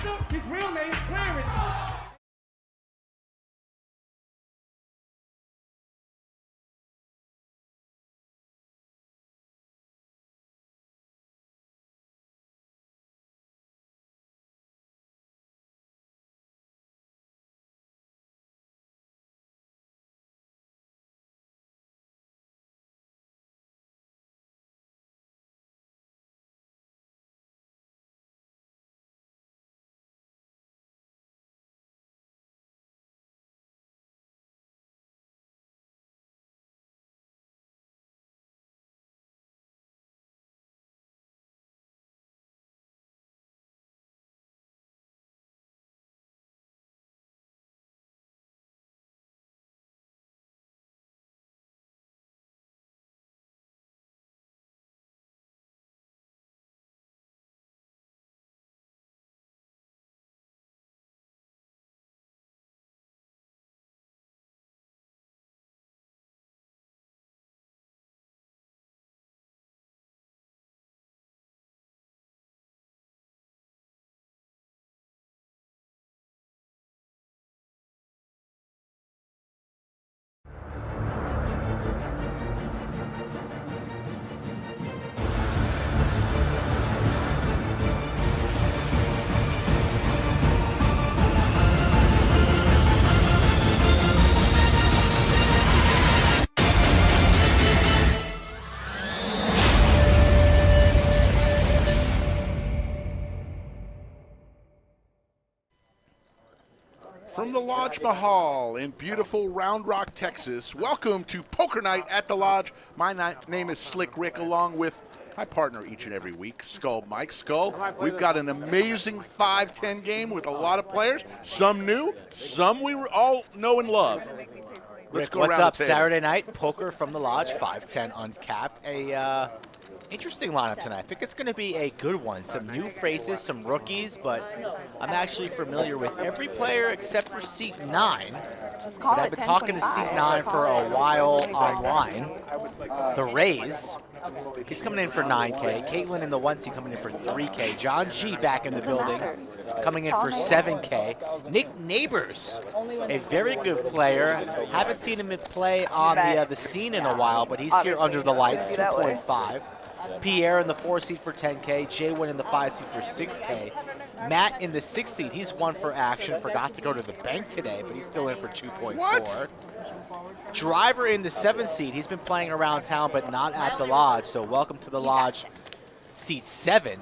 up, his real name is Clarence. From the Lodge Mahal in beautiful Round Rock, Texas, welcome to Poker Night at the Lodge. My name is Slick Rick, along with my partner each and every week, Skull Mike. Skull, we've got an amazing 5-10 game with a lot of players, some new, some we all know and love. Rick, what's up? Saturday night, poker from the Lodge, 5-10 uncapped. Interesting lineup tonight. I think it's going to be a good one. Some new faces, some rookies, but I'm actually familiar with every player except for seat 9. But I've been talking to seat 9 for a while online. The Rays, he's coming in for 9K. Caitlin in the 1 seat coming in for 3K. John G back in the building, coming in for 7K. Nick Neighbors, a very good player. Haven't seen him play on the scene in a while, but he's here under the lights, 2.5. Pierre in the 4 seat for 10K. Jaywin in the 5 seat for 6K. Matt in the 6 seat, he's one for action. Forgot to go to the bank today, but he's still in for 2.4. Driver in the 7 seat, he's been playing around town, but not at the Lodge. So welcome to the Lodge, seat 7.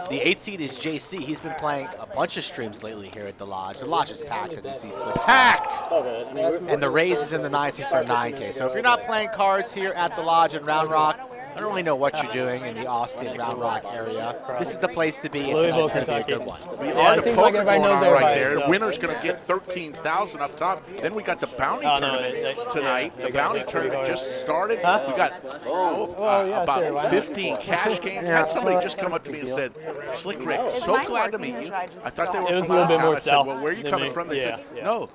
The 8 seat is JC. He's been playing a bunch of streams lately here at the Lodge. The Lodge is packed, as you see. Packed! And the Rays is in the 9 seat for 9K. So if you're not playing cards here at the Lodge in Round Rock, I don't really know what you're doing in the Austin, Round Rock area. This is the place to be, and tonight's going to be a good one. The art of poker going on right there. The winner's going to get $13,000 up top. Then we got the bounty tournament tonight. The bounty tournament just started. We got about 15 cash games. I had somebody just come up to me and said, Slick Rick, so glad to meet you. I thought they were from out of town. I said, well, where are you coming from? They said, no.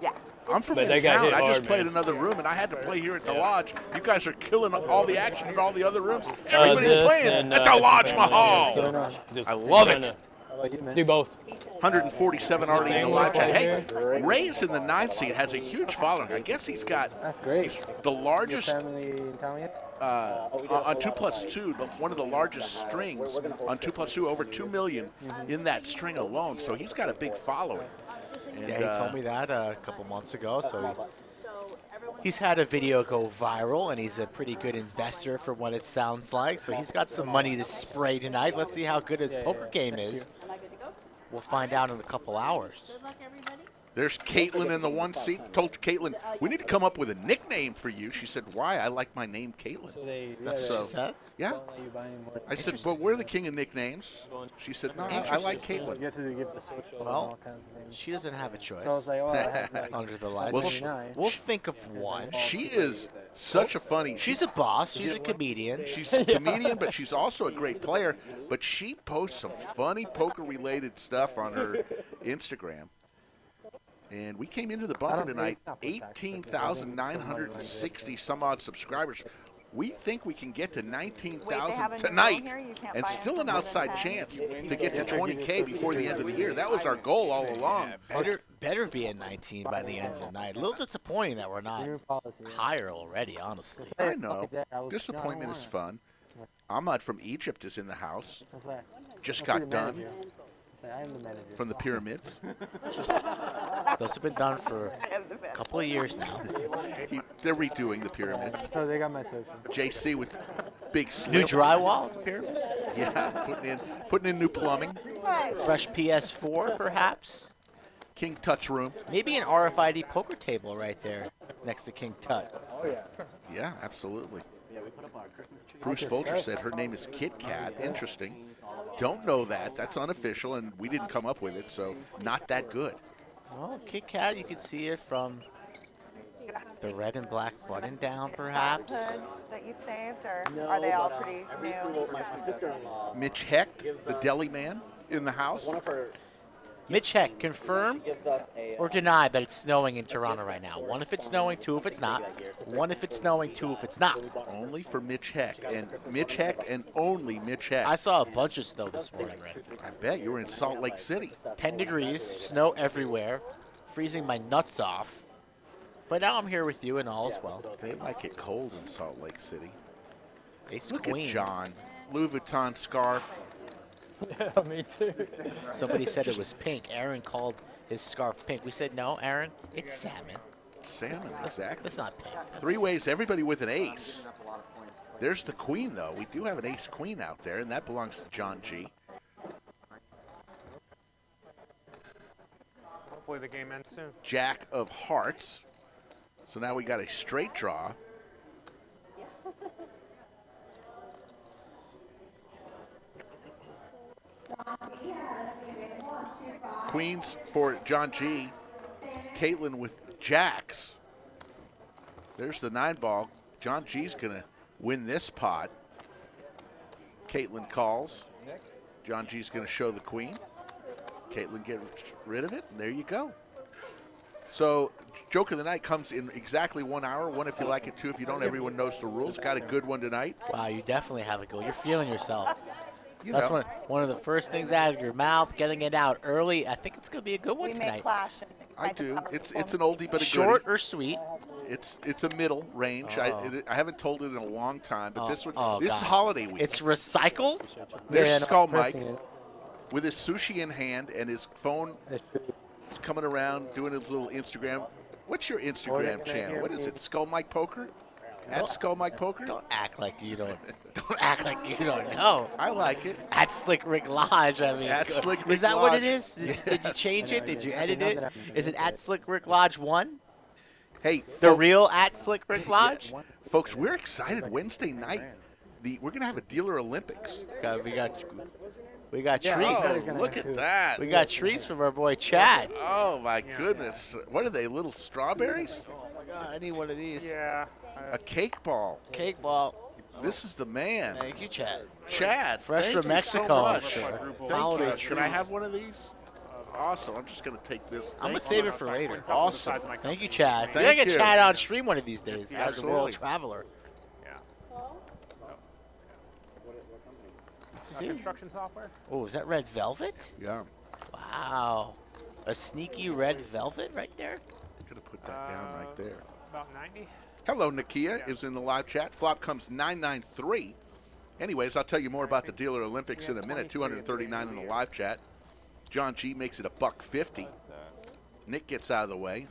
I'm from in town. I just played another room, and I had to play here at the Lodge. You guys are killing all the action in all the other rooms. Everybody's playing at the Lodge Mahal. I love it. Do both. 147 already in the live chat. Hey, Ray's in the 9 seat has a huge following. I guess he's got the largest on 2+2, one of the largest strings on 2+2, over 2 million in that string alone. So he's got a big following. And, yeah, he told me that a couple months ago. So he's had a video go viral, and he's a pretty good investor for what it sounds like. So he's got some money to spray tonight. Let's see how good his poker game is. We'll find out in a couple hours. There's Caitlin in the 1 seat. Told Caitlin, we need to come up with a nickname for you. She said, why? I like my name, Caitlin. So yeah. I said, but we're the king of nicknames. She said, no, I like Caitlin. You have to give the social. Well, she doesn't have a choice. So I was like, oh, I have under the lights. Well, we'll think of one. She is such a funny. She's a boss. She's a comedian. She's a comedian, but she's also a great player. But she posts some funny poker-related stuff on her Instagram. And we came into the bunker tonight, 18,960 some odd subscribers. We think we can get to 19,000 have a new tonight, rule here? You can't and buy still it an for more than outside 10? chance to get to 20K before the end of the year. That was our goal all along. Better be at 19 by the end of the night. A little disappointing that we're not higher already, honestly. I know. Disappointment is fun. Ahmad from Egypt is in the house. Just got done from the pyramids. Those have been done for a couple of years now. They're redoing the pyramids. So they got my social. JC with big slip. New drywall at the pyramid? Yeah, putting in new plumbing. Fresh PS4, perhaps? King Tut's room. Maybe an RFID poker table right there next to King Tut. Oh, yeah. Yeah, absolutely. Bruce Folger said her name is Kit Kat. Interesting. Don't know that. That's unofficial, and we didn't come up with it, so not that good. Well, Kit Kat, you can see it from the red and black button down, perhaps. That you've saved, or are they all pretty new? Mitch Heck, the deli man, in the house. Mitch Heck, confirm or deny that it's snowing in Toronto right now? One if it's snowing, two if it's not. One if it's snowing, two if it's not. Only for Mitch Heck, and Mitch Heck and only Mitch Heck. I saw a bunch of snow this morning, Red. I bet you were in Salt Lake City. 10 degrees, snow everywhere, freezing my nuts off. But now I'm here with you and all is well. They like it cold in Salt Lake City. Ace Look Queen. at John. Louis Vuitton scarf. Yeah, me too. Somebody said it was pink. Aaron called his scarf pink. We said, no, Aaron, it's salmon. Salmon, exactly. That's not pink. Three ways, everybody with an ace. There's the queen, though. We do have an ace queen out there, and that belongs to John G. Hopefully the game ends soon. Jack of hearts. So now we got a straight draw. Queens for John G. Caitlin with jacks. There's the 9-ball. John G's going to win this pot. Caitlin calls. John G's going to show the queen. Caitlin get rid of it, and there you go. So, joke of the night comes in exactly 1 hour. One if you like it, two if you don't. Everyone knows the rules. Got a good one tonight. Wow, you definitely have a goal. You're feeling yourself. You That's know. one of the first things out of your mouth, getting it out early. I think it's going to be a good one We may tonight. clash. I do. It's an oldie but a Short goodie. or sweet? It's a middle range. Oh. I haven't told it in a long time, but this oh, is God. holiday week. It's recycled? There's Yeah, Skull no, Mike pressing it. with his sushi in hand and his phone is coming around doing his little Instagram. What's your Instagram channel? What is it? Skull Mike Poker? At Skull Mike Poker? Don't act like you don't. Don't act like you don't know. I like it. At Slick Rick Lodge. I mean, At Slick Rick is that what it Lodge. is? Did you change it? Did you edit Not it? that I've Is it at Slick Rick Lodge 1? Hey, The real at Slick Rick Lodge? folks, we're excited. Wednesday night, we're going to have a Dealer Olympics. We got treats. Oh, look at that. We got treats from our boy Chad. Oh, my goodness. What are they, little strawberries? Oh my God, I need one of these. Yeah. A cake ball. Cake ball. This is the man. Thank you, Chad. Chad, Fresh thank from you Mexico, so I'm much. sure. Thank Holiday you. Can I treats. have one of these? Awesome. I'm just going to take this. I'm gonna Thank save you. it for later. Awesome. Thank you, Chad. We Thank gotta get you. Chad on stream one of these days. Guy's a world Absolutely. traveler. Yeah. What's his Got name? construction software? Oh, is that red velvet? Yeah. Wow. A sneaky red velvet right there? Going to put that down right there. About 90. Hello, Nakia is in the live chat. Flop comes 993. Anyways, I'll tell you more about the Dealer Olympics in a minute. 239 in the live chat. John G makes it $1.50. Nick gets out of the way.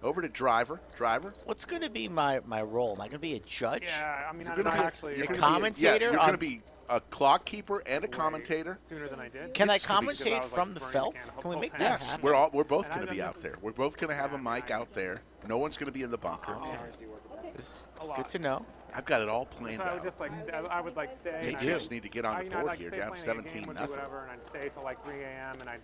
Over to Driver. Driver. What's gonna be my role? Am I gonna be a judge? Yeah, I mean, You're I'm gonna not be actually you're The gonna commentator Be you're on- going to be a clock keeper and a commentator. sooner than I did. Can I It's gonna be- commentate from the felt? Can we make that Yes, happen? we're both And going to I'm be just- out there. We're both going to have a mic out there. No one's going to be in the bunker. Good to know. I've got it all planned So I would out. just like I would like stay. and Patriots I'd, need to get on the I'd board like here, stay down playing a 17 game or do nothing. whatever, and I'd stay till like 3 a.m. and I'd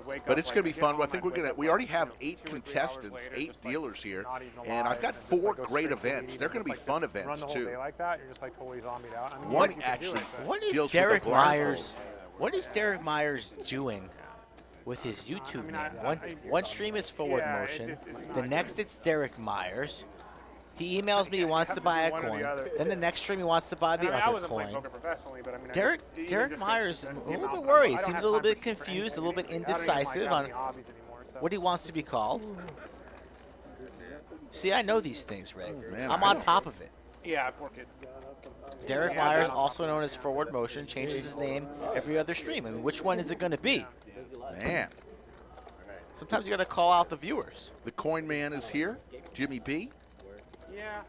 wake But up. it's like, going to be get fun. home, I think I'd we're going wake to. up We already like, have you know, 8 2 or 3 hours contestants, later, 8 just, like, dealers here, not even and I've alive, got and just, 4 like, go great straight to the events. meeting They're and going to be just, fun like, run events the whole too. day like that. You're just like totally zombied out. I mean, One you could do actually- it, but- What is Deals with a Derek blindfold. Myers? What is Derek Myers doing with his YouTube mean, name? I- One stream is forward yeah, motion. it's The not next it's Derek Myers. He emails me he wants to buy a One or the coin. other. Then the next stream he wants to buy the I other wasn't playing coin. poker professionally, but I mean, Derek Myers a little bit worried. Seems a little bit confused, a little bit indecisive on what he wants to be called. See, I know these things, Rick. Man, I'm on top of it. Yeah, 4 kids. Derek Myers, also known as Forward Motion, changes his name every other stream. I mean, which one is it going to be? Man. Sometimes you got to call out the viewers. The coin man is here. Jimmy B. Yeah,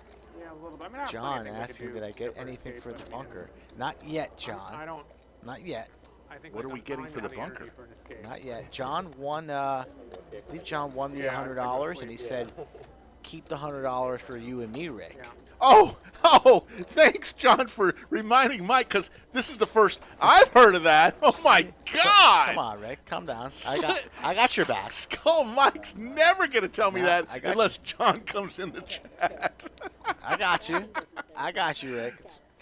a little bit. I mean, I have John plenty of things we asking, could did I do get for anything escape, for the but I mean, bunker? Not yet, I John. don't. Not yet. I think What like are we I'm getting fine for to the have energy bunker? for an escape. Not yet. John won, I believe John won the Yeah, $100, and he said, keep the $100 for you and me, Rick. Yeah. Oh, thanks, John, for reminding Mike, because this is the first I've heard of that. Oh, my God. Come on, Rick. Calm down. I got your back. Skull Mike's never going to tell me No, that I got unless John comes in the chat. I got you. I got you, Rick.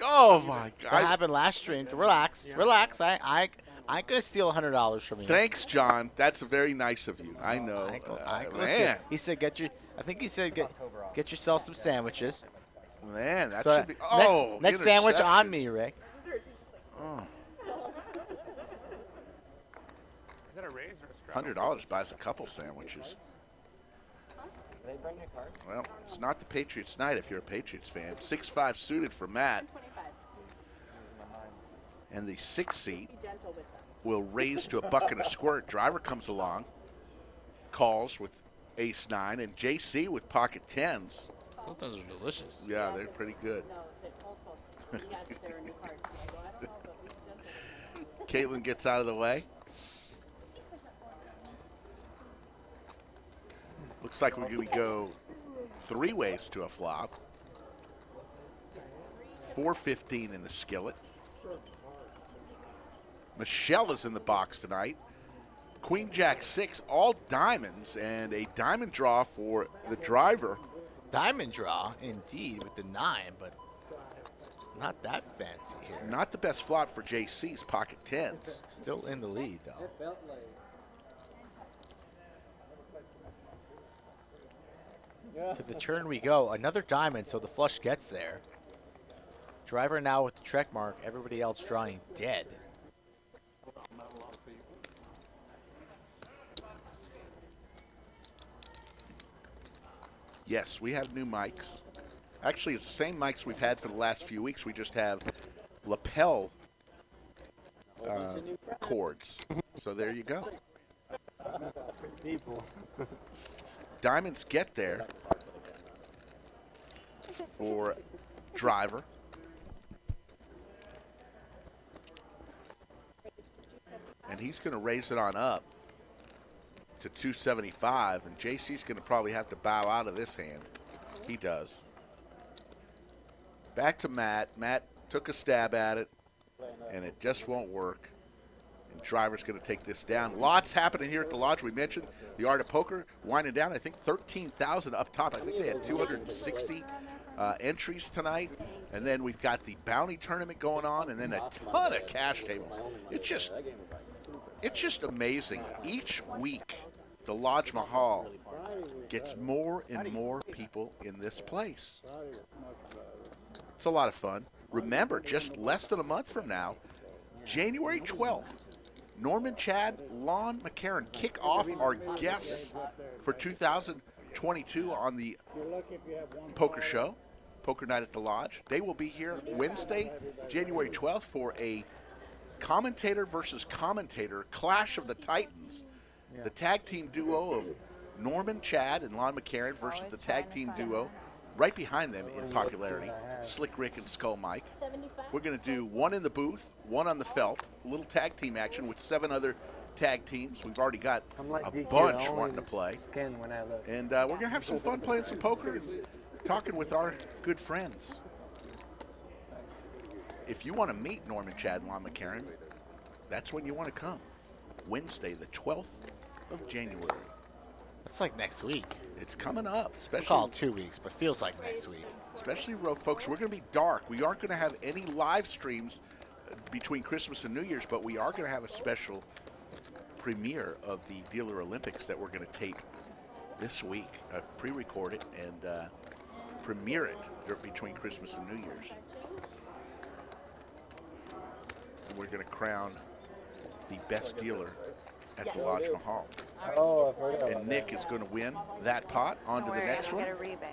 Oh, my That God. happened last stream. Relax. Relax. I ain't going to steal $100 from you. Thanks, John. That's very nice of you. I know. I ain't gonna Man, steal. He said, I think he said, get yourself some sandwiches. man, that So should be. Oh, next sandwich on interception. me, Rick. Oh, Is that a raise or a scrap? $100 buys a couple sandwiches. Well, it's not the Patriots night if you're a Patriots fan. 6'5" suited for Matt. And the 6 seat will raise to a buck and a squirt. Driver comes along, calls with ace 9, and JC with pocket 10s. Those things are delicious. Yeah, they're pretty good. Caitlin gets out of the way. Looks like we go 3 ways to a flop. 4-15 in the skillet. Michelle is in the box tonight. Queen Jack 6, all diamonds, and a diamond draw for the driver. Diamond draw, indeed, with the 9, but not that fancy here. Not the best flop for JC's pocket 10s. Still in the lead, though. To the turn we go. Another diamond, so the flush gets there. Driver now with the trek mark. Everybody else drawing dead. Yes, we have new mics. Actually, it's the same mics we've had for the last few weeks. We just have lapel cords. So there you go. People. Diamonds get there for driver. And he's going to raise it on up to 275, and JC's going to probably have to bow out of this hand. He does. Back to Matt. Matt took a stab at it, and it just won't work. And driver's going to take this down. Lots happening here at the lodge. We mentioned the Art of Poker winding down. I think 13,000 up top. I think they had 260 entries tonight. And then we've got the bounty tournament going on, and then a ton of cash tables. It's just amazing. Each week, the Lodge Mahal gets more and more people in this place. It's a lot of fun. Remember, just less than a month from now, January 12th, Norman Chad, Lon McCarran kick off our guests for 2022 on the poker show, Poker Night at the Lodge. They will be here Wednesday, January 12th for a commentator versus commentator clash of the Titans. The tag team duo of Norman Chad and Lon McCarran versus the tag team duo right behind them in popularity, Slick Rick and Skull Mike. We're going to do one in the booth, one on the felt, a little tag team action with 7 other tag teams. We've already got a bunch wanting to play. And we're going to have some fun playing some poker and talking with our good friends. If you want to meet Norman Chad and Lon McCarran, that's when you want to come. Wednesday, the 12th of January. That's like next week. It's coming up. We'll call it 2 weeks, but feels like next week. Especially, folks, we're going to be dark. We aren't going to have any live streams between Christmas and New Year's, but we are going to have a special premiere of the Dealer Olympics that we're going to tape this week, pre-record it, and premiere it between Christmas and New Year's. And we're going to crown the best dealer at the Lodge Mahal. Oh, I forgot. And Nick is going to win that pot. On to the next one. Get a rebate.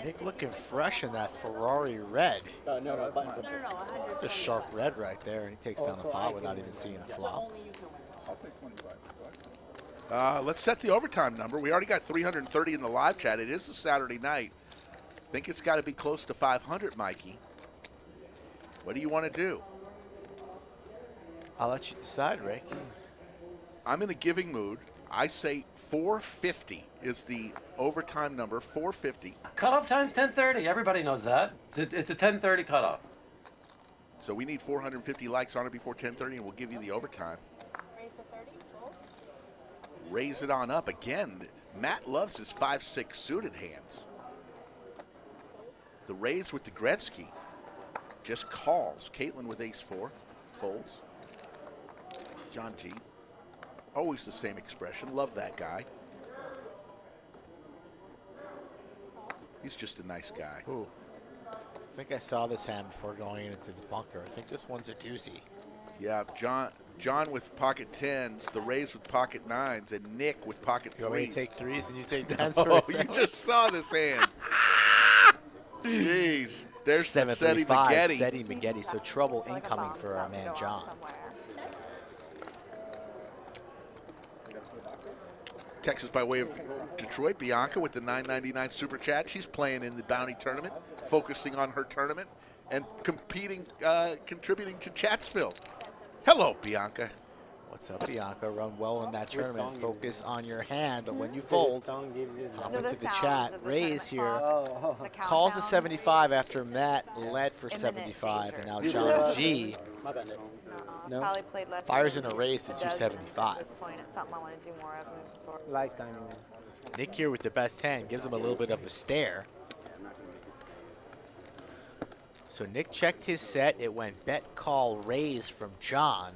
Nick looking fresh in that Ferrari red. No, It's a sharp red right there, and he takes down the pot without even seeing a flop. Let's set the overtime number. We already got 330 in the live chat. It is a Saturday night. I think it's got to be close to 500, Mikey. What do you want to do? I'll let you decide, Rick. I'm in a giving mood. I say 450 is the overtime number, 450. Cutoff time's 10:30. Everybody knows that. It's a 10:30 cutoff. So we need 450 likes on it before 10:30, and we'll give you the overtime. Raise it on up. Again, Matt loves his 5-6 suited hands. The raise with the Gretzky just calls. Caitlin with ace-4, folds. John G. Always the same expression. Love that guy. He's just a nice guy. Ooh. I think I saw this hand before going into the bunker. I think this one's a doozy. Yeah, John with pocket 10s, the Rays with pocket 9s, and Nick with pocket 3s. You want me to take 3s and you take 10s Oh, for a you sandwich? just saw this hand. Jeez. There's Seti 735, Maggette. Seti Maggette. So trouble incoming for our man John. Texas by way of Detroit. Bianca with the $9.99 super chat. She's playing in the bounty tournament, focusing on her tournament, and competing, contributing to Chatsville. Hello, Bianca. What's up, Bianca? Run well in that tournament. Focus on your hand, but when you fold, hop into the chat. Raise here. Calls a 75 after Matt led for 75, and now John G No. Probably played less. fires in a raise to It does 275. at this point. It's something I want to do more of moving forward. Lifetime. Nick here with the best hand gives him a little bit of a stare. So Nick checked his set. It went bet, call, raise from John.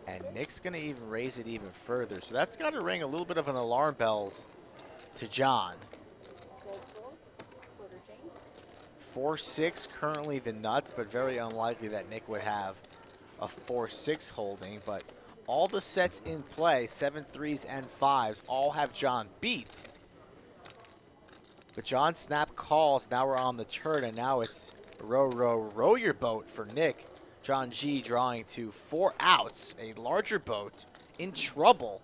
And Nick's going to even raise it even further. So that's got to ring a little bit of an alarm bells to John. 4-6 currently the nuts, but very unlikely that Nick would have a 4-6 holding. But all the sets in play, 7 3s and 5s, all have John beat. But John snap calls. Now we're on the turn, and now it's row, row, row your boat for Nick. John G drawing to 4 outs, a larger boat, in trouble.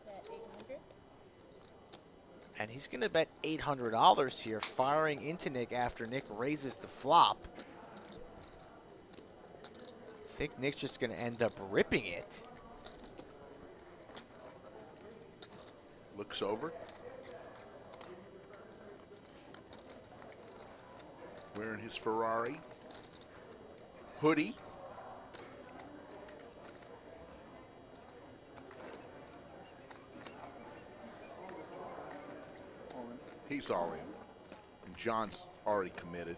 And he's going to bet $800 here, firing into Nick after Nick raises the flop. I think Nick's just going to end up ripping it. Looks over. Wearing his Ferrari. Hoodie. He's all in. And John's already committed.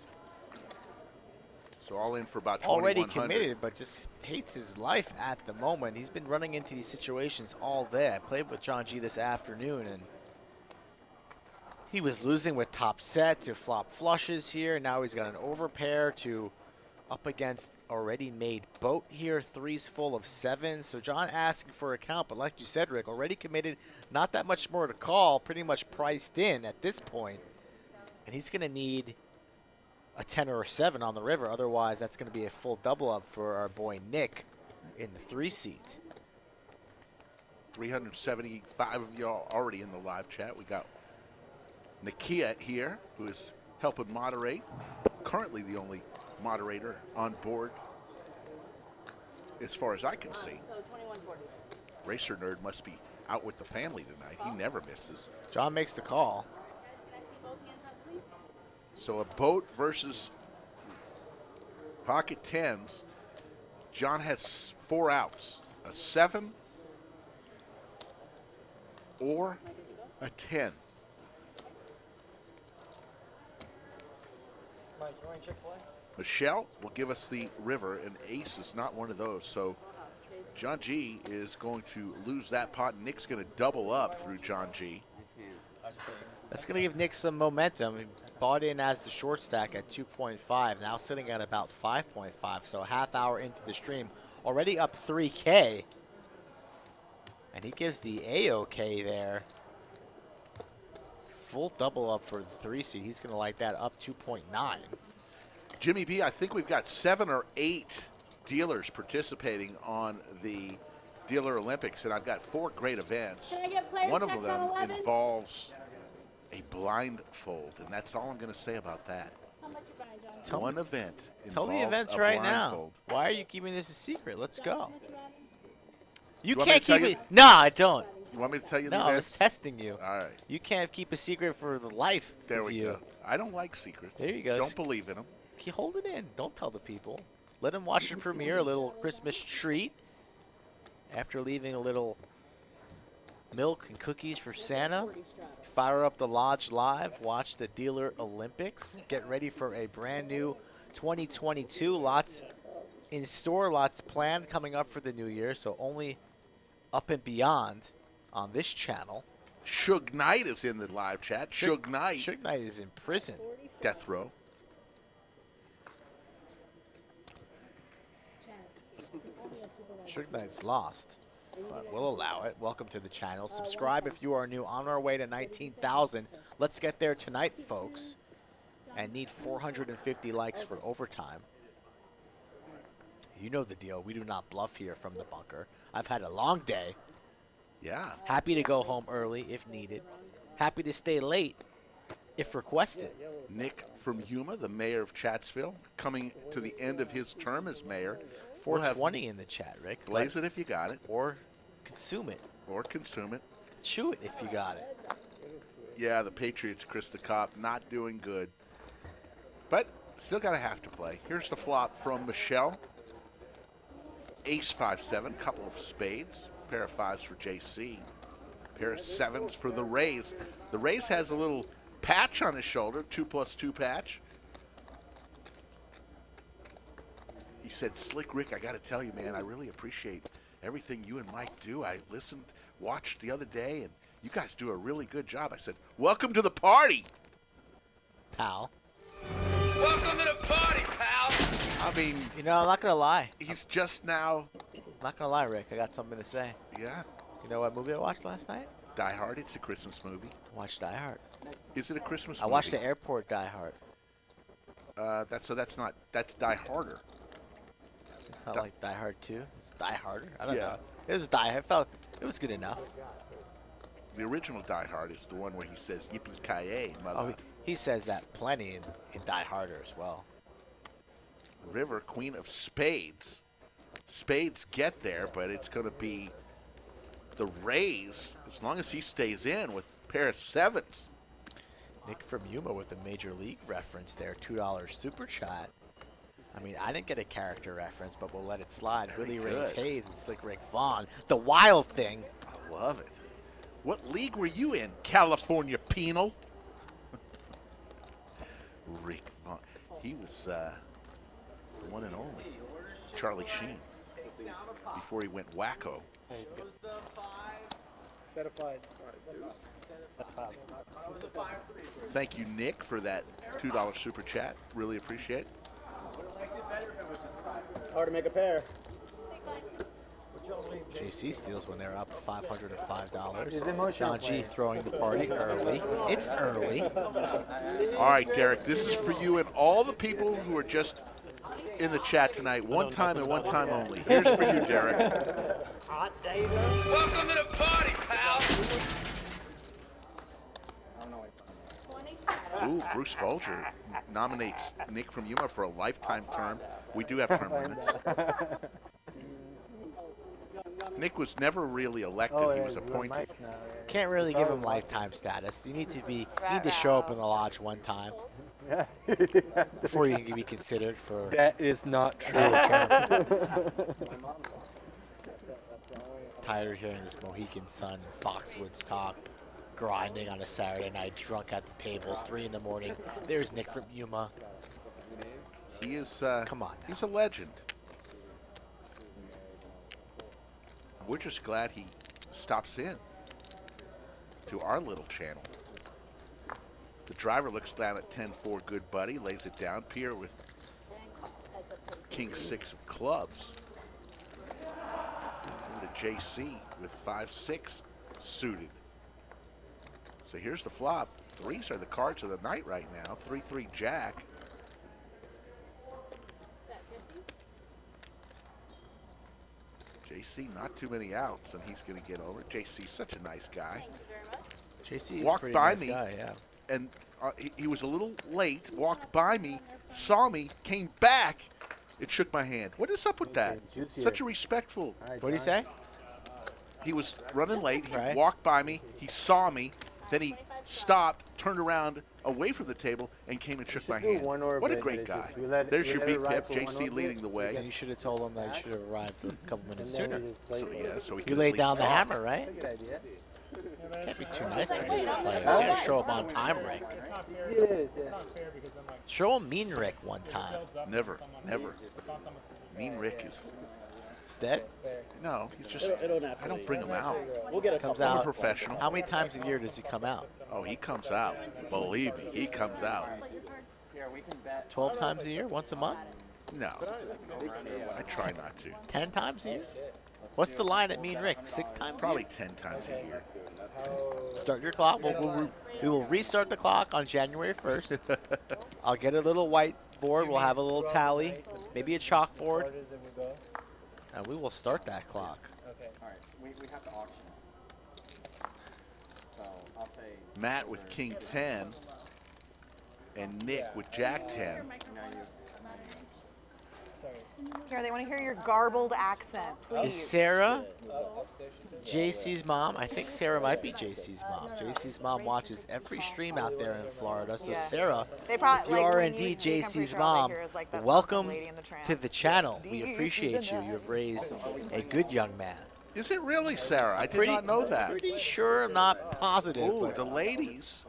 So all in for about 2,100. Already committed, but just hates his life at the moment. He's been running into these situations all day. I played with John G this afternoon, and he was losing with top set to flop flushes here. Now he's got an overpair to up against already made boat here. 3's full of 7s. So John asking for a count, but like you said, Rick, already committed. Not that much more to call. Pretty much priced in at this point. And he's going to need a 10 or a 7 on the river. Otherwise, that's going to be a full double up for our boy Nick in the 3 seat. 375 of y'all already in the live chat. We got Nakia here, who is helping moderate. Currently the only moderator on board as far as I can see. Racer Nerd must be out with the family tonight. He never misses. John makes the call. So a boat versus pocket 10s. John has 4 outs. A 7 or a 10. Mike, you want Chick-fil-A? Michelle will give us the river, and ace is not one of those. So John G is going to lose that pot. Nick's going to double up through John G. That's going to give Nick some momentum. He bought in as the short stack at 2.5, now sitting at about 5.5, so a half hour into the stream. Already up 3K. And he gives the A-OK there. Full double up for the 3 seed. He's going to like that, up 2.9. Jimmy B, I think we've got 7 or 8 dealers participating on the Dealer Olympics, and I've got 4 great events. Can I get player One of checks them on 11? involves a blindfold, and that's all I'm going to say about that. How much you buying, John? One event Tell involves the events a right blindfold. now. Why are you keeping this a secret? Let's go. You want me can't to tell keep you- it. No, I don't. You want me to tell you the No, I was events? testing you. All right. You can't keep a secret for the life There of we you. go. I don't like secrets. There you go. Don't believe in them. Keep hold it in. Don't tell the people. Let them watch the premiere, a little Christmas treat. After leaving a little milk and cookies for Santa. Fire up the Lodge Live. Watch the Dealer Olympics. Get ready for a brand new 2022. Lots in store, lots planned coming up for the new year. So only up and beyond on this channel. Suge Knight is in the live chat. Suge Knight. Suge Knight is in prison. Death row. Suge Knight's lost, but we'll allow it. Welcome to the channel. Subscribe if you are new. On our way to 19,000. Let's get there tonight, folks. And need 450 likes for overtime. You know the deal. We do not bluff here from the bunker. I've had a long day. Yeah. Happy to go home early if needed. Happy to stay late if requested. Nick from Yuma, the mayor of Chatsville, coming to the end of his term as mayor. 420 in the chat, Rick. Blaze it if you got it. Or consume it. Or consume it. Chew it if you got it. Yeah, the Patriots, Chris the Cop, not doing good. But still got to have to play. Here's the flop from Michelle. Ace 5-7, couple of spades. Pair of 5s for JC. Pair of 7s for the Rays. The Rays has a little patch on his shoulder, 2+2 patch. He said, Slick Rick, I got to tell you, man, I really appreciate everything you and Mike do. I listened, watched the other day, and you guys do a really good job. I said, welcome to the party, pal. Welcome to the party, pal. I mean, you know, I'm not going to lie. He's just now. Not going to lie, Rick. I got something to say. Yeah. You know what movie I watched last night? Die Hard. It's a Christmas movie. I watched Die Hard. Is it a Christmas movie? I watched the airport Die Hard. That's Die Harder. It's not like Die Hard 2. It's Die Harder. I don't know. It was Die Hard. It was good enough. The original Die Hard is the one where he says yippee-ki-yay, mother. Oh, he says that plenty in Die Harder as well. River, Queen of Spades. Spades get there, but it's going to be the Rays, as long as he stays in with a pair of 7s. Nick from Yuma with a Major League reference there, $2 super chat. I mean, I didn't get a character reference, but we'll let it slide. Very Willie good. Rays Hayes and Slick Rick Vaughn. The Wild Thing. I love it. What league were you in, California Penal? Rick Vaughn. He was the one and only Charlie Sheen before he went wacko. Thank you, Nick, for that $2 super chat. Really appreciate it. Hard to make a pair. JC steals when they're up $505. He's emotional John G playing. throwing the party early. It's early. All right, Derek, this is for you and all the people who are just in the chat tonight. One time and one time only. Here's for you, Derek. Welcome to the party, pal. Ooh, Bruce Folger nominates Nick from Yuma for a lifetime term. We do have term limits. Nick was never really elected. He was appointed. Can't really give him lifetime status. You need to show up in the lodge one time before you can be considered for. That is not true. Tired of hearing this Mohican Sun and Foxwoods talk, grinding on a Saturday night, drunk at the tables, 3 in the morning. There's Nick from Yuma. He is. Come on now. He's a legend. We're just glad he stops in to our little channel. driver looks down at 10-4, good buddy, lays it down. Pierre with king 6 of clubs. And the JC with 5-6 suited. So here's the flop. Threes are the cards of the night right now. 3-3 jack. JC, not too many outs, and he's going to get over. JC's such a nice guy. JC is walked pretty by nice me, guy, yeah. and he was a little late. Walked by me, saw me, came back, and shook my hand. What is up with that? Such a respectful. What did he say? He was running late. He Right. walked by me. He saw me. Then he stopped, turned around away from the table, and came and shook my hand. What a great guy. There's your VPIP, JC leading the And way. you should have told him that you should have arrived a couple minutes sooner. So he You could laid at down least the talk. hammer, right? Can't be too nice to these players. You gotta show up on time, Rick. It is, yeah. Show him Mean Rick one time. Never, never. Mean Rick is. Is dead? No, he's just. I don't bring him out. Comes I'm a out. professional. How many times a year does he come out? Oh, he comes out. Believe me, he comes out. 12 times a year? Once a month? No, I try not to. 10 times a year? What's the line at Mean Rick? 6 times? Probably 10 times a year. Start your clock. We will restart the clock on January 1st. I'll get a little whiteboard. We'll have a little tally, maybe a chalkboard, and we will start that clock. Matt with king 10 and Nick with jack 10. Here, they want to hear your garbled accent, Is please. Sarah JC's mom? I think Sarah might be JC's mom. JC's mom watches every stream out there in Florida. So Yeah. Sarah, They probably, if you like, are when you indeed speak, I'm pretty JC's sure all mom, they hear is, like, that welcome Lady in the Tramp. to the channel. We appreciate you. You have raised a good young man. Is it really, Sarah? I did Pretty- not know that. Pretty sure, I'm not positive. Ooh, But the ladies.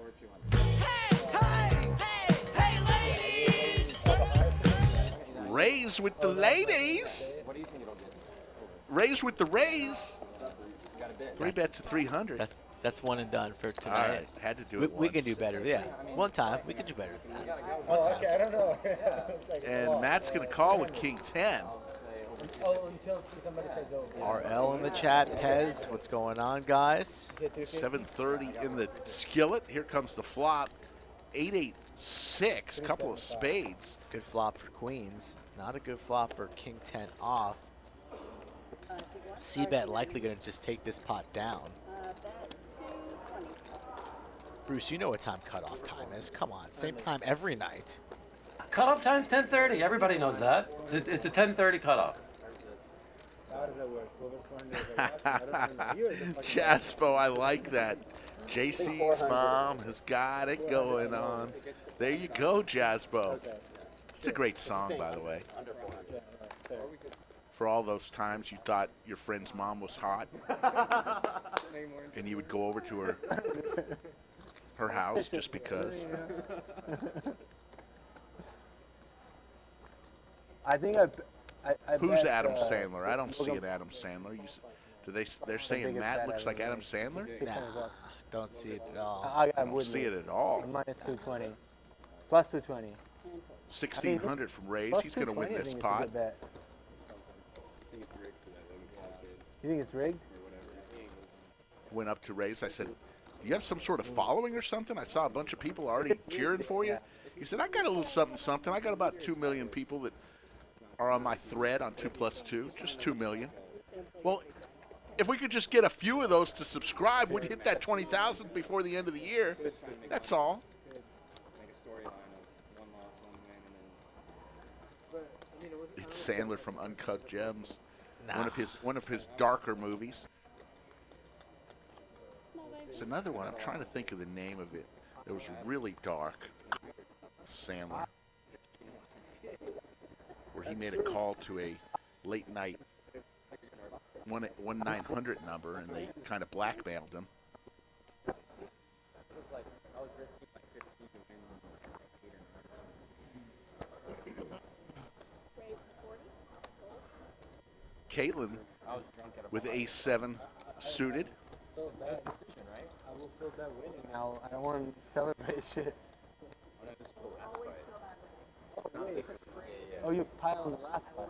Rays with the ladies. Rays with the Rays. 3 bets to 300. that's one and done for All tonight. right, had to do We, it we once. can do better. Yeah, one time we can do better than that. One time. I don't know. And Matt's going to call with king 10. Until somebody says go. RL in the chat. Pez, what's going on, guys? 7:30 in the skillet. Here comes the flop. 8-8-6. Couple of spades. Good flop for queens. Not a good flop for king 10 off. C-bet likely going to just take this pot down. Bruce, you know what time cutoff time is. Come on, same time every night. Cutoff time's 10:30. Everybody knows that. It's a 10:30 cutoff. How does that work? Jaspo, I like that. JC's mom has got it going on. There you go, Jaspo. It's a great song, by the way. For all those times you thought your friend's mom was hot, and you would go over to her house just because. I think I Who's bet, Adam Sandler? I don't see an Adam Sandler. They're saying biggest Matt bet looks I've like ever Adam made. Sandler? 600 bucks. Don't see it at all. I I don't see it at all. Minus 220. Plus 220. 1,600 from Rays. Plus He's going to win 220, I this think it's a pot. good bet. You think it's rigged? Went up to Rays. I said, "Do you have some sort of following or something? I saw a bunch of people already cheering for you." He said, "I got a little something, something. I got about 2 million people that are on my thread on 2+2, just 2 million." Well, if we could just get a few of those to subscribe, we'd hit that 20,000 before the end of the year. That's all. It's Sandler from Uncut Gems, Nah. one of his darker movies. It's another one. I'm trying to think of the name of it. It was really dark. Sandler, where he made a call to a late night 1-900 number, and they kind of blackmailed him. Caitlin with ace-7 suited. Best decision, right? I will feel that winning now. I don't want to celebrate shit. Oh, you pile on the last one.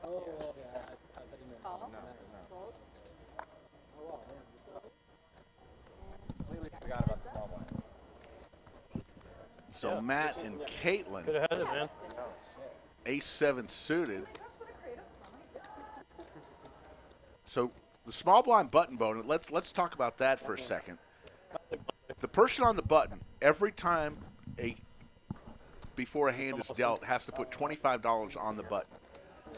Oh, yeah. I thought you meant So Matt and Caitlin, Could have had it, man. ace-7 suited. So the small blind button bonus, let's talk about that for a second. The person on the button, every time before a hand is dealt, has to put $25 on the button.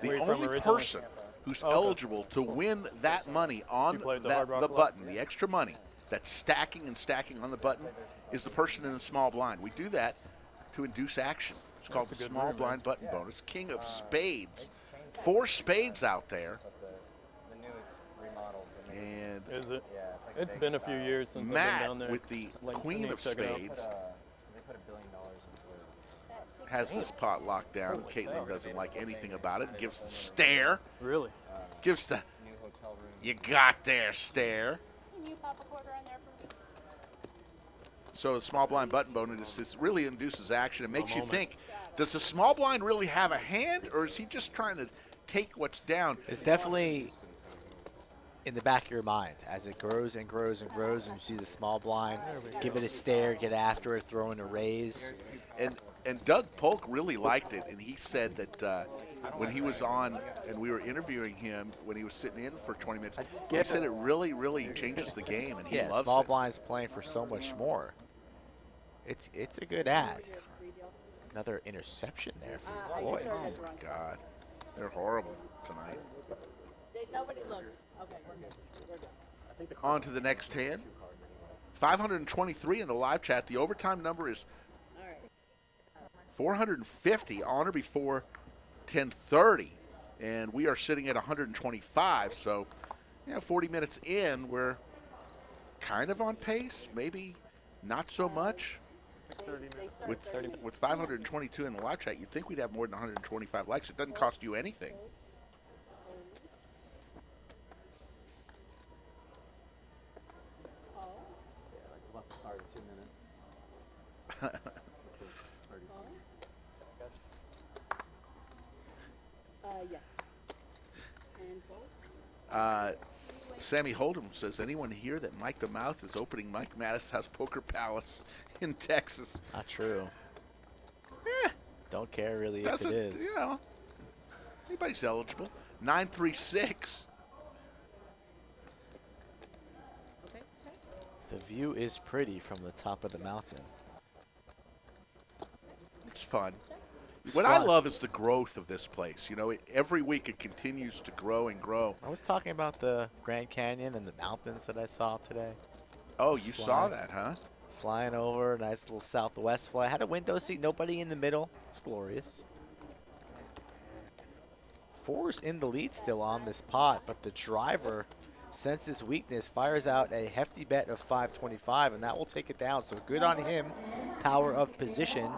The only person who's eligible to win that money on the button, the extra money that's stacking and stacking on the button, is the person in the small blind. We do that to induce action. It's called the small blind button bonus. King of spades. 4 spades out there. And is it? It's been a few years since Matt I've been down there. with the queen of spades has this pot locked down. Caitlin doesn't like anything about it. Gives the stare. Really? Gives the you got there stare. Can you pop a quarter on there for me? So the small blind button bonus, it really induces action. It makes you think, does the small blind really have a hand, or is he just trying to take what's down? It's definitely in the back of your mind as it grows and grows and grows, and you see the small blind, give it a stare, get after it, throw in a raise. And Doug Polk really liked it, and he said that when he was on and we were interviewing him when he was sitting in for 20 minutes, he said it really, really changes the game, and he loves small it. blind's playing for so much more. It's a good ad. Another interception there for the boys. Oh my God, they're horrible tonight. Nobody looks. Okay, we're good. On to the next hand. 523 in the live chat. The overtime number is 450 on or before 10:30, and we are sitting at 125. So, 40 minutes in, we're kind of on pace. Maybe not so much. With 522 in the live chat, you'd think we'd have more than 125 likes. It doesn't cost you anything. Sammy Hold'em says, anyone hear that Mike the Mouth is opening Mike Mattis House Poker Palace in Texas? Not true. Don't care really if Doesn't, it is. Anybody's eligible. 936. The view is pretty from the top of the mountain. It's fun. What I love is the growth of this place. Every week it continues to grow and grow. I was talking about the Grand Canyon and the mountains that I saw today. Oh, you saw that, huh? Flying over, nice little southwest fly. Had a window seat, nobody in the middle. It's glorious. 4's in the lead still on this pot, but the driver senses weakness, fires out a hefty bet of 525, and that will take it down. So good on him. Power of position.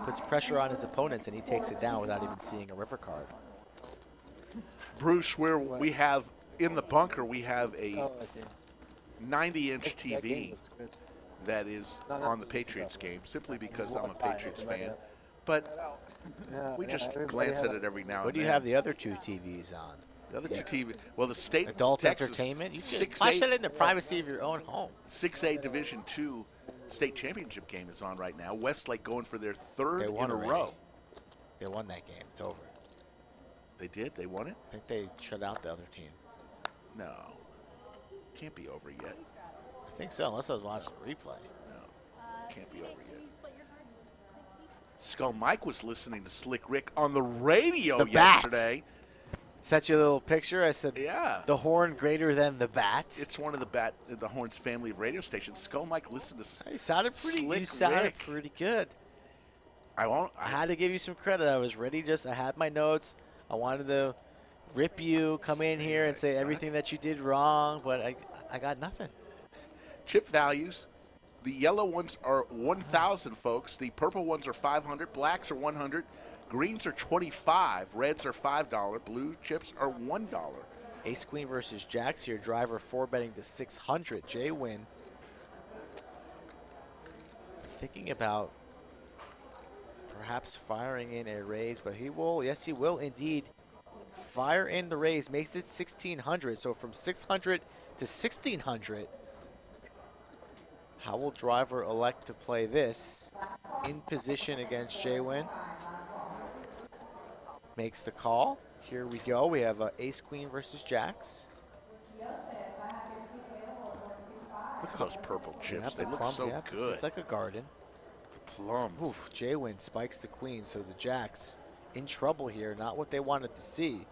Puts pressure on his opponents, and he takes it down without even seeing a river card. Bruce, where we have, in the bunker, we have a 90-inch TV that is on the Patriots game, simply because I'm a Patriots fan. But we just glance at it every now and then. What do you have the other 2 TVs on? The other 2 TVs, well, the state Adult Texas, entertainment? You can watch that in the privacy of your own home. 6A Division II state championship game is on right now. Westlake going for their 3rd in a row. They won that game. It's over. They did? They won it? I think they shut out the other team. No. Can't be over yet. I think so, unless I was watching the replay. No. Can't be over yet. Skull Mike was listening to Slick Rick on the radio yesterday. Sent you a little picture. I said, yeah, the horn greater than the bat. It's one of the Horn's family of radio stations. Skull Mike listened to You sounded pretty good. I had to give you some credit. I was ready. I had my notes. I wanted to rip you, come in here and say everything that you did wrong, but I got nothing. Chip values. The yellow ones are 1,000, folks. The purple ones are 500. Blacks are 100. Greens are 25, reds are $5, blue chips are $1. Ace Queen versus Jacks here. Driver 4 betting to 600. Jay win. Thinking about Perhaps firing in a raise, but he will, yes, he will indeed fire in the raise. Makes it 1,600. So from 600 to 1,600. How will driver elect to play this? In position against Jwin. Makes the call. Here we go. We have ace queen versus jacks. Look at those purple chips. Yeah, They look plum, so yeah, good. It's like a garden. Plums. Oof, Jwin spikes the queen, so the jacks in trouble here. Not what they wanted to see.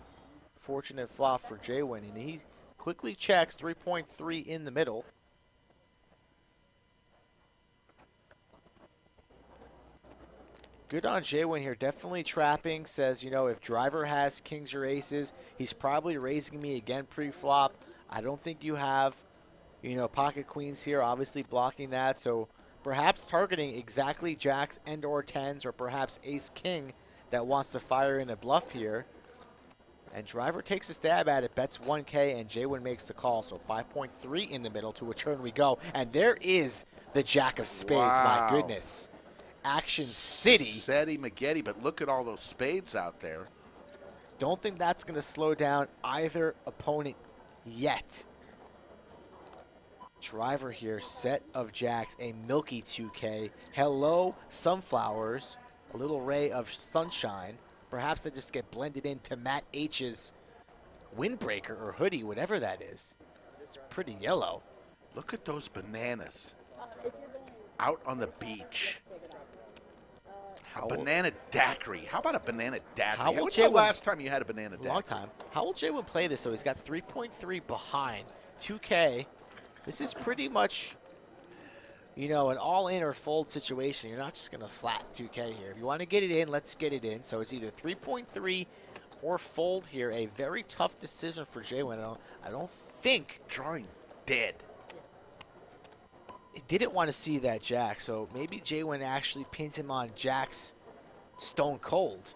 Fortunate flop for Jwin, and he quickly checks 3.3 in the middle. Good on Jwin here. Definitely trapping. Says, you know, if driver has kings or aces, he's probably raising me again pre-flop. I don't think you have, you know, pocket queens here, obviously blocking that. So perhaps targeting exactly jacks and or tens, or perhaps ace king that wants to fire in a bluff here. And driver takes a stab at it, bets 1K, and Jwin makes the call. So 5.3 in the middle. To a turn we go. And there is the jack of spades. Wow. My goodness. Action City. Seti Maggette, but look at all those spades out there. Don't think that's going to slow down either opponent yet. Driver here, set of jacks, a milky 2K. Hello, sunflowers, a little ray of sunshine. Perhaps they just get blended into Matt H's windbreaker or hoodie, whatever that is. It's pretty yellow. Look at those bananas out on the beach. A banana daiquiri. How about a banana daiquiri? When's the last time you had a banana daiquiri? Long time. How will Jwin play this, though? He's got 3.3 behind. 2K. This is pretty much, you know, an all-in or fold situation. You're not just going to flat 2K here. If you want to get it in, let's get it in. So it's either 3.3 or fold here. A very tough decision for Jwin. I don't think. Drawing dead. He didn't want to see that jack, so maybe Jwin actually pins him on jacks stone cold.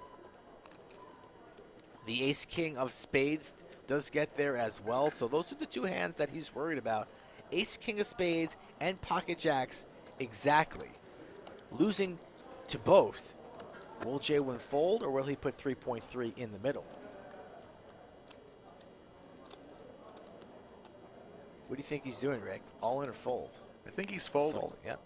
The ace king of spades does get there as well, so those are the two hands that he's worried about. Ace king of spades and pocket jacks exactly. Losing to both. Will Jwin fold, or will he put 3.3 in the middle? What do you think he's doing, Rick? All in or fold? I think he's folding. Yep.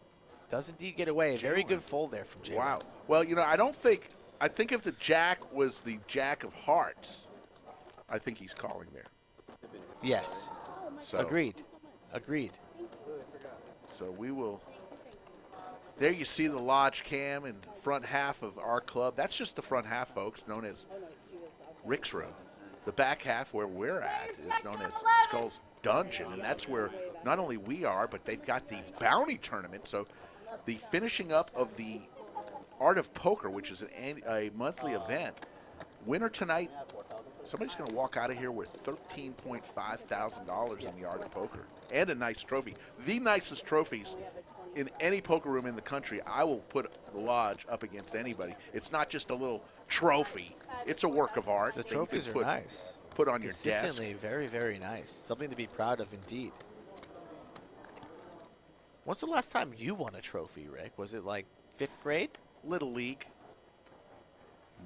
Does indeed get away. A very good fold there from Jwin. Wow. Well, you know, I think if the jack was the jack of hearts, I think he's calling there. Yes. So, Agreed. Agreed. So we will. There you see the lodge cam in the front half of our club. That's just the front half, folks, known as Rick's room. The back half where we're at is known as Skull's Dungeon, and that's where not only we are, but they've got the bounty tournament. So the finishing up of the Art of Poker, which is a monthly event. Winner tonight, somebody's going to walk out of here with $13.5 thousand in the Art of Poker and a nice trophy. The nicest trophies in any poker room in the country. I will put the lodge up against anybody. It's not just a little trophy. It's a work of art. The trophies are nice. Put on your desk. Consistently very, very nice. Something to be proud of indeed. When's the last time you won a trophy, Rick? Was it like 5th grade? Little League.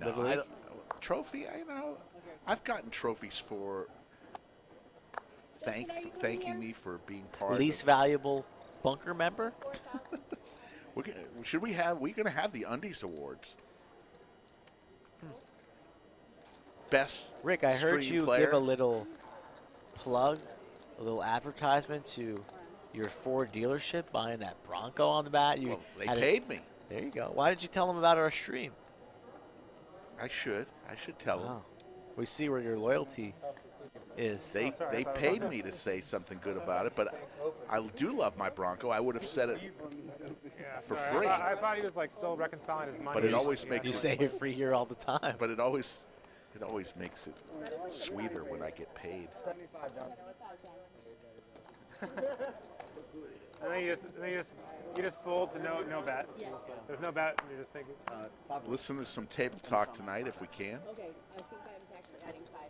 No, Little League? Trophy, I've gotten trophies for thanking me for being part Least of valuable bunker member? we're going to have the Undies Awards. Best Rick, I heard stream you player. give a little plug, a little advertisement to your Ford dealership buying that Bronco on the bat. Well, they paid me. There you go. Why did you tell them about our stream? I should tell them. Oh. We see where your loyalty is. They paid me to say something good about it, but I do love my Bronco. I would have said it for free. I thought he was like still reconciling his money. But it always makes you say it free here all the time. But it always makes it sweeter when I get paid. And then you just fold to no bet. There's no bet. You just think. Listen to some table talk tonight if we can. Okay, I think I was actually adding 5,000.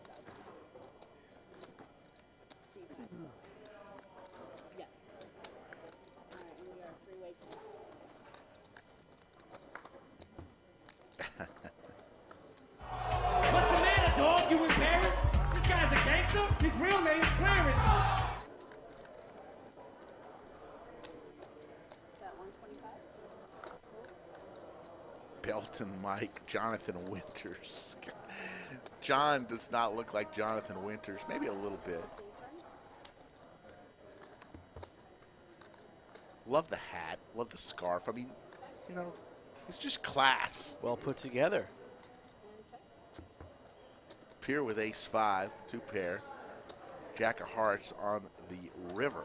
Yes. All right, and we are freeway 10. Jonathan Mike, Jonathan Winters. John does not look like Jonathan Winters, maybe a little bit. Love the hat, love the scarf. I mean, you know, it's just class. Well put together. Pier with ace-5, 2-pair. Jack of hearts on the river.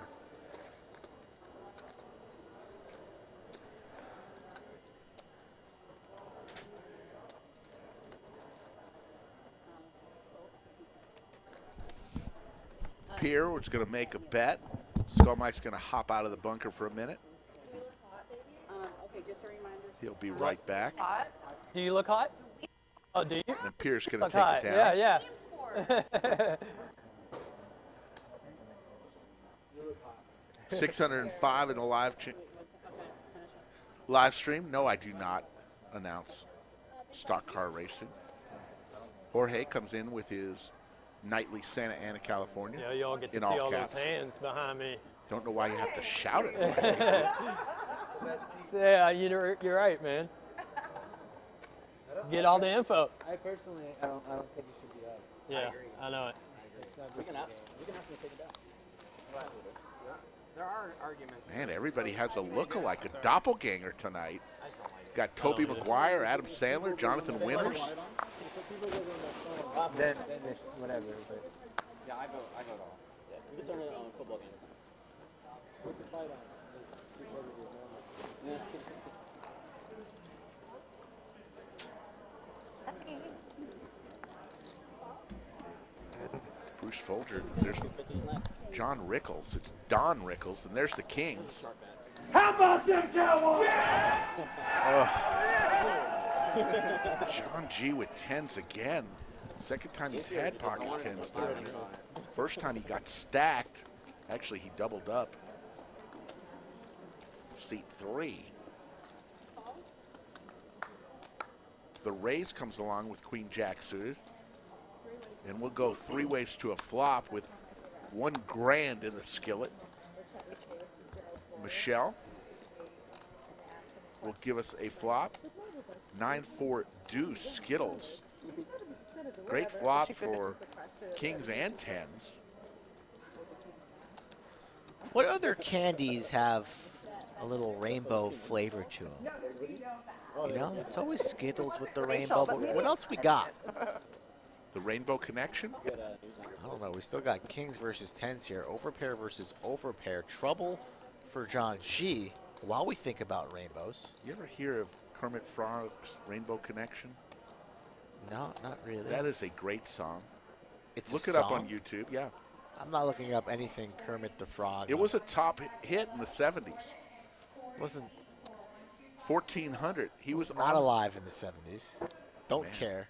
Pier was going to make a bet. Skull Mike's going to hop out of the bunker for a minute. He'll be right back. Do you look hot? Oh, do you? And Pierre's going to Look take hot. it down. Yeah, yeah. 605 in the live stream. No, I do not announce stock car racing. Jorge comes in with his nightly Santa Ana, California. Yeah, y'all get to in see all caps. those hands behind me. Don't know why you have to shout it. Yeah, you're right, man. Get all the info. I personally, I don't think it should be up. Yeah, I know it. We can ask them to take it down. There are arguments. Man, everybody has a look-alike, a doppelganger tonight. Got Toby Maguire, Adam Sandler, Jonathan Winters. Then whatever. But Yeah, I go all. you can turn it on a football game. Put the fight on. Bruce Folger, there's John Rickles. It's Don Rickles, and there's the Kings. How about them Cowboys? John G with 10s again. Second time he's had pocket 10s tonight. First time he got stacked. Actually, he doubled up. Seat 3. The raise comes along with Queen Jack suited. And we'll go 3 ways to a flop with $1 grand in the skillet. Michelle will give us a flop. 9-4 deuce Skittles. Great flop for kings and 10s. What other candies have a little rainbow flavor to them? You know, it's always Skittles with the rainbow, but what else we got? The Rainbow Connection? I don't know. We still got kings versus 10s here. Overpair versus overpair. Trouble for John G. While we think about rainbows. You ever hear of Kermit Frog's Rainbow Connection? No, not really. That is a great song. It's Look a it up song? on YouTube, yeah. I'm not looking up anything Kermit the Frog. It was a top hit in the 70s. Wasn't 1400. He was not on. alive in the 70s. Don't Man. care.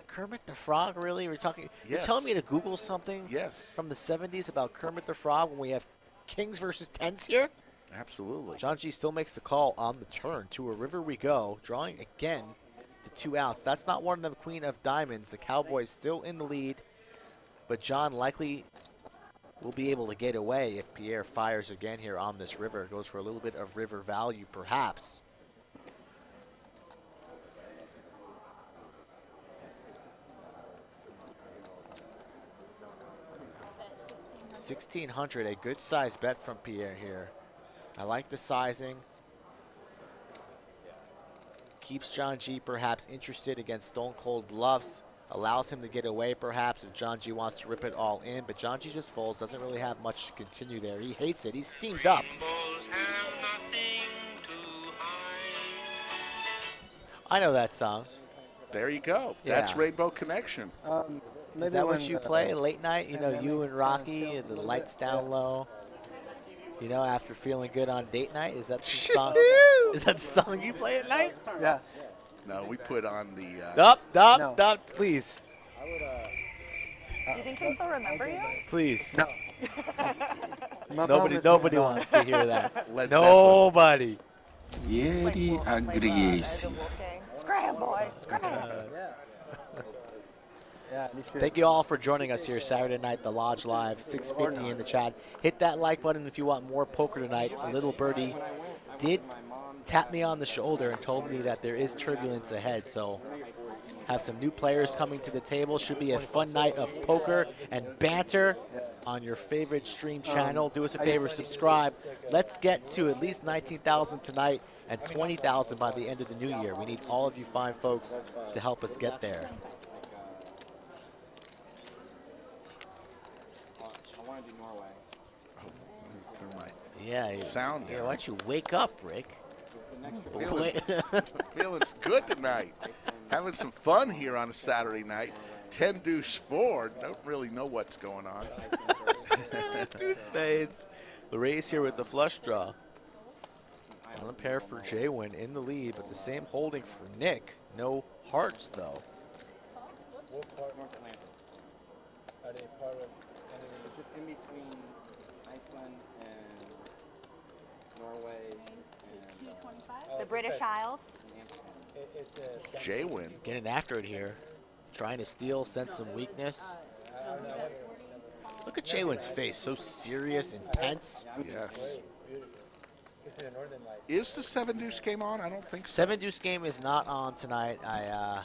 Kermit the Frog, really? We're talking. You're Yes. telling me to Google something Yes, from the 70s about Kermit the Frog when we have kings versus 10s here? absolutely. John G still makes the call on the turn. To a river we go, drawing again the 2 outs. That's not one of the queen of diamonds. The Cowboys still in the lead, but John likely will be able to get away if Pierre fires again here on this river. Goes for a little bit of river value, perhaps. $1,600, a good size bet from Pierre here. I like the sizing. Keeps John G perhaps interested against Stone Cold bluffs. Allows him to get away perhaps if John G wants to rip it all in. But John G just folds. Doesn't really have much to continue there. He hates it. He's steamed up. I know that song. There you go. Yeah. That's Rainbow Connection. Is that what you play late night? You know, you and Rocky, the lights down low. You know, after feeling good on date night, is that the song? Is that the song you play at night? Yeah. No, we put on the. Stop, please. Do you think he'll still remember you? Please. No. Nobody wants to hear that. Led Nobody. Very aggressive. Scram, boy, scram. Yeah, Thank you all for joining us here Saturday night, The Lodge Live, 6:50 in the chat. Hit that like button if you want more poker tonight. A little birdie did tapped me on the shoulder and told me that there is turbulence ahead. So have some new players coming to the table. Should be a fun night of poker and banter on your favorite stream channel. Do us a favor, subscribe. Let's get to at least 19,000 tonight and 20,000 by the end of the new year. We need all of you fine folks to help us get there. I want to do Norway. Yeah, Sound yeah. Why don't you wake up, Rick? Feeling good tonight. Having some fun here on a Saturday night. 10 deuce 4. Don't really know what's going on. 2 spades. The raise here with the flush draw. On a pair for Jaywin in the lead, but the same holding for Nick. No hearts though. What part of North Atlantic? Are they part of? It's just in between Iceland and Norway and The British Isles. Jaywin. Getting after it here. Trying to steal, sense some weakness. Look at Jaywin's face, so serious and tense. Yes. Is the 7 deuce game on? I don't think so. 7 deuce game is not on tonight. I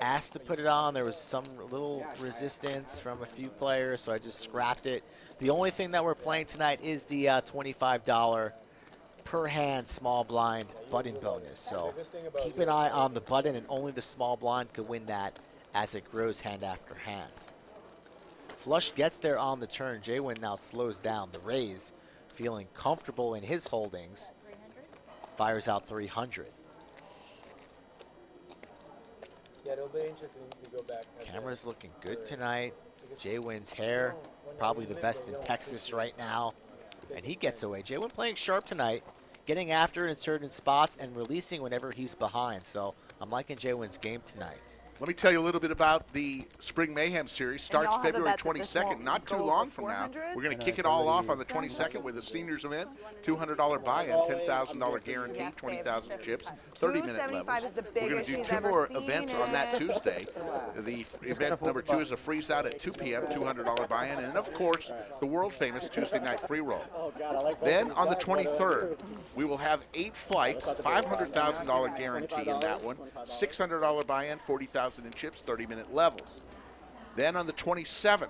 asked to put it on. There was some little resistance from a few players, so I just scrapped it. The only thing that we're playing tonight is the $25 per hand small blind button bonus. So keep an eye on the button, and only the small blind could win that as it grows hand after hand. Flush gets there on the turn. Jaywin now slows down. The raise, feeling comfortable in his holdings, fires out 300. Yeah, it'll be interesting to go back. Camera's looking good tonight. Jaywin's hair, probably the best in Texas right now. And he gets away. Jaywin playing sharp tonight, getting after it in certain spots and releasing whenever he's behind. So I'm liking Jaywin's game tonight. Let me tell you a little bit about the Spring Mayhem Series. Starts February 22nd, not too long from now. We're going to kick it all off on the 22nd with a seniors event, $200 buy-in, $10,000 guarantee, 20,000 chips, 30-minute levels. We're going to do 2 more events on that Tuesday. The event number 2 is a freeze out at 2 p.m., $200 buy-in, and of course, the world-famous Tuesday night free roll. Then on the 23rd, we will have 8 flights, $500,000 guarantee in that one, $600 buy-in, 40,000 in chips, 30-minute levels. Then on the 27th,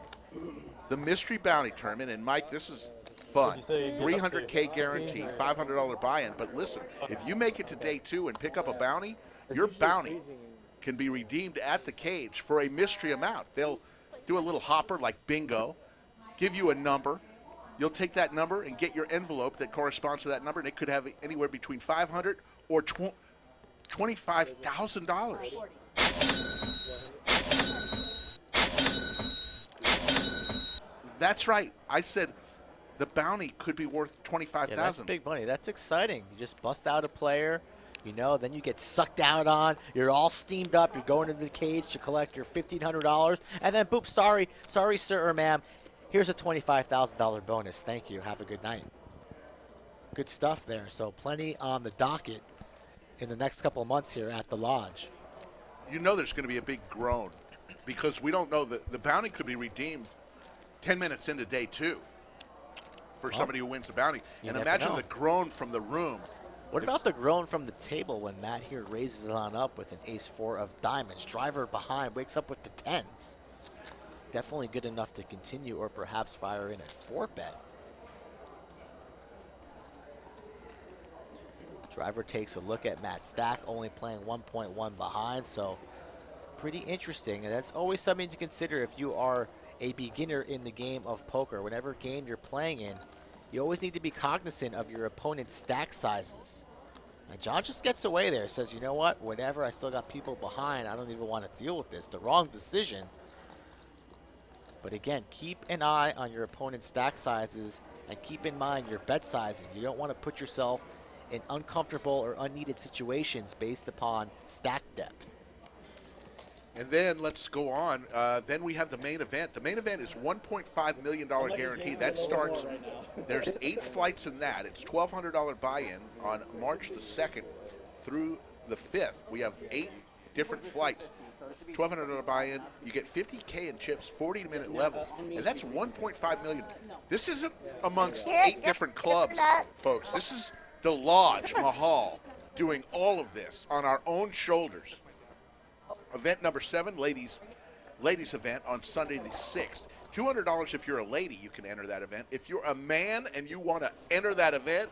the Mystery Bounty Tournament, and Mike, this is fun. $300K guarantee, $500 buy-in. But listen, if you make it to day 2 and pick up a bounty, your bounty can be redeemed at the cage for a mystery amount. They'll do a little hopper like bingo, give you a number. You'll take that number and get your envelope that corresponds to that number, and it could have anywhere between $500 or $25,000. That's right. I said the bounty could be worth $25,000. Yeah, that's big money. That's exciting. You just bust out a player, you know, then you get sucked out on. You're all steamed up. You're going into the cage to collect your $1,500, and then boop, sorry, sir or ma'am. Here's a $25,000 bonus. Thank you. Have a good night. Good stuff there. So plenty on the docket in the next couple of months here at the Lodge. You know there's going to be a big groan because we don't know that the bounty could be redeemed 10 minutes into day 2 for somebody who wins the bounty. And imagine the groan from the room. What about the groan from the table when Matt here raises it on up with an ace-4 of diamonds? Driver behind, wakes up with the 10s. Definitely good enough to continue or perhaps fire in a 4-bet. Driver takes a look at Matt's stack, only playing 1.1 behind, so pretty interesting. And that's always something to consider if you are a beginner in the game of poker. Whatever game you're playing in, you always need to be cognizant of your opponent's stack sizes. And John just gets away there, says, you know what, whatever, I still got people behind. I don't even want to deal with this. The wrong decision. But again, keep an eye on your opponent's stack sizes and keep in mind your bet sizing. You don't want to put yourself in uncomfortable or unneeded situations based upon stack depth. And then let's go on. Then we have the main event. The main event is $1.5 million guarantee. That starts, there's 8 flights in that. It's $1,200 buy-in on March the 2nd through the 5th. We have 8 different flights. $1,200 buy-in. You get $50K in chips, 40-minute levels, and that's $1.5 million. This isn't amongst 8 different clubs, folks. This is The Lodge Mahal doing all of this on our own shoulders. Event number 7, ladies event on Sunday the 6th. $200 if you're a lady, you can enter that event. If you're a man and you want to enter that event,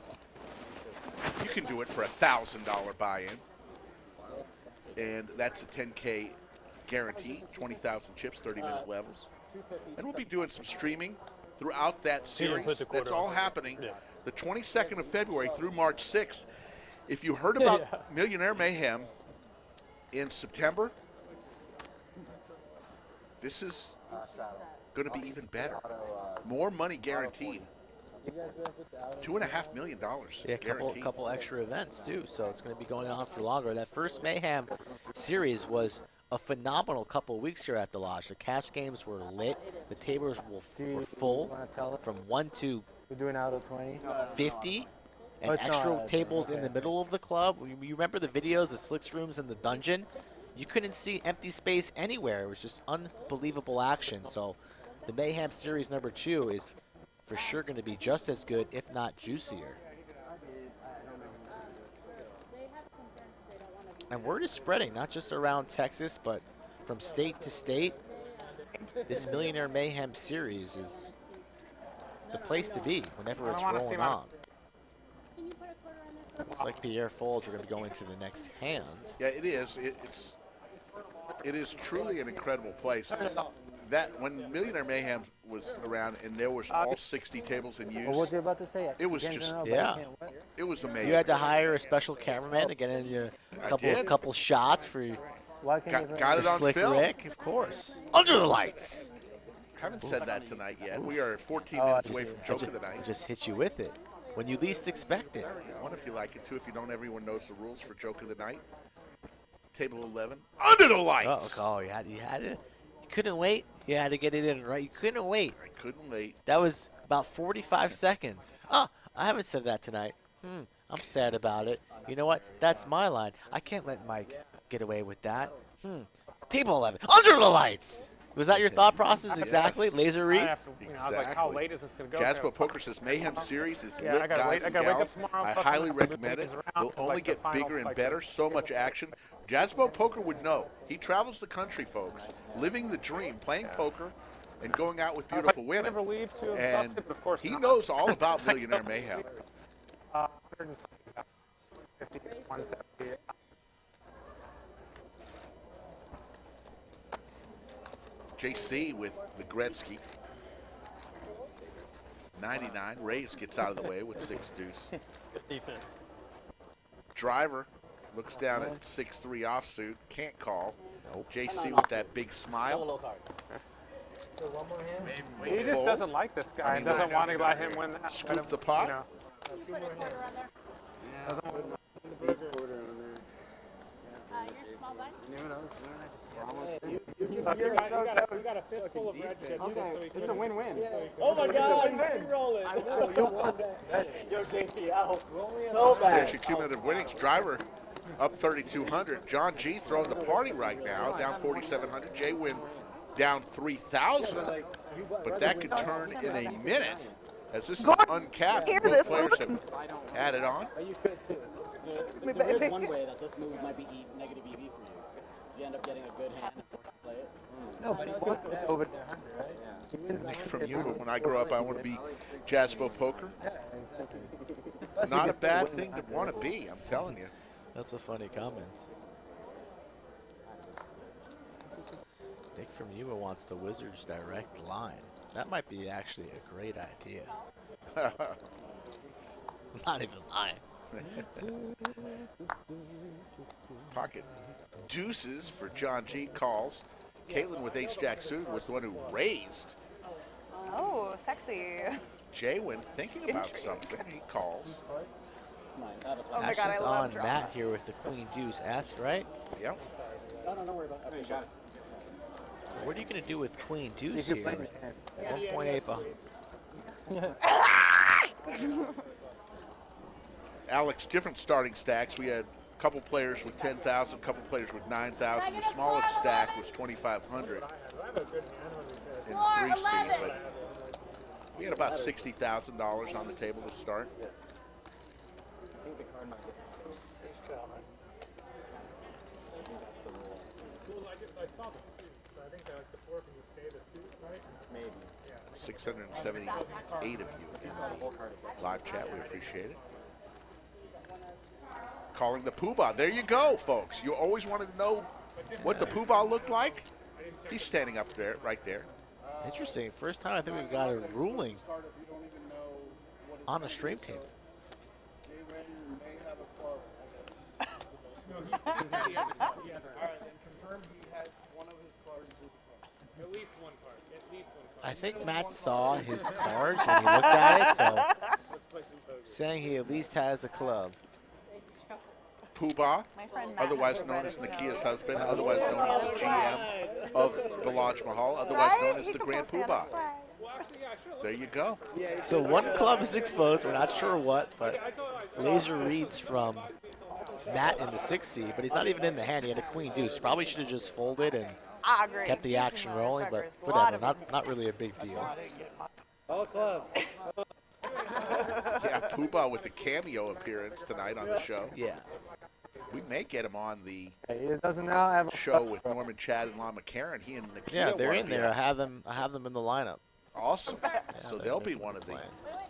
you can do it for a $1,000 buy-in. And that's a 10K guarantee, 20,000 chips, 30-minute levels. And we'll be doing some streaming throughout that series. That's all happening the 22nd of February through March 6th. If you heard about Millionaire Mayhem in September, this is going to be even better. More money guaranteed. $2.5 million. Yeah, a couple extra events too, so it's going to be going on for longer. That first Mayhem series was a phenomenal couple of weeks here at the Lodge. The cash games were lit. The tables were full from 1 to 50. And extra tables in the middle of the club. You remember the videos, the slicks rooms in the dungeon? You couldn't see empty space anywhere. It was just unbelievable action. So the Mayhem Series number 2 is for sure going to be just as good, if not juicier. And word is spreading, not just around Texas, but from state to state. This Millionaire Mayhem Series is the place to be whenever it's rolling on. Looks like Pierre Folge are going to go into the next hand. Yeah, it is. It is truly an incredible place. That when Millionaire Mayhem was around and there was all 60 tables in use. What was you about to say? It was just it was amazing. You had to hire a special cameraman to get in your couple shots for your got it on Slick film. Rick, of course. Under the lights. Haven't said that tonight yet. We are 14 minutes away from Joke of the Night. Just hit you with it when you least expect it. I wonder if you like it too. If you don't, everyone knows the rules for Joke of the Night. Table 11, under the lights. Oh, you had it. You couldn't wait. You had to get it in right. You couldn't wait. I couldn't wait. That was about 45 seconds. Oh, I haven't said that tonight. I'm sad about it. You know what? That's my line. I can't let Mike get away with that. Table 11, under the lights. Was that your thought process exactly? Yes. Laser reads? Exactly. I was like, how late is this going to go? Jazzbo Poker says Mayhem Series is Yeah, lit, I gotta guys wait- I and gotta wake up gals. tomorrow, I fucking highly move recommend it. things around Will to, only like, the get final, bigger and like, better. So much action. Jazzbo Poker would know. He travels the country, folks, living the dream, playing poker, and going out with beautiful women. Never leave to And Boston, of course he not. knows all about Millionaire Mayhem. 50, 170. JC with the Gretzky. 99. Reyes gets out of the way with 6 deuce. Defense. Driver looks down at 6-3 offsuit. Can't call. JC with that big smile. He just doesn't like this guy. He doesn't want to let him win. Scoop the pot. Can you put a quarter on there? Your small bunch? We got a fistful of red chips. It's a win-win. Oh my God! He's rolling. Yo, JC out. So bad. There's your cumulative winnings. Driver up 3,200. John G throwing the party right now, down 4,700. Jay Win down 3,000. But that could turn in a minute, as this is uncapped. Both players have added on. There is one way that this move might be negative EV for you. You end up getting a good hand and force to play it. No, but he wants that over 100, right? Yeah. Nick from you, but when I grow up, I want to be Jazzbo Poker. Not a bad thing to want to be, I'm telling you. That's a funny comment. Nick from Yuma wants the Wizards direct line. That might be actually a great idea. I'm not even lying. Pocket deuces for John G calls. Caitlin with ace-jack suited was the one who raised. Oh, sexy. Jaywin thinking about something. He calls. Oh my God, I Action's love on drama. Matt here with the Queen Deuce asked, right? Yep. No, don't worry about it. What are you going to do with Queen Deuce here? 1.8 behind. Alex, different starting stacks. We had a couple players with 10,000, a couple players with 9,000. The smallest stack was 2,500 in 3C, but we had about $60,000 on the table to start. think the card might get destroyed. I think that's the rule. Well, I saw the suit, so I think that like the 4 can just say the suit, right? Maybe. 678 of you in the live chat. We appreciate it. Calling the poobah. There you go, folks. You always wanted to know what the poobah looked like. He's standing up there, right there. Interesting. First time I think we got a ruling on a stream team. I think Matt saw his cards when he looked at it, so saying he at least has a club. Poobah, otherwise known as Nakia's husband, otherwise known as the GM of the Lodge Mahal, otherwise known as the Grand Poobah. There you go. So one club is exposed. We're not sure what, but laser reads from Matt in the 6 seed, but he's not even in the hand. He had a queen deuce. Probably should have just folded and kept the action rolling, but whatever. Not really a big deal. All clubs. Yeah, Poobah with the cameo appearance tonight on the show. Yeah. We may get him on the He doesn't now have show with Norman Chad and Lon McCarran. He and Nakia. Yeah, they're in there. I have them in the lineup. Awesome. So they'll be one of the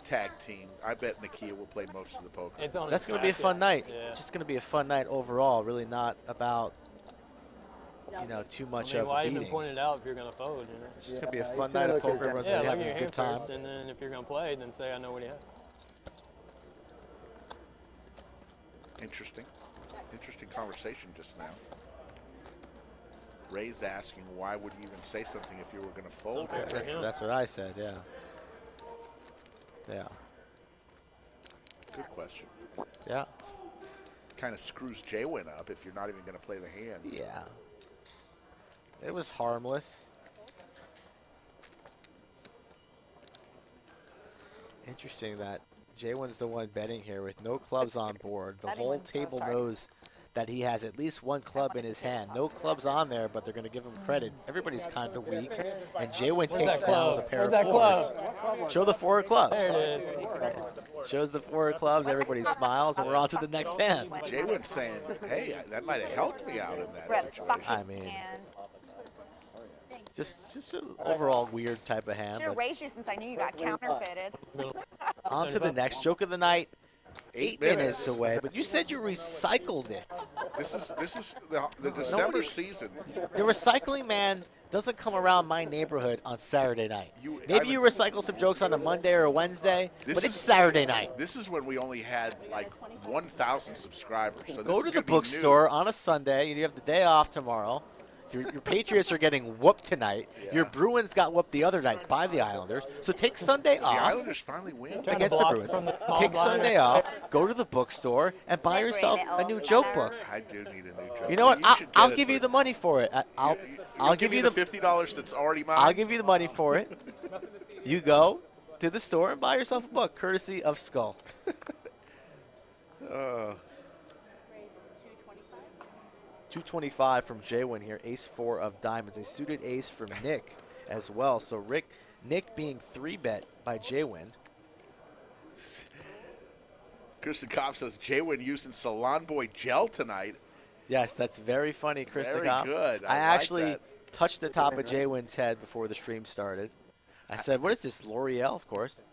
tag team. I bet Nakia will play most of the poker. That's going to be a fun night. Just going to be a fun night overall. Really not about, too much of why a even beating. point it out if you're going to fold? It's just going to be a fun night of poker. Everyone's going to be having a good time. First, and then if you're going to play, then say I know what he has. Interesting conversation just now. Ray's asking, why would you even say something if you were going to fold it? That's what I said, yeah. Yeah. Good question. Yeah. Kind of screws Jaywin up if you're not even going to play the hand. Yeah. It was harmless. Interesting that Jaywin's the one betting here with no clubs on board. The whole table knows that he has at least one club in his hand. No clubs on there, but they're going to give him credit. Everybody's kind of weak, and Jaywin takes down with a pair of fours. Show the 4 of clubs. There it is. Shows the 4 of clubs. Everybody smiles, and we're on to the next hand. Jaywin's saying, hey, that might have helped me out in that situation. I mean, just an overall weird type of hand. Should have raised you since I knew you got counterfeited. On to the next joke of the night. 8 minutes away, but you said you recycled it. This is the December season. The recycling man doesn't come around my neighborhood on Saturday night. Maybe you recycle some jokes on a Monday or a Wednesday, but it's Saturday night. This is when we only had like 1,000 subscribers. So go to the bookstore on a Sunday. You have the day off tomorrow. Your Patriots are getting whooped tonight. Yeah. Your Bruins got whooped the other night by the Islanders. So take Sunday off. The Islanders finally win against the Bruins. Take Sunday off, go to the bookstore, and buy yourself a new joke book. I do need a new joke book. You know what? I'll give you the money for it. I'll give you the $50 that's already mine. I'll give you the money for it. You go to the store and buy yourself a book, courtesy of Skull. 225 from Jaywin here. Ace-4 of diamonds. A suited ace from Nick as well. So Nick being 3-bet by Jaywin. Kristen Kopp says Jaywin using Salon Boy gel tonight. Yes, that's very funny, Kristen Kopp. Very good. I actually touched the top of Jaywin's head before the stream started. I said, what is this, L'Oreal, of course?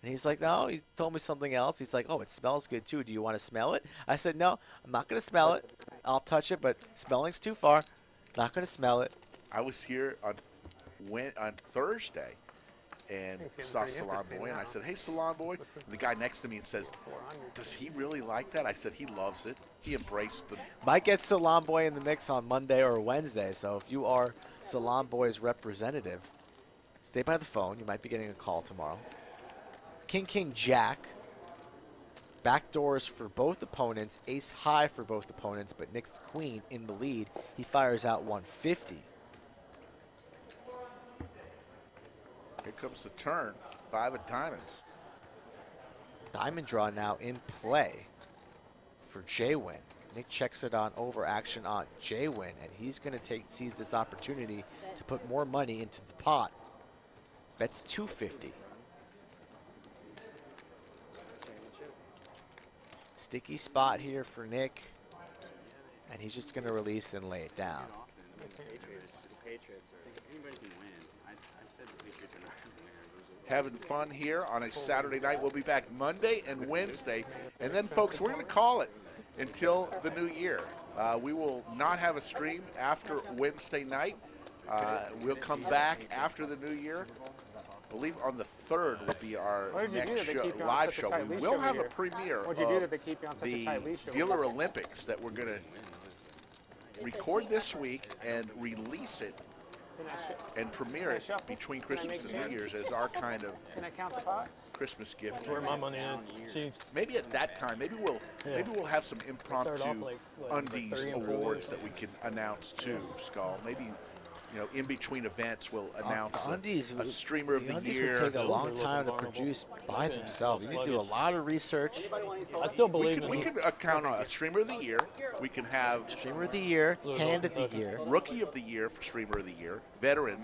And he's like, no, he told me something else. He's like, oh, it smells good, too. Do you want to smell it? I said, no, I'm not going to smell it. I'll touch it, but smelling's too far. Not going to smell it. I was here on Thursday and saw Salon Boy, and I said, hey, Salon Boy. And the guy next to me says, does he really like that? I said, he loves it. He embraced the... Might get Salon Boy in the mix on Monday or Wednesday, so if you are Salon Boy's representative, stay by the phone. You might be getting a call tomorrow. King, King, Jack. Backdoors for both opponents. Ace high for both opponents, but Nick's queen in the lead. He fires out 150. Here comes the turn. 5 of diamonds. Diamond draw now in play for Jaywin. Nick checks it on over action on Jaywin, and he's going to seize this opportunity to put more money into the pot. Bets 250. Sticky spot here for Nick. And he's just going to release and lay it down. Having fun here on a Saturday night. We'll be back Monday and Wednesday. And then, folks, we're going to call it until the new year. We will not have a stream after Wednesday night. We'll come back after the new year. I believe on the 3rd will be our next live show. We will have a premiere of the Dealer Olympics that we're going to record this week and release it and premiere it between Christmas and New Year's as our kind of Christmas gift. That's where my money is. Chiefs. Maybe at that time, maybe we'll have some impromptu undies awards that we can announce too, Skull. Maybe, you know, in between events we'll announce a streamer of the year. Undies would take a long time to produce by themselves. You need to do a lot of research. I still believe we can account on a streamer of the year. We can have streamer of the year, hand of the year, rookie of the year for streamer of the year, veteran,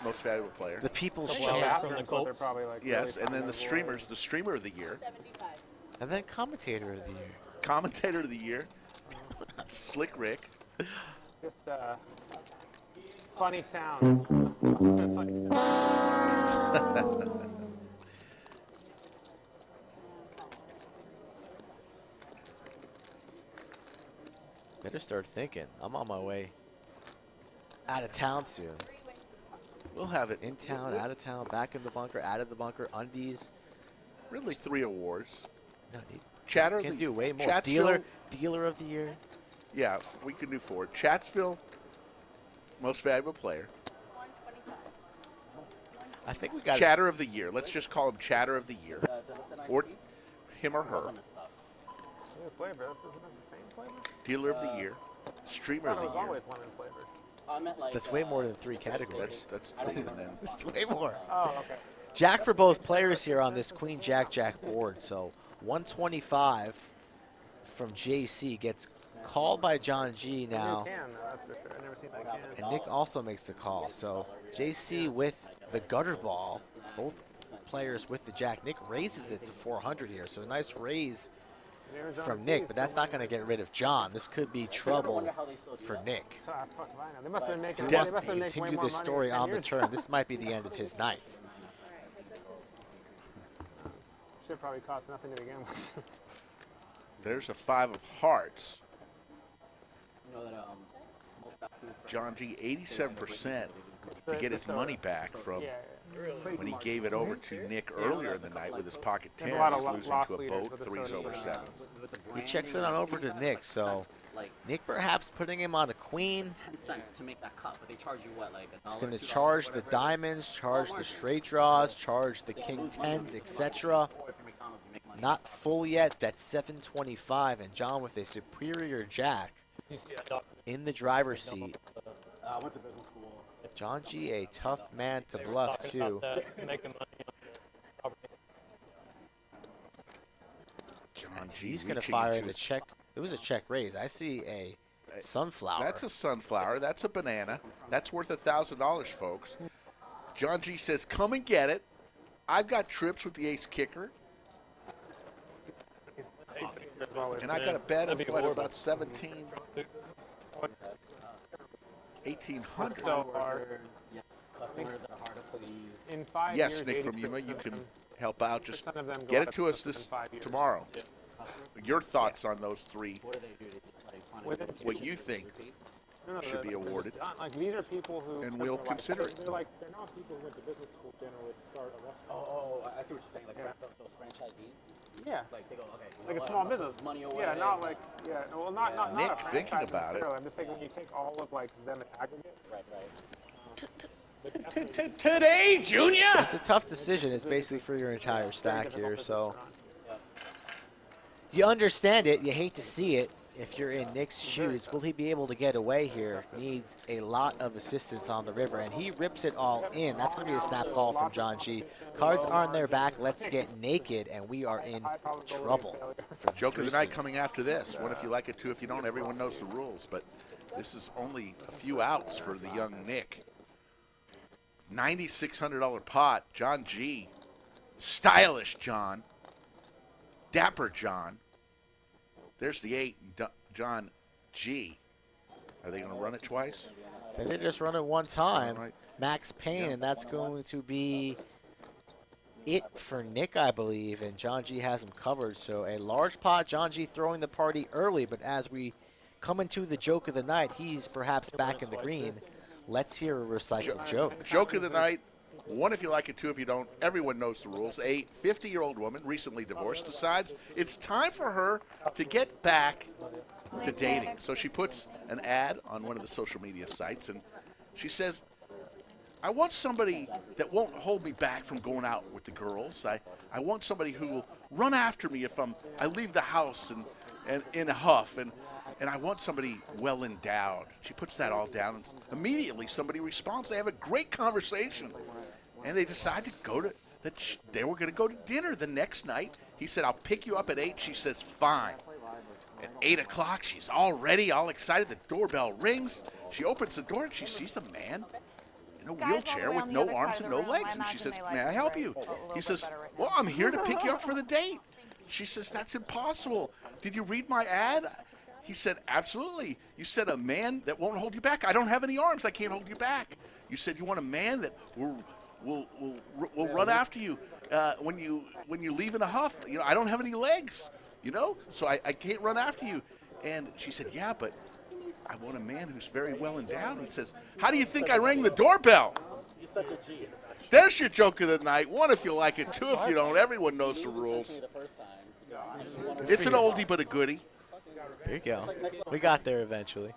most valuable player, the people's champ champ, from the Colts. yes, and then the streamer of the year, and then commentator of the year. Commentator of the year, Slick Rick. Just funny sounds. Funny sounds. Better start thinking. I'm on my way out of town soon. We'll have it in town, out of town, back in the bunker, out of the bunker, undies. Really 3 awards. No, Chatter can do way more. Chatsville, Dealer of the year. Yeah, we can do 4. Chatsville, most valuable player. I think we got Chatter of the year. Let's just call him Chatter of the year, or him or her. Flavor. Isn't it the same flavor? Dealer of the year, streamer of the year. Always lemon flavored. That's way more than 3 categories. That's three then. That's way more. Oh, okay. Jack for both players here on this Queen Jack Jack board. So 125 from JC gets called by John G now. And Nick also makes the call. So JC with the gutter ball, both players with the jack. Nick raises it to 400 here. So a nice raise from Nick, but that's not going to get rid of John. This could be trouble for Nick. If he wants to continue this story on the turn, this might be the end of his night. Should probably cost nothing to begin with. There's a 5 of hearts. John G, 87% to get his money back from when he gave it over to Nick earlier in the night with his pocket 10. He's losing to a boat, 3s over 7. He checks it on over to Nick, so Nick perhaps putting him on a queen. He's going to charge the diamonds, charge the straight draws, charge the king 10s, etc. Not full yet. That's 725, and John with a superior jack in the driver's seat. John G, a tough man to bluff too. John G, he's going to fire in the check. It was a check raise. I see a sunflower. That's a sunflower. That's a banana. That's worth $1,000, folks. John G says, "Come and get it. I've got trips with the ace kicker." And I got a bet of what, about 17, 1,800. So in 5 yes, years, Nick from Yuma, you can help out. Just get get it to us this tomorrow. Your thoughts on those 3? What you think should be awarded? Like these are people who, and we'll consider it. They're not people who went to business school generally to start a restaurant. Oh, I see what you're saying. Like those franchisees. Yeah. Like they go, okay. Like a small business. Money away. Yeah, not like well, not Nick, not a thinking franchise about it. necessarily. I'm just saying when you take all of like them in aggregate. Right. Today, Junior. It's a tough decision. It's basically for your entire stack here, so you understand it. You hate to see it. If you're in Nick's shoes, will he be able to get away here? Needs a lot of assistance on the river, and he rips it all in. That's going to be a snap call from John G. Cards are on their back. Let's get naked, and we are in trouble. Joke of the night coming after this. One if you like it, 2 if you don't. Everyone knows the rules, but this is only a few outs for the young Nick. $9,600 pot. John G. Stylish John. Dapper John. There's the 8, John G. Are they going to run it twice? I think they just run it one time. Right. Max Payne, and that's going to be it for Nick, I believe, and John G has him covered. So a large pot, John G throwing the party early, but as we come into the joke of the night, he's perhaps back in the green. Let's hear a recycled joke. Joke of the night. 1 if you like it, 2 if you don't. Everyone knows the rules. A 50-year-old woman, recently divorced, decides it's time for her to get back to dating. So she puts an ad on one of the social media sites, and she says, I want somebody that won't hold me back from going out with the girls. I want somebody who will run after me if I leave the house and in a huff, and I want somebody well endowed. She puts that all down, and immediately somebody responds. They have a great conversation, and they decide to go to they were going to go to dinner the next night. He said, I'll pick you up at 8. She says, fine. At 8 o'clock, she's all ready, all excited. The doorbell rings. She opens the door, and she sees a man in a wheelchair with no arms and no legs. And she says, may I help you? He says, well, I'm here to pick you up for the date. She says, that's impossible. Did you read my ad? He said, absolutely. You said a man that won't hold you back. I don't have any arms. I can't hold you back. You said you want a man that will run after you when you leave in a huff. You know, I don't have any legs, you know, so I can't run after you. And she said, yeah, but I want a man who's very well endowed. He says, how do you think I rang the doorbell? You're such a G. There's your joke of the night. 1 if you like it, 2 if you don't. Everyone knows the rules. It's an oldie but a goodie. There you go. We got there eventually.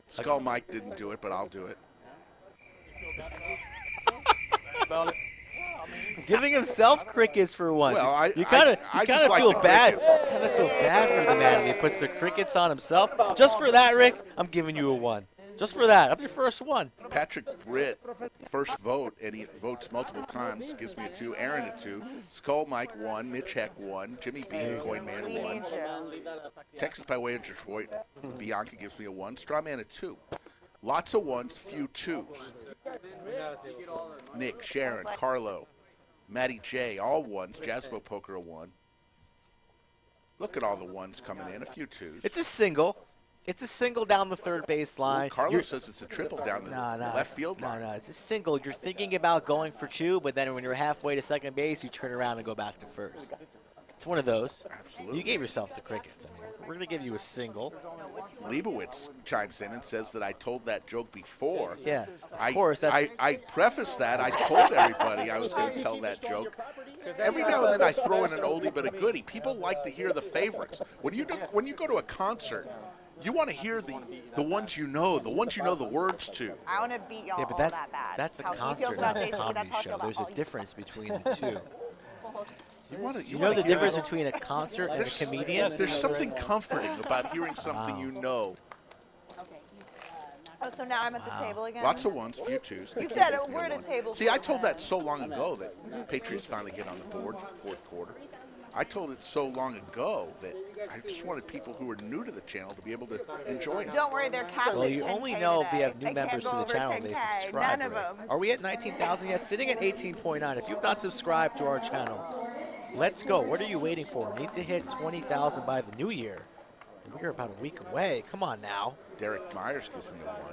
Skull Mike didn't do it, but I'll do it. Giving himself crickets for once. Well, you kind of like feel the bad. crickets. Kind of feel bad for the man when he puts the crickets on himself. Just for that, Rick, I'm giving you a 1. Just for that. I'm your first 1. Patrick Britt, first vote, and he votes multiple times, gives me a 2. Aaron a 2. Skull Mike 1. Mitch Heck 1. Jimmy B, the Coin Man 1. Texas by way of Detroit, Bianca gives me a 1. Strawman a 2. Lots of 1s, few 2s. Nick, Sharon, Carlo, Matty J, all 1s. Jasbo Poker a 1. Look at all the 1s coming in, a few 2s. It's a single. It's a single down the third base line. Carlos says it's a triple down the left field line. No, it's a single. You're thinking about going for 2, but then when you're halfway to second base, you turn around and go back to first. It's one of those. Absolutely. You gave yourself the crickets. I mean, we're going to give you a single. Leibowitz chimes in and says that I told that joke before. Yeah, of course. I prefaced that. I told everybody I was going to tell that joke. Every now and then I throw in an oldie but a goodie. People like to hear the favorites. When you go to a concert, you want to hear the ones you know the words to. I want to beat y'all but all that bad. that's a How he feels concert, about not a Jason, comedy that's how I feel show. about There's all a you. difference between the two. You know the difference between a concert and a comedian? There's something comforting about hearing something you know. Oh, so now I'm at the table again? Lots of 1s, few 2s. You said we're at a table. See, I told that so long ago that Patriots finally get on the board for the 4th quarter. I told it so long ago that I just wanted people who were new to the channel to be able to enjoy it. Don't worry, they're capped Well, at you 10K only know if we have new today. They members to can't the go channel over and they 10K. subscribe. None of Right? them. Are we at 19,000 yet? Sitting at 18.9. If you've not subscribed to our channel, let's go. What are you waiting for? We need to hit 20,000 by the new year. We're about a week away. Come on now. Derek Myers gives me a 1.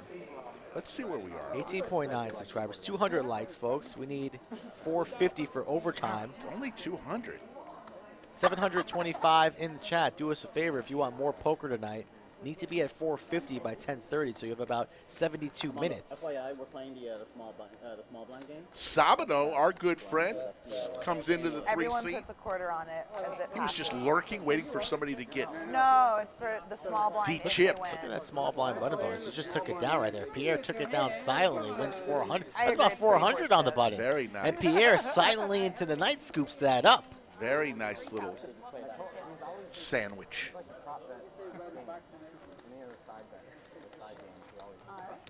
Let's see where we are. 18.9 subscribers. 200 likes, folks. We need 450 for overtime. Only 200. 725 in the chat. Do us a favor if you want more poker tonight. Need to be at 450 by 10:30, so you have about 72 minutes. FYI, we're playing the small blind game. Sabado, our good friend, comes into the 3 Everyone seat. puts a quarter on it as it He was just passes. lurking, waiting for somebody to get No, it's for the small blind. if they de-chipped. win. Look at that small blind button bonus. He just took it down right there. Pierre took it down silently, wins 400. I That's agree, about it's 400 on the button. Very nice. And Pierre silently into the night scoops that up. Very nice little sandwich.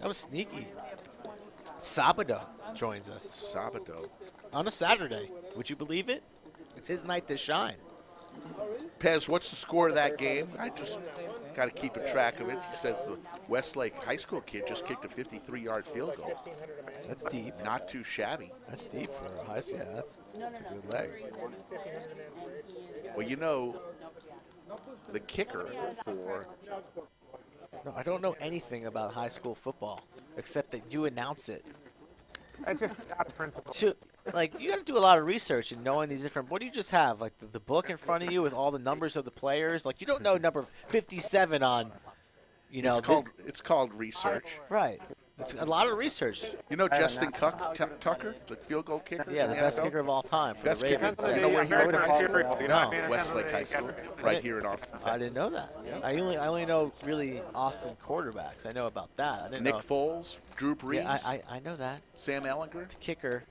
That was sneaky. Sabado joins us Sabado. on a Saturday. Would you believe it? It's his night to shine. Pez, what's the score of that game? I just got to keep a track of it. He says the Westlake High School kid just kicked a 53-yard field goal. That's deep. Not too shabby. That's deep for a high school. Yeah, that's a good leg. Well, you know, the kicker for. No, I don't know anything about high school football except that you announce it. It's just out of principle. Like, you got to do a lot of research in knowing these different. What do you just have? Like the book in front of you with all the numbers of the players. Like, you don't know number 57 on. You know, It's called research. Right. It's a lot of research. You know Justin Tucker, the field goal kicker? Yeah, the best kicker of all time for Best the Ravens. kicker. You know where he went to high school? No. Westlake High School, right here in Austin, Texas. I didn't know that. Yeah. I only know really Austin quarterbacks. I know about that. I didn't Nick know. Foles, Drew Brees. Yeah, I know that. Sam Ellinger. The kicker,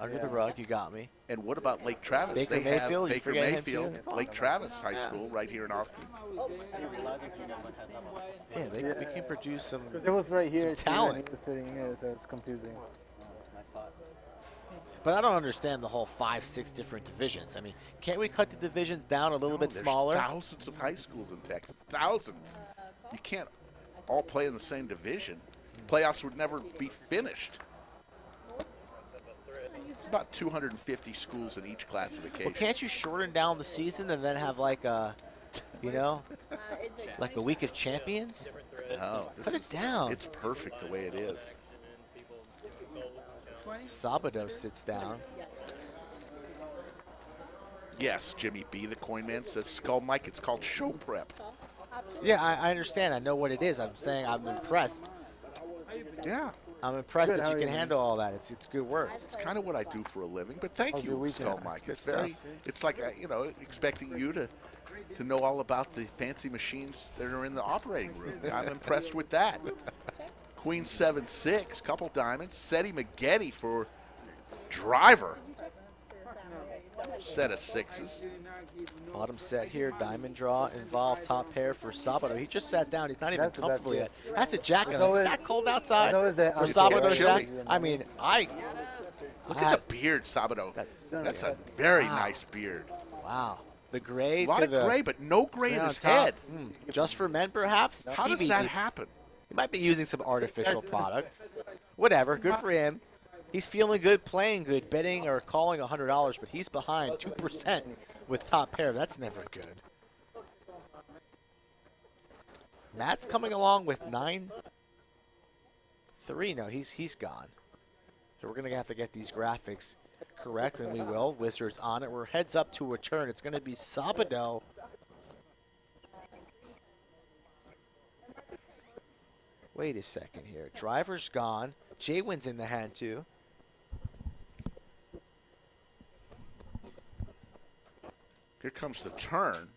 under the rug. You got me. And what about Lake Travis? Baker they Mayfield, have you Baker forget him Mayfield, too? Lake Travis High School, right here in Austin. Yeah, they can produce some. Because it was right here. Some talent. And he was sitting here, so it's confusing. But I don't understand the whole 5-6 different divisions. I mean, can't we cut the divisions down a little bit There's smaller? Thousands of high schools in Texas. Thousands. You can't all play in the same division. Playoffs would never be finished. It's about 250 schools in each classification. Well, can't you shorten down the season and then have like a, you know, like a week of champions? No, Cut it down. It's perfect the way it is. Sabado sits down. Yes, Jimmy B, the coin man, says Skull Mike. It's called show prep. Yeah, I understand. I know what it is. I'm saying I'm impressed. Yeah. I'm impressed Good, that you how can are you? handle all that. It's good work. It's kind of what I do for a living, but thank How's your you, weekend? Skull Mike. Good It's very, stuff. it's like, you know, expecting you to know all about the fancy machines that are in the operating room. I'm impressed with that. Queen 7-6, couple diamonds. Seti Maggette for driver. Set of sixes. Bottom set here, diamond draw involved, top pair for Sabado. He just sat down. He's not even That's the best comfortable yet. gift. That's a jacket. It's Is it always- that cold outside it's always that for It's Sabado's getting chilly. jacket? I mean, Look at the beard, Sabado. That's a very nice beard. Wow. The gray A lot to of the gray, but no gray in on his top. head. Just for men, perhaps? How does that happen? He might be using some artificial product. Whatever. Good for him. He's feeling good, playing good, betting or calling $100, but he's behind 2% with top pair. That's never good. Matt's coming along with 9-3. No, he's gone. So we're going to have to get these graphics correct, and we will. Wizards on it. We're heads up to a turn. It's going to be Sabado. Wait a second here. Driver's gone. Jaywin's in the hand, too. Here comes the turn.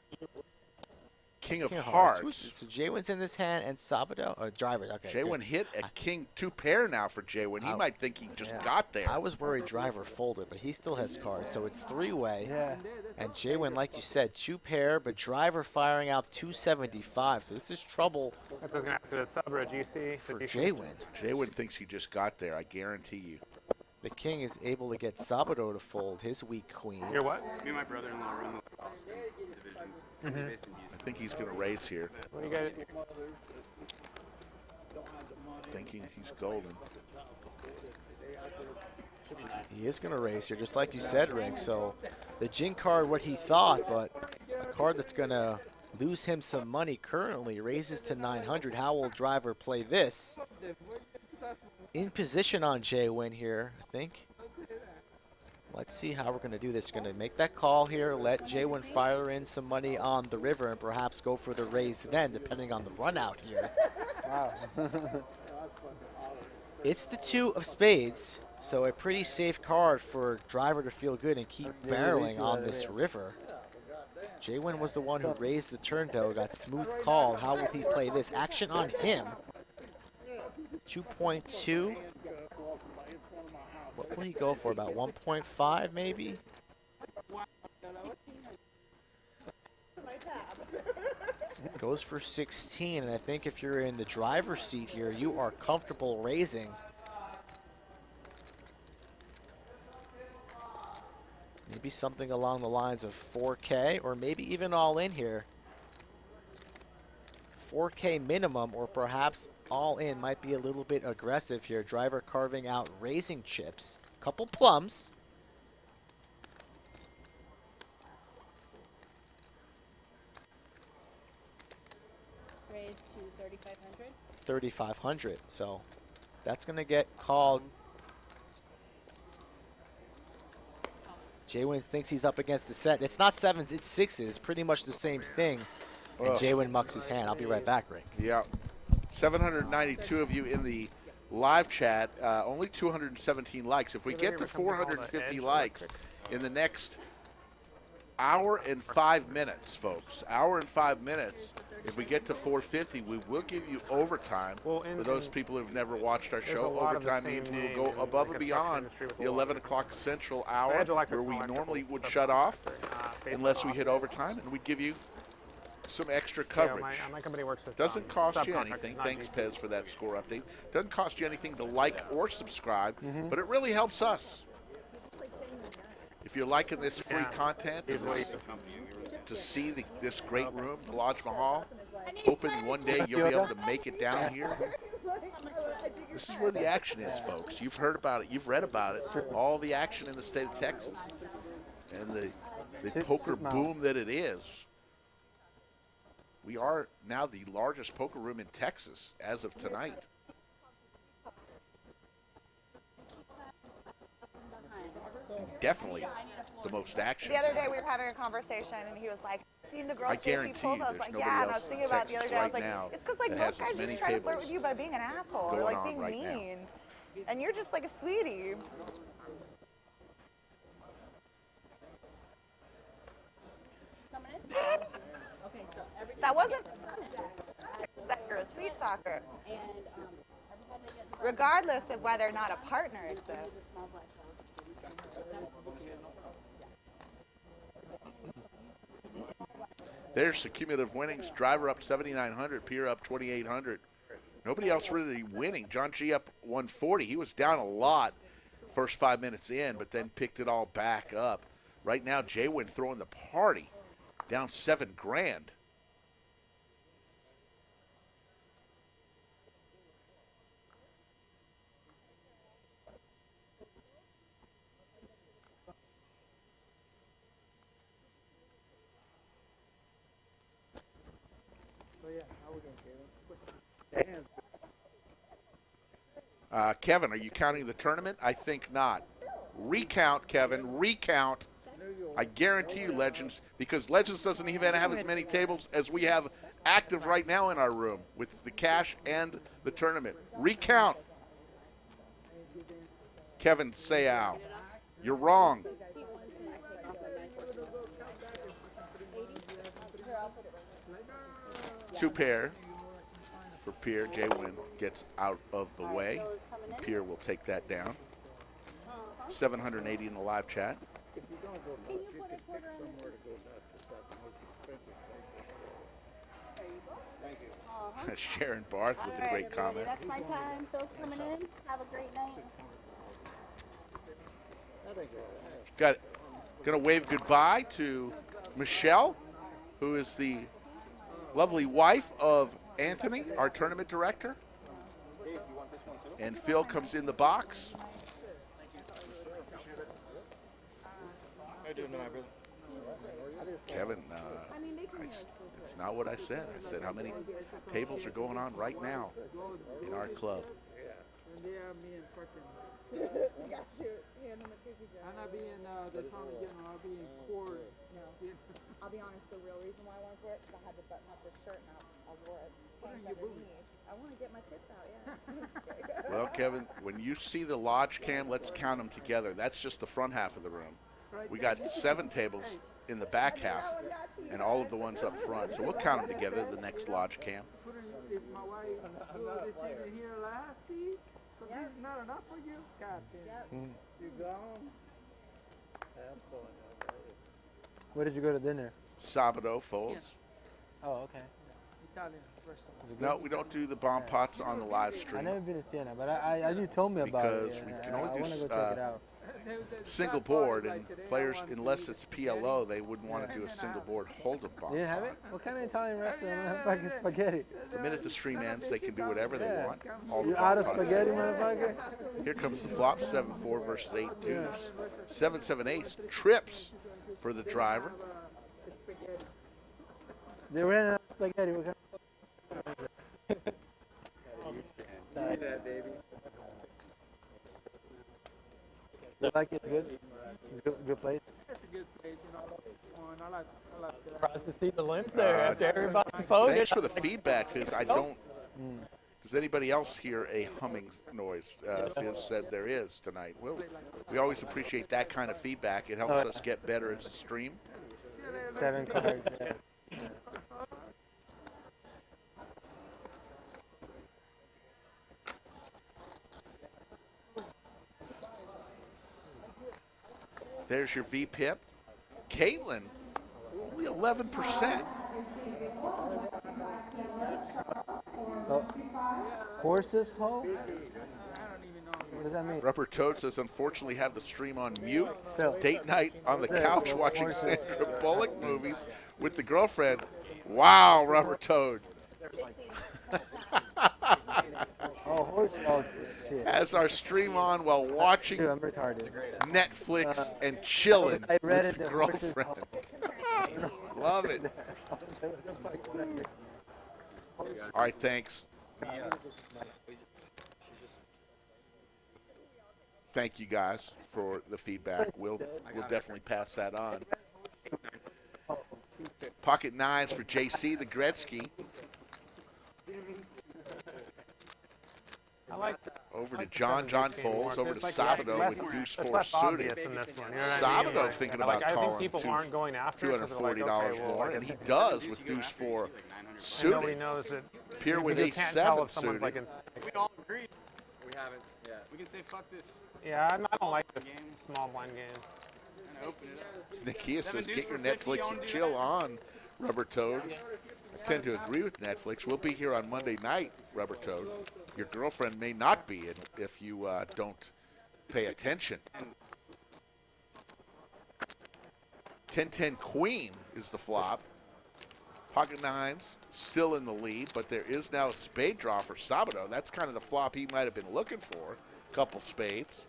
King of King of Hearts. So Jaywin's in this hand and Sabado. Driver. Okay. Jaywin good. hit a king 2 pair now for Jaywin. He might think he just got there. I was worried Driver folded, but he still has cards. So it's 3-way. Yeah. And Jaywin, like you said, 2 pair, but Driver firing out 275. So this is trouble That's what I was going to ask you. The sub or a GC? for The Jaywin. Jaywin thinks he just got there, I guarantee you. The king is able to get Sabado to fold his weak queen. You're what? Me and my brother-in-law run the Austin divisions. Based in Houston. I think he's going to raise here, What do you got? thinking he's golden. He is going to raise here, just like you said, Rick. So the Jin card, what he thought, but a card that's going to lose him some money currently, raises to 900. How will Driver play this? In position on Jaywin here, I think. Let's see how we're going to do this. Going to make that call here, let Jaywin fire in some money on the river, and perhaps go for the raise then, depending on the run out here. Wow. It's the 2 of spades, so a pretty safe card for Driver to feel good and keep barreling on this river. Jaywin was the one who raised the turn, though, got smooth called. How will he play this? Action on him. 2.2. What will he go for? About 1.5 maybe? Goes for 16, and I think if you're in the driver's seat here, you are comfortable raising. Maybe something along the lines of 4K, or maybe even all in here. 4K minimum, or perhaps all in might be a little bit aggressive here. Driver carving out raising chips. Couple plums. 3,500. 3,500. So that's going to get called. Jaywin thinks he's up against the set. It's not sevens, it's sixes. Pretty much the same thing. And Jaywin mucks his hand. I'll be right back, Rick. Yeah. 792 of you in the live chat. Only 217 likes. If we get to 450 likes in the next hour and 5 minutes, folks, hour and 5 minutes, if we get to 450, we will give you overtime. For those people who've never watched our show, overtime means we will go above and beyond the 11 o'clock Central hour where we normally would shut off unless we hit overtime, and we'd give you some extra coverage. My company works with doesn't cost you anything. Thanks, Pez, for that score update. Doesn't cost you anything to like or subscribe, but it really helps us. If you're liking this free content and to see this great room, the Lodge Mahal, hoping one day you'll be able to make it down here. This is where the action is, folks. You've heard about it. You've read about it. All the action in the state of Texas and the poker boom that it is. We are now the largest poker room in Texas as of tonight. Definitely the most action. The other day we were having a conversation and he was like, seen the girls I guarantee pulls? I was there's like, nobody yeah, and I else was thinking in about it the other Texas day. I was right like, now it's because like that most has as guys many just try to flirt tables with you by being an asshole or going like on being right now. mean. And you're just like a sweetie. That wasn't that you're a sweet talker. Regardless of whether or not a partner exists. There's the cumulative winnings. Driver up 7,900, Pierre up 2,800. Nobody else really winning. John G up 140. He was down a lot first 5 minutes in, but then picked it all back up. Right now, Jaywin throwing the party, down $7,000. Kevin, are you counting the tournament? I think not. Recount, Kevin, recount. I guarantee you, Legends, because Legends doesn't even have as many tables as we have active right now in our room with the cash and the tournament. Recount. Kevin Sayal, you're wrong. Two pair for Pierre. Jaywin gets out of the way. And Pierre will take that down. 780 in the live chat. Sharon Barth with a great comment. That's my time. Phil's coming in. Have a great night. Gonna wave goodbye to Michelle, who is the lovely wife of Anthony, our tournament director. And Phil comes in the box. How you doing tonight, brother? Kevin, it's not what I said. I said how many tables are going on right now in our club. I'll be honest, the real reason why I wanted to wear it is I had to button up this shirt and I wore it tank underneath. I want to get my tits out, yeah. Well, Kevin, when you see the lodge cam, let's count them together. That's just the front half of the room. We got 7 tables in the back half and all of the ones up front. So we'll count them together, the next lodge cam. Where did you go to dinner? Sabado folds. Oh, okay. No, we don't do the bomb pots on the live stream. I've never been to Siena, but you told me about it. Because we can only I want to go do check it out. single board, and players, unless it's PLO, they wouldn't want to do a single board hold'em bomb. You didn't have it? What kind of Italian restaurant have fucking spaghetti? The minute the stream ends, they can do whatever they want. All the You out of bomb pots. spaghetti, motherfucker? Here comes the flop, 7-4 versus 8-2. 7-7 ace, trips for the driver. They ran out of spaghetti. What kind Like it's good. It's good place. It's a good place, you know. I like Surprised to see the limp there after everybody voted. Thanks for the feedback, Fizz. I don't. Does anybody else hear a humming noise? Fizz said there is tonight. Well, we always appreciate that kind of feedback. It helps us get better as a stream. 7 cards. Yeah. There's your VPIP. Caitlin, only 11%. Horses hoe? What does that mean? Rubber Toad says, unfortunately, have the stream on mute. Phil. Date night on the couch watching Sandra Bullock movies with the girlfriend. Wow, Rubber Toad. Shit. Has our stream on while watching Dude, I'm retarded. Netflix and chilling I read with it, the girlfriend. Love it. All right, thanks. Thank you guys for the feedback. We'll definitely pass that on. Pocket nines for JC, the Gretzky. I like that. Over to John. John folds. Over to Sabado with deuce four suited. Sabado thinking about calling $240 more, and he does with deuce four suited. Nobody knows that. Pierre with you ace can't tell seven if someone's suited. like We all agree. We haven't. Yeah. We can say fuck this. Yeah, I don't like this small blind game. And open it up. Nikia says, get your Netflix and chill on, Rubber Toad. I tend to agree with Netflix. We'll be here on Monday night, Rubber Toad. Your girlfriend may not be if you don't pay attention. 10-10 Queen is the flop. Pocket nines still in the lead, but there is now a spade draw for Sabado. That's kind of the flop he might have been looking for. Couple spades.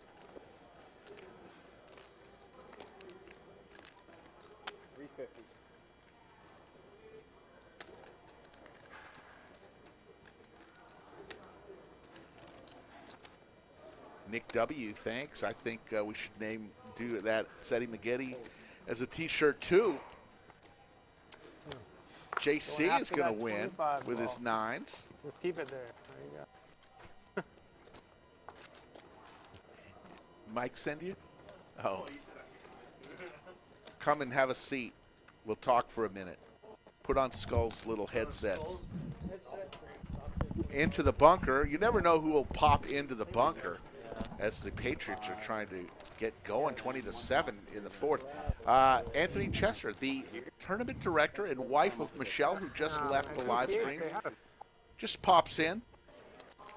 Nick W, thanks. I think we should do that Seti Maggette as a t-shirt too. JC is going to win with his nines. Let's keep it there. There you go. Mike send you? Oh. Come and have a seat. We'll talk for a minute. Put on Skull's little headsets. Into the bunker. You never know who will pop into the bunker as the Patriots are trying to get going 20-7 in the fourth. Anthony Chester, the tournament director and wife of Michelle, who just left the live stream, just pops in.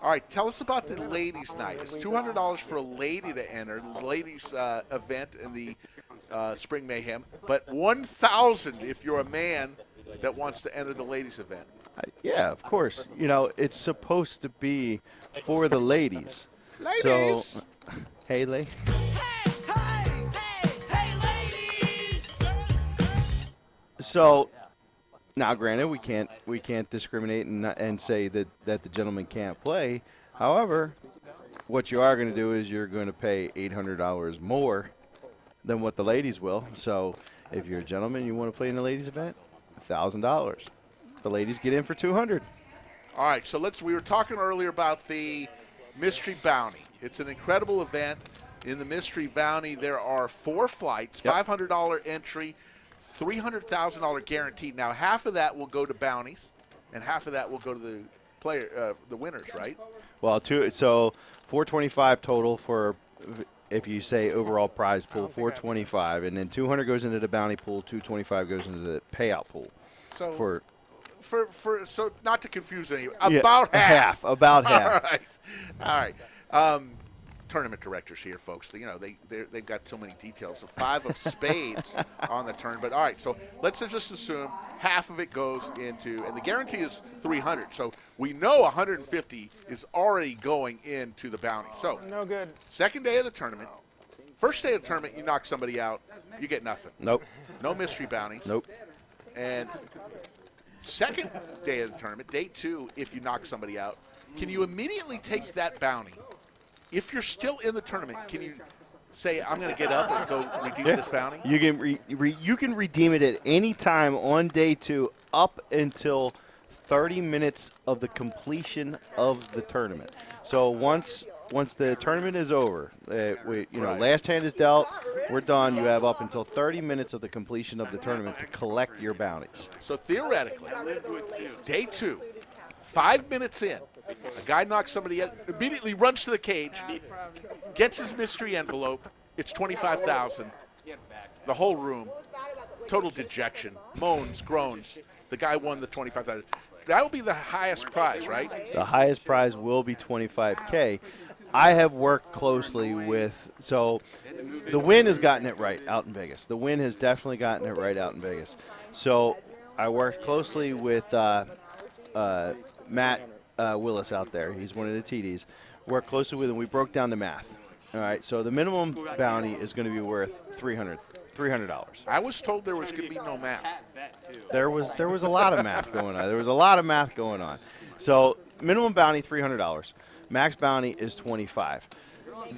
All right, tell us about the ladies' night. It's $200 for a lady to enter, the ladies' event in the Spring Mayhem, but $1,000 if you're a man that wants to enter the ladies' event. Yeah, of course. You know, it's supposed to be for the ladies. Ladies! So, hey, ladies. So, now granted, we can't discriminate and say that the gentleman can't play. However, what you are going to do is you're going to pay $800 more than what the ladies will. So, if you're a gentleman, you want to play in the ladies' event, $1,000. The ladies get in for $200. All right, so we were talking earlier about the Mystery Bounty. It's an incredible event. In the Mystery Bounty, there are 4 flights, $500 entry, $300,000 guaranteed. Now, half of that will go to bounties, and half of that will go to the winners, right? Well, so $425 total for, if you say overall prize pool, $425, and then $200 goes into the bounty pool, $225 goes into the payout pool. So so not to confuse anyone, about half. About half. All right. Tournament directors here, folks. You know, they've got so many details. So 5 of spades on the turn. But all right, so let's just assume half of it goes into, and the guarantee is $300. So we know $150 is already going into the bounty. So no good. Second day of the tournament. First day of the tournament, you knock somebody out, you get nothing. Nope. No mystery bounties. Nope. And second day of the tournament, day 2, if you knock somebody out, can you immediately take that bounty? If you're still in the tournament, can you say, I'm going to get up and go redeem this bounty? You can you can redeem it at any time on day 2 up until 30 minutes of the completion of the tournament. So once the tournament is over, last hand is dealt, we're done. You have up until 30 minutes of the completion of the tournament to collect your bounties. So theoretically, day 2, 5 minutes in, a guy knocks somebody out, immediately runs to the cage, gets his mystery envelope. It's $25,000. The whole room, total dejection, moans, groans. The guy won the $25,000. That will be the highest prize, right? The highest prize will be $25K. I have worked closely with, so the Win has gotten it right out in Vegas. The Win has definitely gotten it right out in Vegas. So I worked closely with Matt Willis out there. He's one of the TDs. Worked closely with him. We broke down the math. All right, so the minimum bounty is going to be worth $300. I was told there was going to be no math. There was a lot of math going on. There was a lot of math going on. So minimum bounty $300. Max bounty is $25.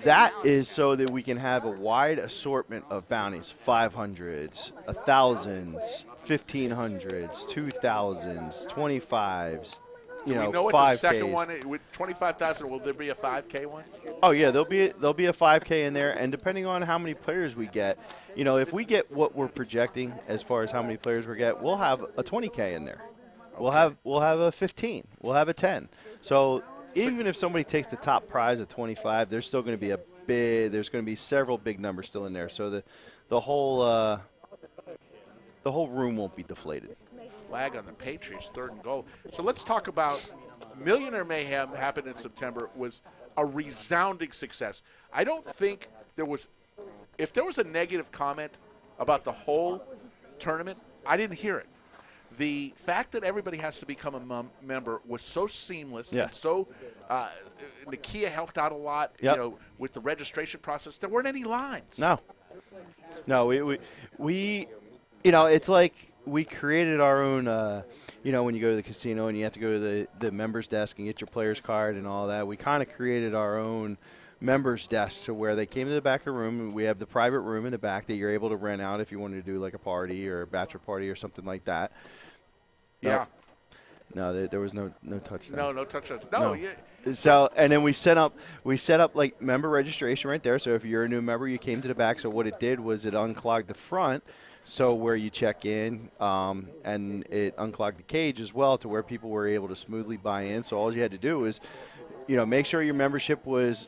That is so that we can have a wide assortment of bounties: 500s, 1000s, 1500s, 2000s, 25s. Do we know what 5Ks. the second one is? With $25,000, will there be a 5K one? Oh yeah, there'll be a 5K in there, and depending on how many players we get, if we get what we're projecting as far as how many players we get, we'll have a 20K in there. Okay. We'll have a 15. We'll have a 10. So even if somebody takes the top prize at 25, there's still going to be there's going to be several big numbers still in there. So the whole room won't be deflated. Flag on the Patriots, 3rd and goal. So let's talk about Millionaire Mayhem happened in September, was a resounding success. I don't think if there was a negative comment about the whole tournament, I didn't hear it. The fact that everybody has to become a member was so seamless, and so Nakia helped out a lot. Yep. With the registration process. There weren't any lines. No, we it's like we created our own. When you go to the casino and you have to go to the members desk and get your player's card and all that, we kind of created our own members desk to where they came to the back of the room, and we have the private room in the back that you're able to rent out if you wanted to do like a party or a bachelor party or something like that. Yeah. No, there was no touchdown. No touchdown. No. Yeah. So, and then we set up like member registration right there. So if you're a new member, you came to the back. So what it did was it unclogged the front, so where you check in, and it unclogged the cage as well to where people were able to smoothly buy in. So all you had to do was, make sure your membership was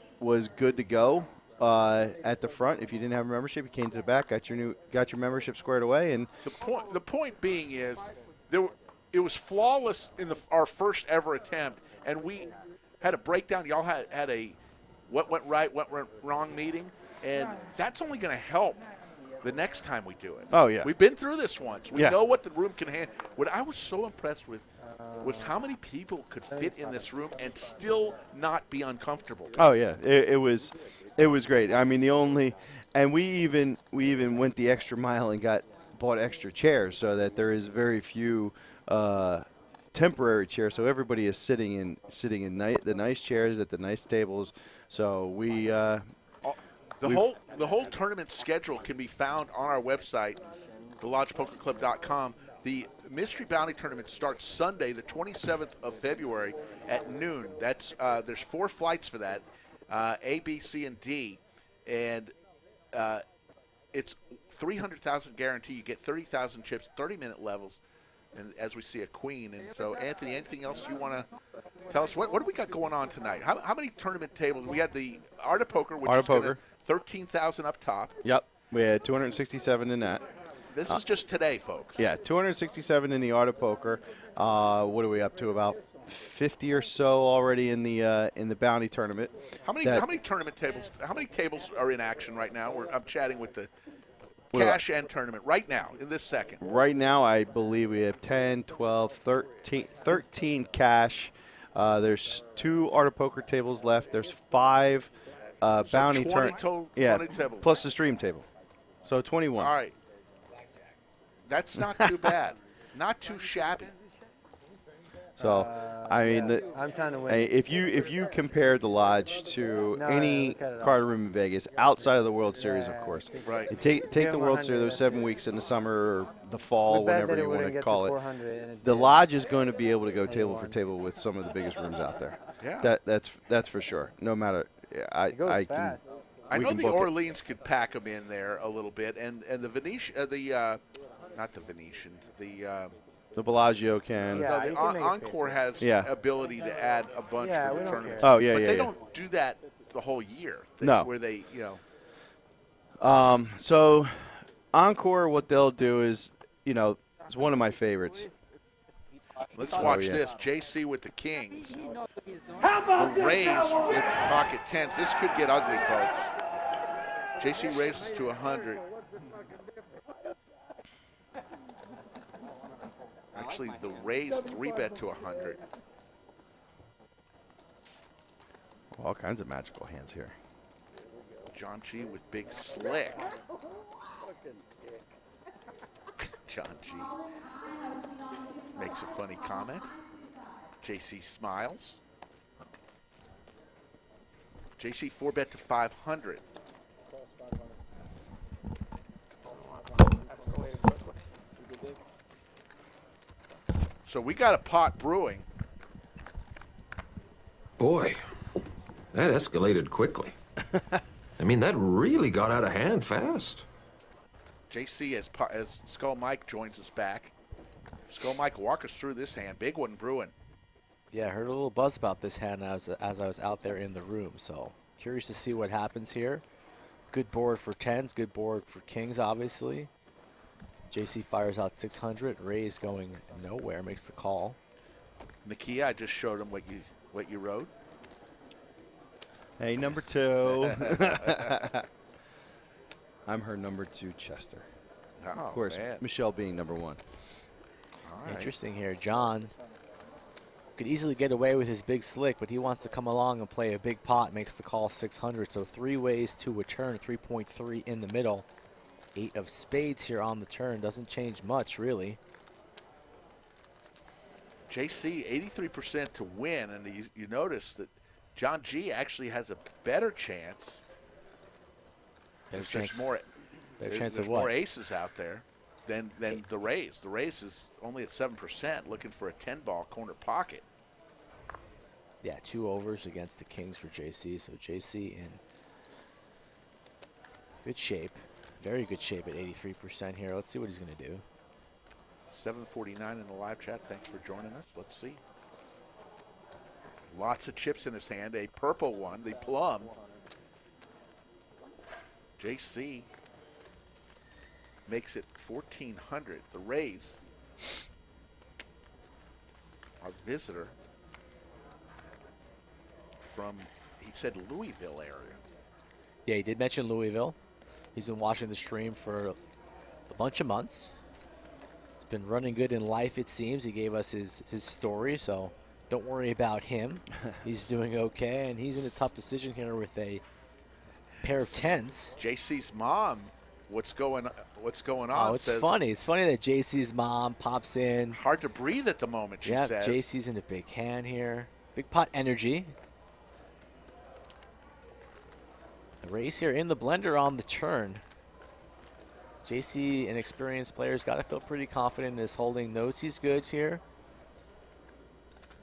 good to go at the front. If you didn't have a membership, you came to the back, got your membership squared away, and the point being is it was flawless in our first ever attempt, and we had a breakdown. Y'all had a what went right, what went wrong meeting, and that's only going to help the next time we do it. Oh, yeah. We've been through this once. We know what the room can handle. What I was so impressed with was how many people could fit in this room and still not be uncomfortable. Oh, yeah. It was great. I mean, we even went the extra mile and bought extra chairs so that there is very few temporary chairs, so everybody is sitting in the nice chairs at the nice tables. So the whole tournament schedule can be found on our website, thelodgepokerclub.com. The Mystery Bounty Tournament starts Sunday, the 27th of February at noon. That's there's 4 flights for that, A, B, C, and D, and it's 300,000 guarantee. You get 30,000 chips, 30-minute levels. And as we see a queen. And so, Anthony, anything else you want to tell us? What do we got going on tonight? How many tournament tables? We had the Art of Poker, which is 13,000 up top. Yep. We had 267 in that. This is just today, folks. Yeah, 267 in the Art of Poker. What are we up to? About 50 or so already in the bounty tournament. How many tournament tables? How many tables are in action right now? I'm chatting with the cash and tournament right now in this second. Right now, I believe we have 10, 12, 13 cash. There's 2 Art of Poker tables left. There's 5 bounty tables. Plus the stream table. So 21. All right. That's not too bad. Not too shabby. So, I mean, yeah, I'm trying to win. if you compare the Lodge to No, any look at it all. card room in Vegas outside of the World Series, of Yeah, course, Right. you take Give the him World 100, Series, those that's 7 it. weeks in the summer or the fall, We bet whenever that it you want wouldn't to get call to it. 400, and it The did. Lodge is going to be able to go And table you for won. table with some of the biggest rooms out there. Yeah. That's for sure. No matter, It goes I fast. I we know can the book it. Orleans could pack them in there a little bit, and the Venetian, not the Venetians, The Bellagio can. Yeah, no, the you can make it Encore fit. has Yeah. ability to add a bunch Yeah, for we the don't tournament. care. Oh, yeah, but yeah, they yeah. don't do that the whole year. No. Where they, So Encore, what they'll do is, it's one of my favorites. let's Oh, watch yeah. this. JC with the Kings. How about The them Rays Cowboys? with pocket tens. This could get ugly, folks. JC raises to 100. Actually, the Rays 3-bet to 100. All kinds of magical hands here. John G with big slick. John G makes a funny comment. JC smiles. JC 4-bet to 500. So we got a pot brewing. Boy, that escalated quickly. I mean, that really got out of hand fast. JC as Skull Mike joins us back. Skull Mike, walk us through this hand. Big one brewing. Yeah, I heard a little buzz about this hand as I was out there in the room. So curious to see what happens here. Good board for tens, good board for kings, obviously. JC fires out 600. Ray's going nowhere, makes the call. Nakia, I just showed him what you wrote. Hey, number 2. I'm her number 2, Chester. Oh, of course, man. Michelle being number 1. All right. Interesting here. John could easily get away with his big slick, but he wants to come along and play a big pot, makes the call 600. So 3 ways to a turn, 3.3 in the middle. 8 of spades here on the turn. Doesn't change much, really. JC, 83% to win, and you notice that John G actually has a better chance. There's more more aces out there than the Rays. The Rays is only at 7%, looking for a 10-ball corner pocket. Yeah, 2 overs against the Kings for JC. So JC in good shape. Very good shape at 83% here. Let's see what he's going to do. 749 in the live chat. Thanks for joining us. Let's see. Lots of chips in his hand. A purple one, the plum. JC makes it 1,400. The Rays, our visitor from, he said Louisville area. Yeah, he did mention Louisville. He's been watching the stream for a bunch of months. He's been running good in life, it seems. He gave us his story, so don't worry about him. He's doing okay, and he's in a tough decision here with a pair of tens. JC's mom, what's going on? Oh, it's funny. It's funny that JC's mom pops in. Hard to breathe at the moment, she says. Yeah, JC's in a big hand here. Big pot energy. The Rays here in the blender on the turn. JC, an experienced player, has got to feel pretty confident in his holding. Knows he's good here.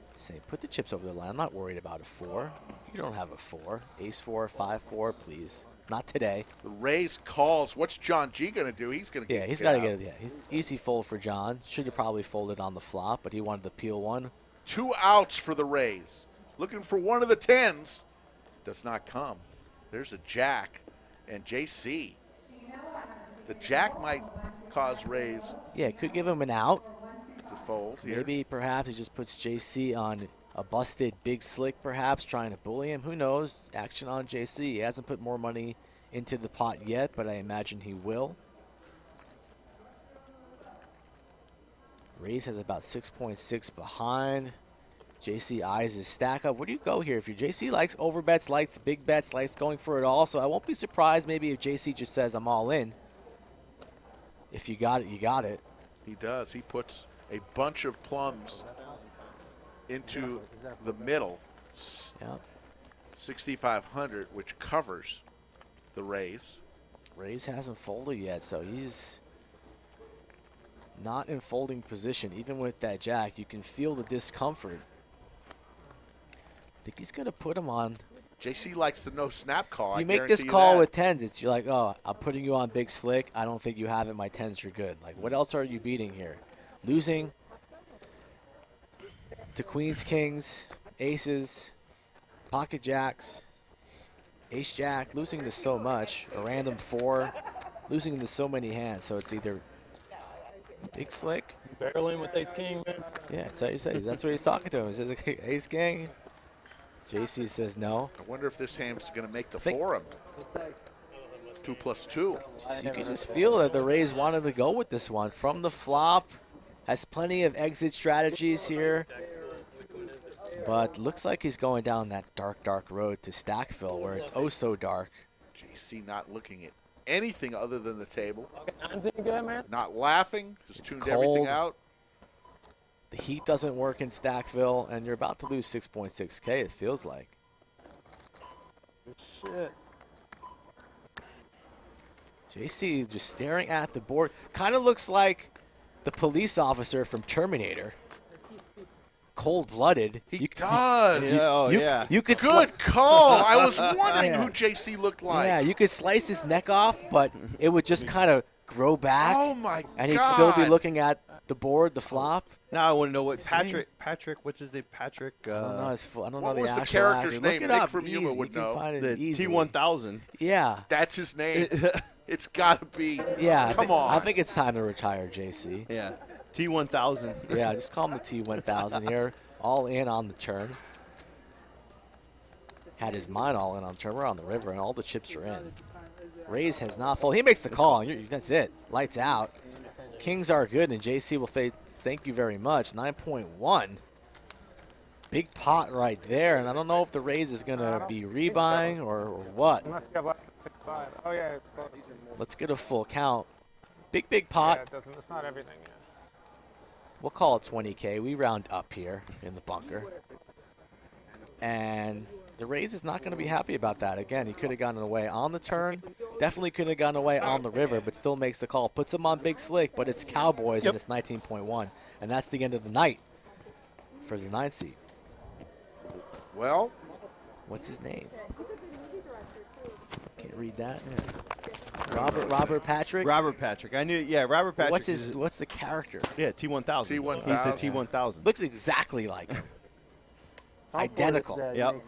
Say, put the chips over the line. I'm not worried about a 4. You don't have a 4. Ace 4, 5-4, please. Not today. The Rays calls. What's John G going to do? He's going to get. Yeah, he's got to get. Yeah, he's easy fold for John. Should have probably folded on the flop, but he wanted the peel one. 2 outs for the Rays. Looking for one of the tens. Does not come. There's a jack and JC. The jack might cause Rays. Yeah, it could give him an out. To fold here. Maybe perhaps he just puts JC on a busted big slick, perhaps trying to bully him. Who knows? Action on JC. He hasn't put more money into the pot yet, but I imagine he will. Rays has about 6.6 behind. JC eyes his stack up. Where do you go here? If your JC likes overbets, likes big bets, likes going for it all, so I won't be surprised maybe if JC just says I'm all in. If you got it, you got it. He does. He puts a bunch of plums into the middle. Yep. 6,500, which covers the raise. Rays hasn't folded yet, so he's not in folding position. Even with that jack, you can feel the discomfort. I think he's going to put him on. JC likes the no snap call. You make this call with tens, you're like, oh, I'm putting you on big slick. I don't think you have it. My tens, you're good. Like, what else are you beating here? Losing to queens, kings, aces, pocket jacks, ace jack, losing to so much, a random 4, losing to so many hands. So it's either big slick. Barreling with ace king, man. Yeah, that's what he says. That's what he's talking to him. He says, ace king. JC says no. I wonder if this hand's going to make the forum. 2 + 2. So you can just feel that the Rays wanted to go with this one from the flop. Has plenty of exit strategies here. But looks like he's going down that dark, dark road to stack fill where it's oh so dark. JC not looking at anything other than the table. Good, man. Not laughing, just tuned cold. everything out. The heat doesn't work in Stackville, and you're about to lose 6.6K, it feels like. Shit. JC just staring at the board. Kind of looks like the police officer from Terminator. Cold-blooded. He does. You could Good call. I was wondering who JC looked like. Yeah, you could slice his neck off, but it would just kind of grow back. Oh, my God. And he'd still be looking at the board, the flop. Now I want to know what Patrick, what's his name? Patrick. I don't know his I don't what know was the the actual character's actor. name? Look it Nick up. from Yuma Easy. would You can know. find it The easily. T1000. Yeah. That's his name. It's got to be. Yeah. Come on. I think it's time to retire, JC. Yeah. T1000. Yeah, just call him the T1000 here. All in on the turn. Had his mind all in on the turn. We're on the river, and all the chips are in. Rays has not folded. He makes the call. That's it. Lights out. Kings are good, and JC will say thank you very much. 9.1. Big pot right there, and I don't know if the Rays is going to be rebuying or what. Unless you have less than 6.5. Oh, yeah, it's close. Let's get a full count. Big, big pot. Yeah, it's not everything yet. We'll call it 20K. We round up here in the bunker. And the Rays is not going to be happy about that. Again, he could have gotten away on the turn. Definitely could have gotten away on the river, but still makes the call. Puts him on big slick, but it's Cowboys, and it's 19.1. And that's the end of the night for the 9th seed. Well. What's his name? Can't read that. Yeah. Robert Patrick? Robert Patrick. I knew, yeah, Robert Patrick. What's the character? Yeah, T1000. T1000. He's the T1000. Looks exactly like him. Identical. Yep.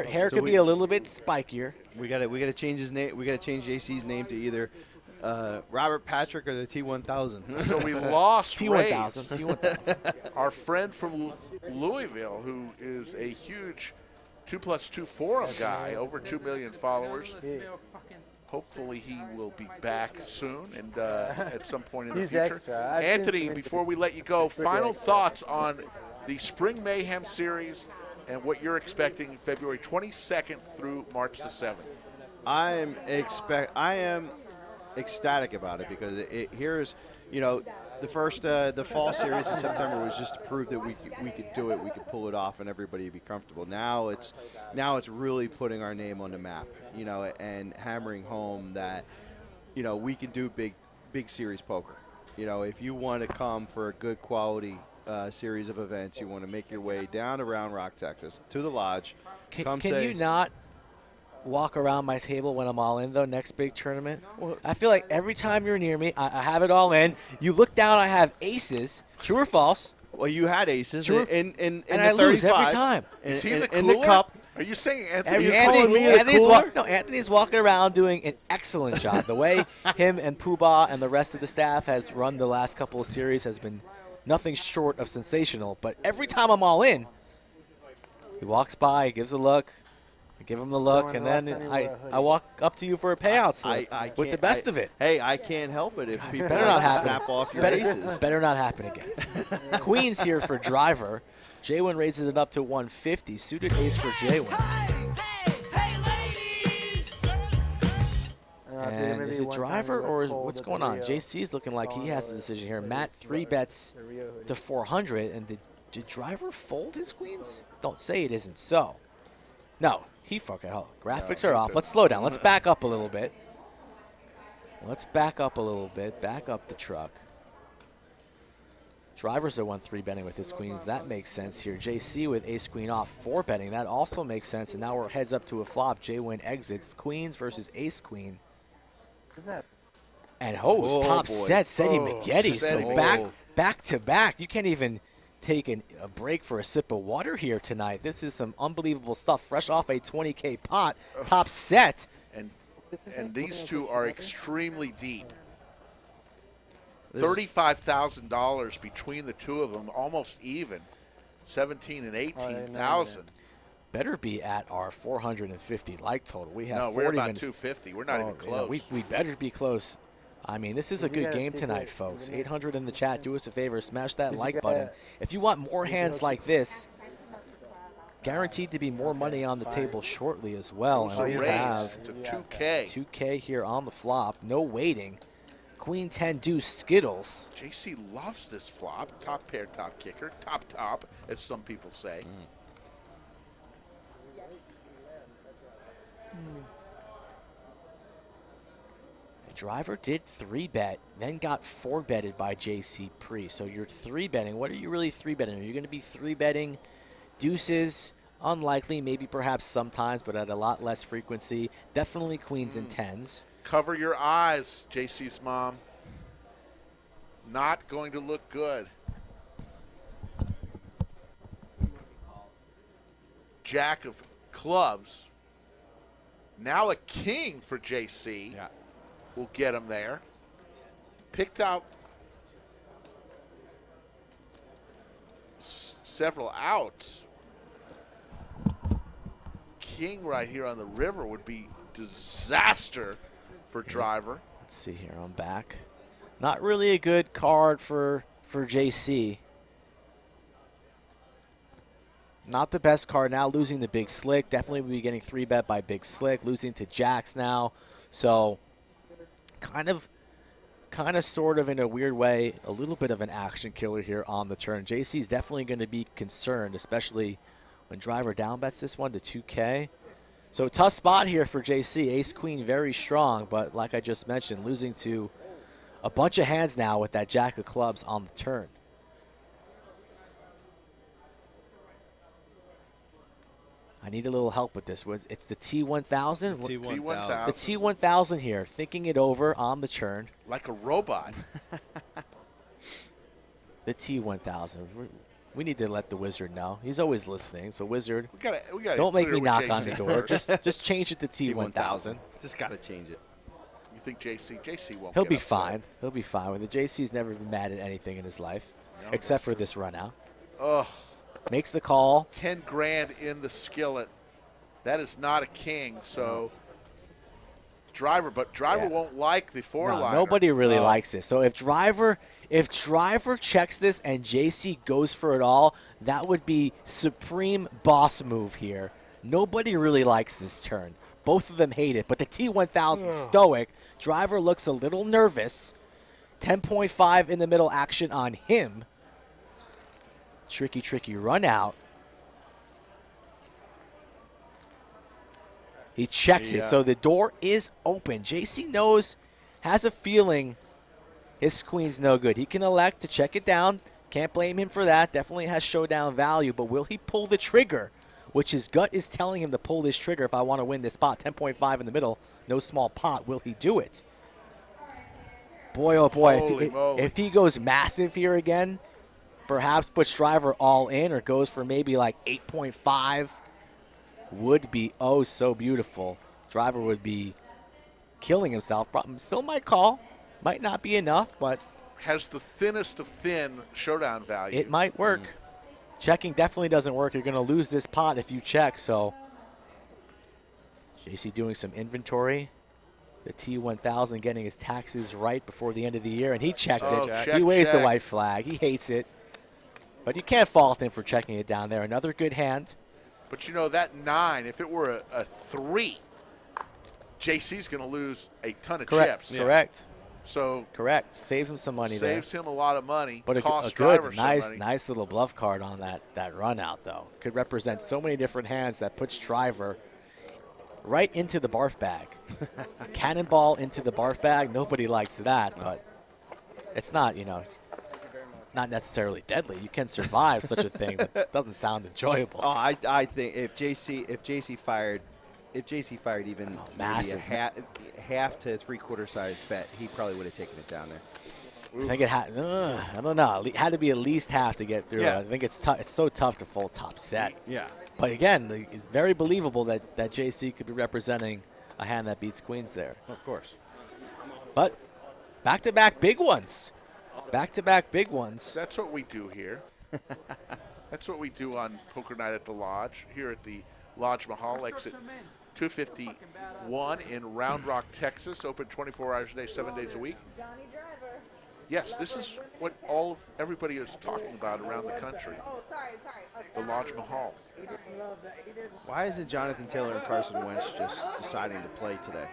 Hair could be a little bit spikier. We gotta change his name. We gotta change JC's name to either Robert Patrick or the T1000. So we lost T1000. T1000. Our friend from Louisville, who is a huge 2 + 2 forum guy, over 2 million followers. Hopefully he will be back soon and at some point in the future. Extra. Anthony, before we let you go, final thoughts on the Spring Mayhem Series and what you're expecting February 22nd through March the 7th. I am ecstatic about it because here's, the fall series in September was just to prove that we could do it, we could pull it off, and everybody would be comfortable. Now it's really putting our name on the map, and hammering home that, we can do big series poker. If you want to come for a good quality series of events, you want to make your way down to Round Rock, Texas, to the lodge. Can you not walk around my table when I'm all in, though, next big tournament? I feel like every time you're near me, I have it all in. You look down, I have aces. True or false? Well, you had aces in and the I lose every time. Is he the in the cup. Are you saying Anthony? Anthony's walking around doing an excellent job. The way him and Poobah and the rest of the staff has run the last couple of series has been nothing short of sensational. But every time I'm all in, he walks by, gives a look. I give him the look, and then I walk up to you for a payout slip with the best of it. Hey, I can't help it if people better not happen. snap off your aces. Better not happen again. Queen's here for driver. J1 raises it up to 150. Suited ace for J1. And is it driver or what's going on? JC's looking like he has the decision here. Matt 3 bets to 400 and did Did Driver fold his queens? Don't say it isn't so. No, he fucking hell. Graphics are off. Let's slow down. Let's back up a little bit. Let's back up a little bit. Back up the truck. Driver's the one 3-betting with his queens. That makes sense here. JC with ace queen off 4-betting. That also makes sense. And now we're heads up to a flop. J-Win exits. Queens versus ace queen. And host top set, Seti Maggette. So back to back. You can't even take a break for a sip of water here tonight. This is some unbelievable stuff. Fresh off a 20K pot. Top set. And these two are extremely deep. $35,000 between the two of them, almost even. 17 and 18,000. Better be at our 450 like total. We have 40 we're about minutes. 250. We're not even close. Yeah, we better be close. I mean, this is a good game tonight, folks. 800 in the chat. Do us a favor. Smash that like button. If you want more hands like this, guaranteed to be more money on the table shortly as well. And we have to 2K. 2K here on the flop. No waiting. Queen 10 deuce Skittles. JC loves this flop. Top pair, top kicker. Top, as some people say. The driver did 3-bet, then got 4-betted by JC pre. So you're 3-betting. What are you really 3-betting? Are you going to be 3-betting deuces? Unlikely, maybe perhaps sometimes, but at a lot less frequency. Definitely queens and 10s. Cover your eyes, JC's mom. Not going to look good. Jack of clubs. Now a king for JC. Yeah. Will get him there. Picked out several outs. King right here on the river would be disaster for driver. Let's see here. I'm back. Not really a good card for JC. Not the best card now. Losing to Big Slick. Definitely will be getting 3-bet by Big Slick. Losing to Jacks now. So kind of sort of in a weird way, a little bit of an action killer here on the turn. JC's definitely going to be concerned, especially when driver down bets this one to 2K. So tough spot here for JC. Ace queen very strong, but like I just mentioned, losing to a bunch of hands now with that jack of clubs on the turn. I need a little help with this. It's the T1000. The The T1000 here, thinking it over on the turn. Like a robot. The T1000. We need to let the wizard know. He's always listening. So wizard, we gotta don't make me knock on the door. just change it to T1000. Just gotta change it. You think JC won't? He'll be fine. He'll be fine. With the JC's never been mad at anything in his life, except for this run out. Ugh. Makes the call. 10 grand in the skillet. That is not a king. So driver won't like the 4-liner. Nobody really likes this. So if driver checks this and JC goes for it all, that would be supreme boss move here. Nobody really likes this turn. Both of them hate it, but the T1000 stoic. Driver looks a little nervous. 10.5 in the middle action on him. Tricky run out. He checks it, so the door is open. JC knows, has a feeling his queen's no good. He can elect to check it down. Can't blame him for that. Definitely has showdown value, but will he pull the trigger? Which his gut is telling him to pull this trigger if I want to win this spot. 10.5 in the middle, no small pot. Will he do it? Boy, oh boy, if he goes massive here again, perhaps puts driver all in or goes for maybe like 8.5, would be oh so beautiful. Driver would be killing himself. Still might call. Might not be enough, but has the thinnest of thin showdown value. It might work. Checking definitely doesn't work. You're going to lose this pot if you check. So JC doing some inventory. The T1000 getting his taxes right before the end of the year, and he checks it. He waves the white flag. He hates it. But you can't fault him for checking it down there. Another good hand. But you know, that 9, if it were a 3, JC's going to lose a ton of chips. Correct. So correct. Saves him some money there. Saves him a lot of money. But costs a driver good, some money. nice little bluff card on that run out, though. Could represent so many different hands that puts driver right into the barf bag. Cannonball into the barf bag. Nobody likes that, but it's not, not necessarily deadly. You can survive such a thing, but it doesn't sound enjoyable. Oh, I think if JC fired even maybe a half to 3/4 size bet, he probably would have taken it down there. I think it had. I don't know. It had to be at least half to get through. Yeah. I think it's tough. It's so tough to fold top set. Yeah. But again, it's very believable that JC could be representing a hand that beats queens there. Of course. But back-to-back big ones. Back-to-back big ones. That's what we do here. That's what we do on Poker Night at the Lodge, here at the Lodge Mahal, exit 251 in Round Rock, Texas. Open 24 hours a day, 7 days a week. Yes, this is what everybody is talking about around the country. The Lodge Mahal. Why isn't Jonathan Taylor and Carson Wentz just deciding to play today?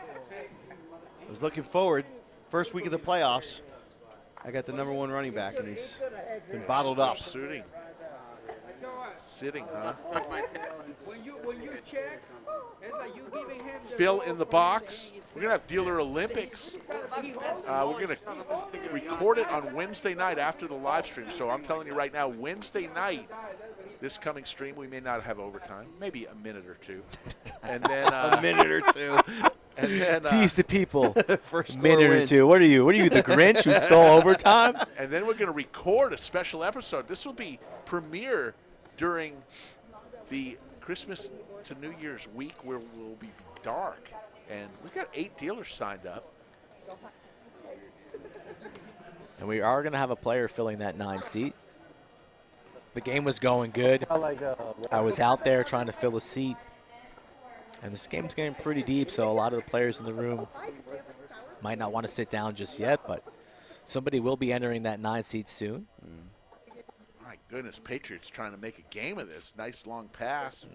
I was looking forward. First week of the playoffs, I got the #1 running back, and he's been bottled up. Sitting, huh? When you check, it's like you giving him the Phil in the box. We're going to have Dealer Olympics. We're going to record it on Wednesday night after the live stream. So I'm telling you right now, Wednesday night, this coming stream, we may not have overtime. Maybe a minute or two. And then a minute or two. And then tease the people. First minute or two. What are you? What are you, the Grinch who stole overtime? And then we're going to record a special episode. This will be premiere during the Christmas to New Year's week, where we'll be dark. And we've got 8 dealers signed up. And we are going to have a player filling that 9 seat. The game was going good. I was out there trying to fill a seat. And this game's getting pretty deep, so a lot of the players in the room might not want to sit down just yet, but somebody will be entering that 9 seat soon. My goodness, Patriots trying to make a game of this. Nice long pass.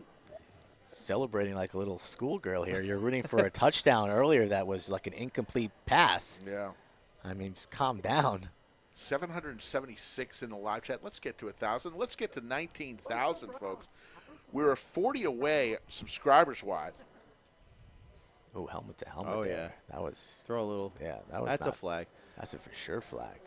Celebrating like a little schoolgirl here. You're rooting for a touchdown earlier that was like an incomplete pass. Yeah. I mean, just calm down. 776 in the live chat. Let's get to 1,000. Let's get to 19,000, folks. We're 40 away, subscribers-wise. Oh, helmet to helmet. Oh, there. yeah. That was. Throw a little. Yeah, that was. That's a flag. That's a for sure flag.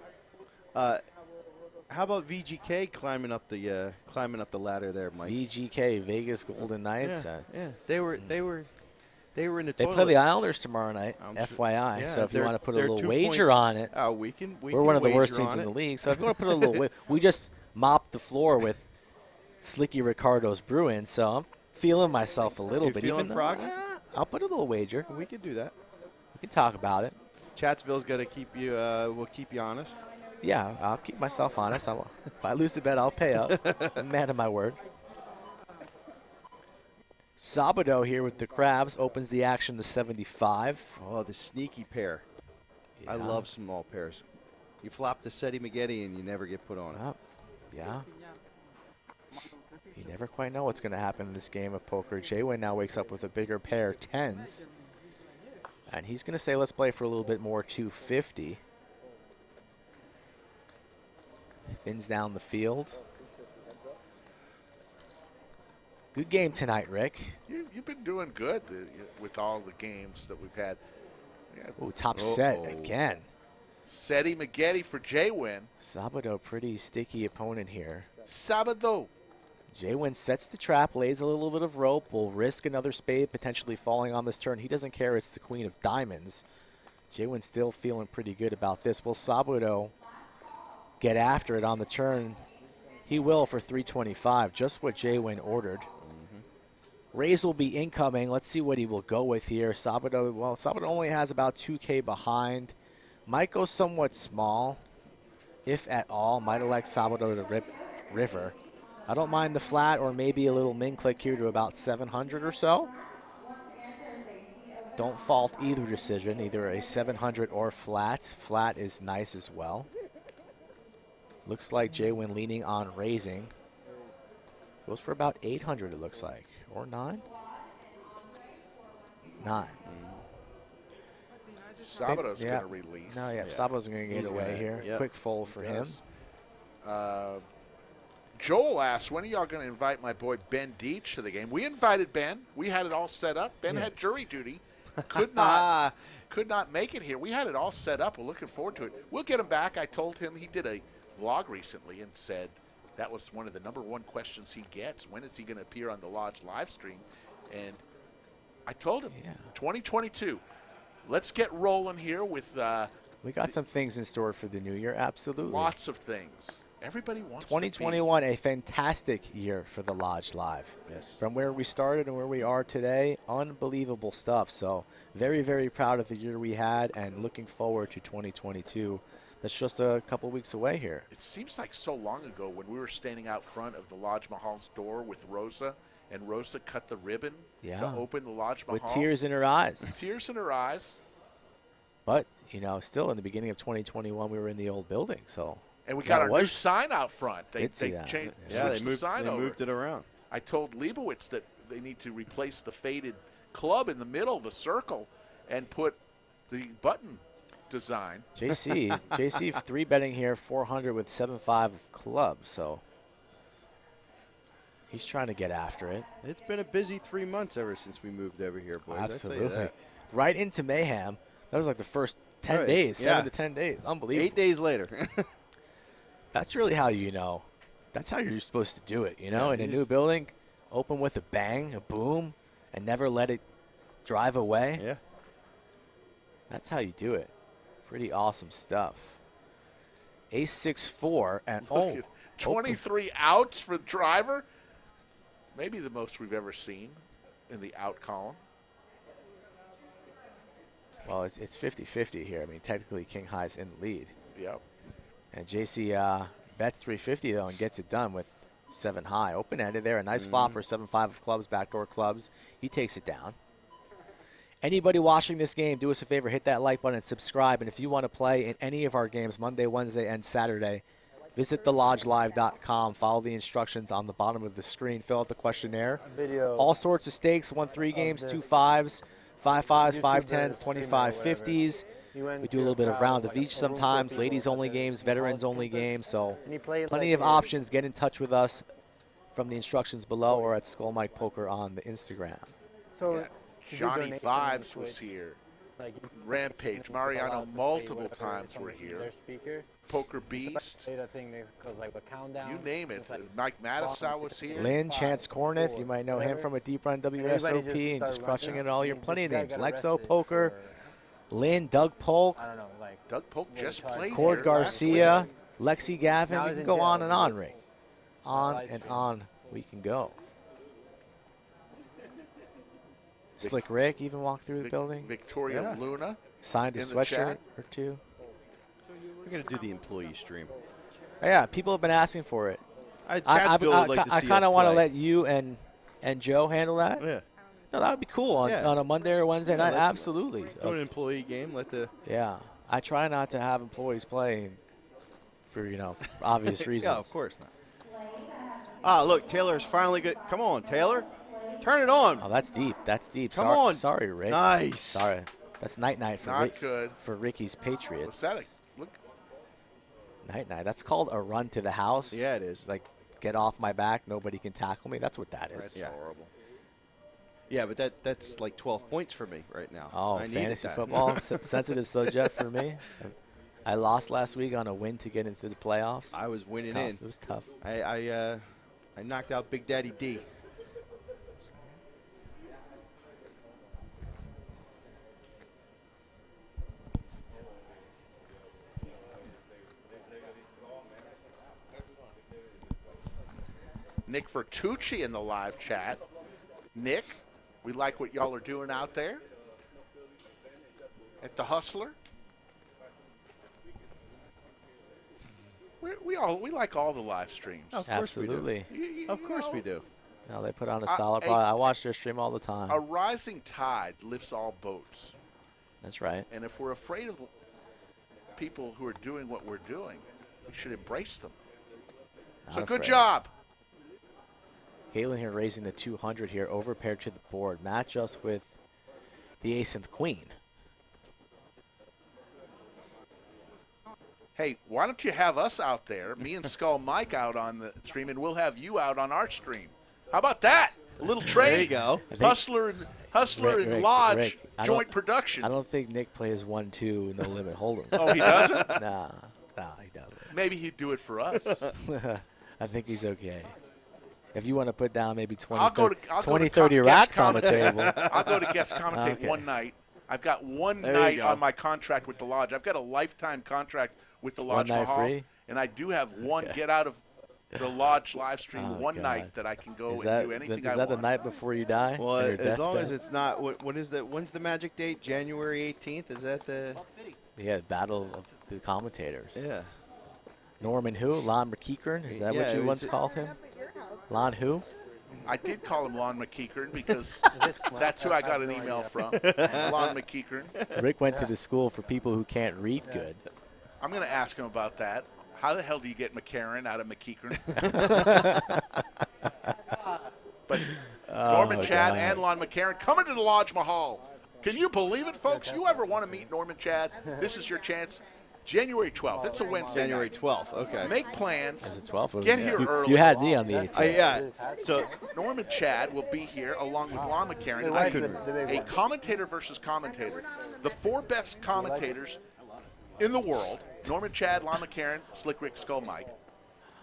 How about VGK climbing up the ladder there, Mike? VGK, Vegas Golden Knights. Yeah. They were in the. They play the Islanders tomorrow night, FYI. Yeah, so if you want to put a little 2 wager points. on it, we we're one of the worst wager teams on in the it. league. So if you want to put a little, we just mopped the floor with Slicky Ricardo's Bruins. So I'm feeling myself a little bit. Feeling Even froggy? I'll put a little wager. We could do that. We can talk about it. Chatsville's got to keep you. Will keep you honest. Yeah, I'll keep myself honest. If I lose the bet, I'll pay up. I'm a man of my word. Sabado here with the Crabs opens the action to 75. Oh, the sneaky pair. Yeah. I love small pairs. You flop the Seti Maggette and you never get put on it. Yeah. You never quite know what's going to happen in this game of poker. Jaywin now wakes up with a bigger pair, 10s. And he's going to say, let's play for a little bit more, 250. Thins down the field. Good game tonight, Rick. You've been doing good with all the games that we've had. Yeah. Oh, top set again. Seti Maggette for Jaywin. Sabado, pretty sticky opponent here. Sabado. Jaywin sets the trap, lays a little bit of rope, will risk another spade potentially falling on this turn. He doesn't care. It's the queen of diamonds. Jaywin's still feeling pretty good about this. Will Sabado get after it on the turn? He will for 325, just what Jaywin ordered. Raise will be incoming. Let's see what he will go with here. Sabado, well, Sabado only has about 2K behind. Might go somewhat small, if at all. Might elect Sabado to rip river. I don't mind the flat or maybe a little min click here to about 700 or so. Don't fault either decision, either a 700 or flat. Flat is nice as well. Looks like Jaywin leaning on raising. Goes for about 800, it looks like. Or 9? 9. Sabado's going to release. No, Sabado's going to get away here. Yep. Quick fold for him. Joel asks, when are y'all going to invite my boy Ben Deach to the game? We invited Ben. We had it all set up. Ben had jury duty. Could not make it here. We had it all set up. We're looking forward to it. We'll get him back. I told him he did a vlog recently and said that was one of the #1 questions he gets. When is he going to appear on the Lodge live stream? And I told him, 2022. Let's get rolling here with we got some things in store for the new year, absolutely. Lots of things. Everybody wants 2021, a fantastic year for the Lodge Live. Yes. From where we started and where we are today, unbelievable stuff. So very, very proud of the year we had and looking forward to 2022. That's just a couple weeks away here. It seems like so long ago when we were standing out front of the Lodge Mahal's door with Rosa, and Rosa cut the ribbon to open the Lodge Mahal. With tears in her eyes. Tears in her eyes. But, you know, still in the beginning of 2021, we were in the old building, so. And we got our new sign out front. They changed they moved it around. I told Leibowitz that they need to replace the faded club in the middle, the circle, and put the button design. JC 3-betting here, 400 with 7-5 of clubs, so he's trying to get after it. It's been a busy 3 months ever since we moved over here, boys. Absolutely. I tell you that. Right into mayhem. That was like the first 10 days, 7 to 10 days. Unbelievable. 8 days later. That's really how that's how you're supposed to do it, in a new building. Open with a bang, a boom, and never let it drive away. Yeah. That's how you do it. Pretty awesome stuff. Ace 6-4 and 23 outs for the driver. Maybe the most we've ever seen in the out column. Well, it's 50-50 here. I mean, technically King High's in the lead. Yep. And JC bets 350 though and gets it done with 7 high. Open-ended there, a nice flop for 7-5 of clubs, backdoor clubs. He takes it down. Anybody watching this game, do us a favor, hit that like button and subscribe. And if you want to play in any of our games, Monday, Wednesday, and Saturday, visit thelodgelive.com. Follow the instructions on the bottom of the screen. Fill out the questionnaire. All sorts of stakes, 1-3 games, 2 5s, 5 5s, 5 10s, 25 50s. We do a little bit of round of each sometimes. Ladies only games, veterans only games. So plenty of options. Get in touch with us from the instructions below or at Skull Mike Poker on the Instagram. So Johnny Vibes was here. Rampage, Mariano multiple times were here. Poker Beast. You name it. Mike Mattisau was here. Lynn, Chance Corneth, you might know him from a deep run WSOP and just crushing it all. You're plenty of names. Lexo Poker, Lynn, Doug Polk. Doug Polk just played Cord here Garcia, Lexi Gavin. We can go on and on, Rick. On and on we can go. Slick Rick even walked through the building. Victoria Luna. Signed a sweatshirt or two. We're going to do the employee stream. Oh, yeah, people have been asking for it. I kind of want to let you and Joe handle that. Yeah. No, that would be cool on a Monday or Wednesday night. Absolutely. Do an employee game. Yeah. I try not to have employees play for, obvious reasons. Yeah, of course not. Ah, look, Taylor's finally good. Come on, Taylor. Turn it on. Oh, that's deep. That's deep. Come on. Sorry, Rick. Nice. Sorry. That's night-night for Ricky's Patriots. What's that? Look. Night-night. That's called a run to the house. Yeah, it is. Like, get off my back. Nobody can tackle me. That's what that is. That's horrible. Yeah, but that's like 12 points for me right now. Oh, fantasy football. Sensitive subject for me. I lost last week on a win to get into the playoffs. I was winning in. It was tough. I knocked out Big Daddy D. Nick Vertucci in the live chat. Nick, we like what y'all are doing out there at the Hustler. We like all the live streams. Of course Absolutely. we do. Of course we do. No, they put on a solid product. I watch their stream all the time. A rising tide lifts all boats. That's right. And if we're afraid of people who are doing what we're doing, we should embrace them. So good job. Caitlin here raising the 200 here, overpaired to the board. Match us with the ace and the queen. Hey, why don't you have us out there, me and Skull Mike out on the stream, and we'll have you out on our stream. How about that? A little trade. There you go. Hustler and Lodge joint production. I don't think Nick plays 1-2 No Limit Hold'em. Oh, he doesn't? Nah, he doesn't. Maybe he'd do it for us. I think he's okay. If you want to put down maybe 20, I'll go 30 racks on the table. I'll go to guest commentate one night. I've got one night on my contract with the Lodge. I've got a lifetime contract with the Lodge One night Mahal, free? and I do have one get out of the Lodge live stream night that I can go and do anything I want. Is that the night before you die? Well, as long as it's not. What is that? When's the magic date? January 18th. Is that the? Yeah, Battle of the Commentators. Yeah. Norman who? Lon McKeekern? Is that what you once called him? Lon who? I did call him Lon McKeekern because that's who I got an email from. Lon McKeekern. Rick went to the school for people who can't read good. I'm going to ask him about that. How the hell do you get McCarran out of McKeekern? But Norman Chad and Lon McCarran coming to the Lodge Mahal. Can you believe it, folks? You ever want to meet Norman Chad? This is your chance. January 12th. It's a Wednesday January night. 12th. Okay. Make plans. Is it 12th? Get here early. You had me on the 18th. Yeah. So Norman Chad will be here along with Lon McCarran. A commentator versus commentator. The 4 best commentators in the world, Norman Chad, Lon McCarran, Slick Rick, Skull Mike,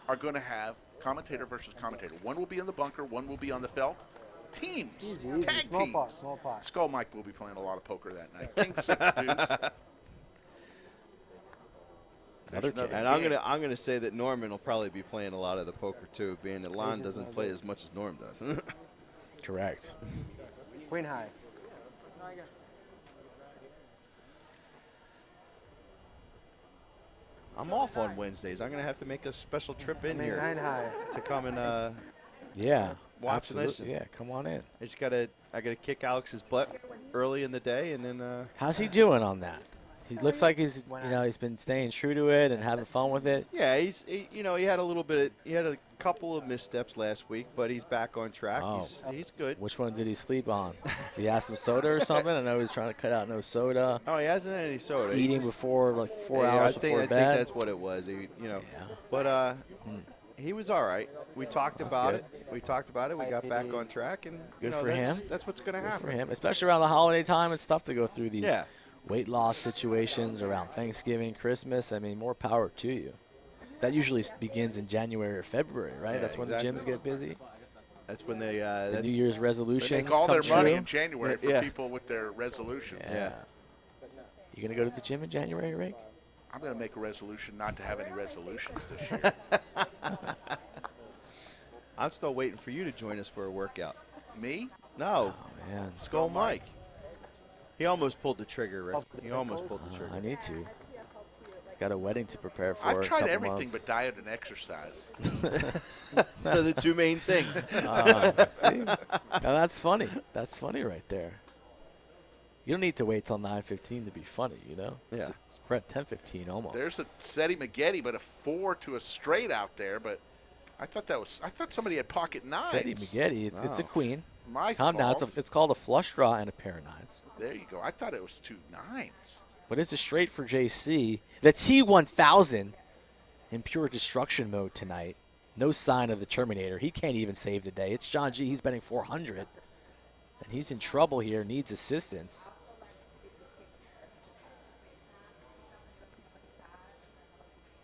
are going to have commentator versus commentator. One will be in the bunker, one will be on the felt. Teams, tag teams. Small pot. Skull Mike will be playing a lot of poker that night. King 6 dudes. And I'm gonna say that Norman will probably be playing a lot of the poker too, being that Lon doesn't play as much as Norm does. Correct. Queen high. I'm off on Wednesdays. I'm gonna have to make a special trip in here to come and watch absolutely. this. Yeah, come on in. I gotta kick Alex's butt early in the day, and then. How's he doing on that? He looks like he's been staying true to it and having fun with it. Yeah, he had a couple of missteps last week, but he's back on track. Oh. He's good. Which one did he sleep on? Did he have some soda or something? I know he was trying to cut out no soda. Oh, he hasn't had any soda. Eating before like 4 hours before bed. I think that's what it was. But he was all right. We talked about it. We got back on track, and good for him. That's what's going to happen for him, especially around the holiday time. It's tough to go through these weight loss situations around Thanksgiving, Christmas. I mean, more power to you. That usually begins in January or February, right? Yeah, that's when the gyms get busy. That's when they the New Year's resolutions they make all their come money true. in January for people with their resolutions. Yeah. You gonna go to the gym in January, Rick? I'm gonna make a resolution not to have any resolutions this year. I'm still waiting for you to join us for a workout. Me? No. Oh, man. Skull Mike. He almost pulled the trigger, Rick. He almost pulled the trigger. I need to. Got a wedding to prepare for. I've tried everything but diet and exercise. So the 2 main things. See? Now that's funny. That's funny right there. You don't need to wait till 9:15 to be funny, you know? Yeah. It's 10:15 almost. There's a Seti Maggette, but a 4 to a straight out there, but I thought somebody had pocket 9s. Seti Maggette, it's a queen. My Calm down. It's called a flush draw and a pair of 9s. There you go. I thought it was 2 9s. But it's a straight for JC. The T1000 in pure destruction mode tonight. No sign of the Terminator. He can't even save the day. It's John G. He's betting 400. And he's in trouble here, needs assistance.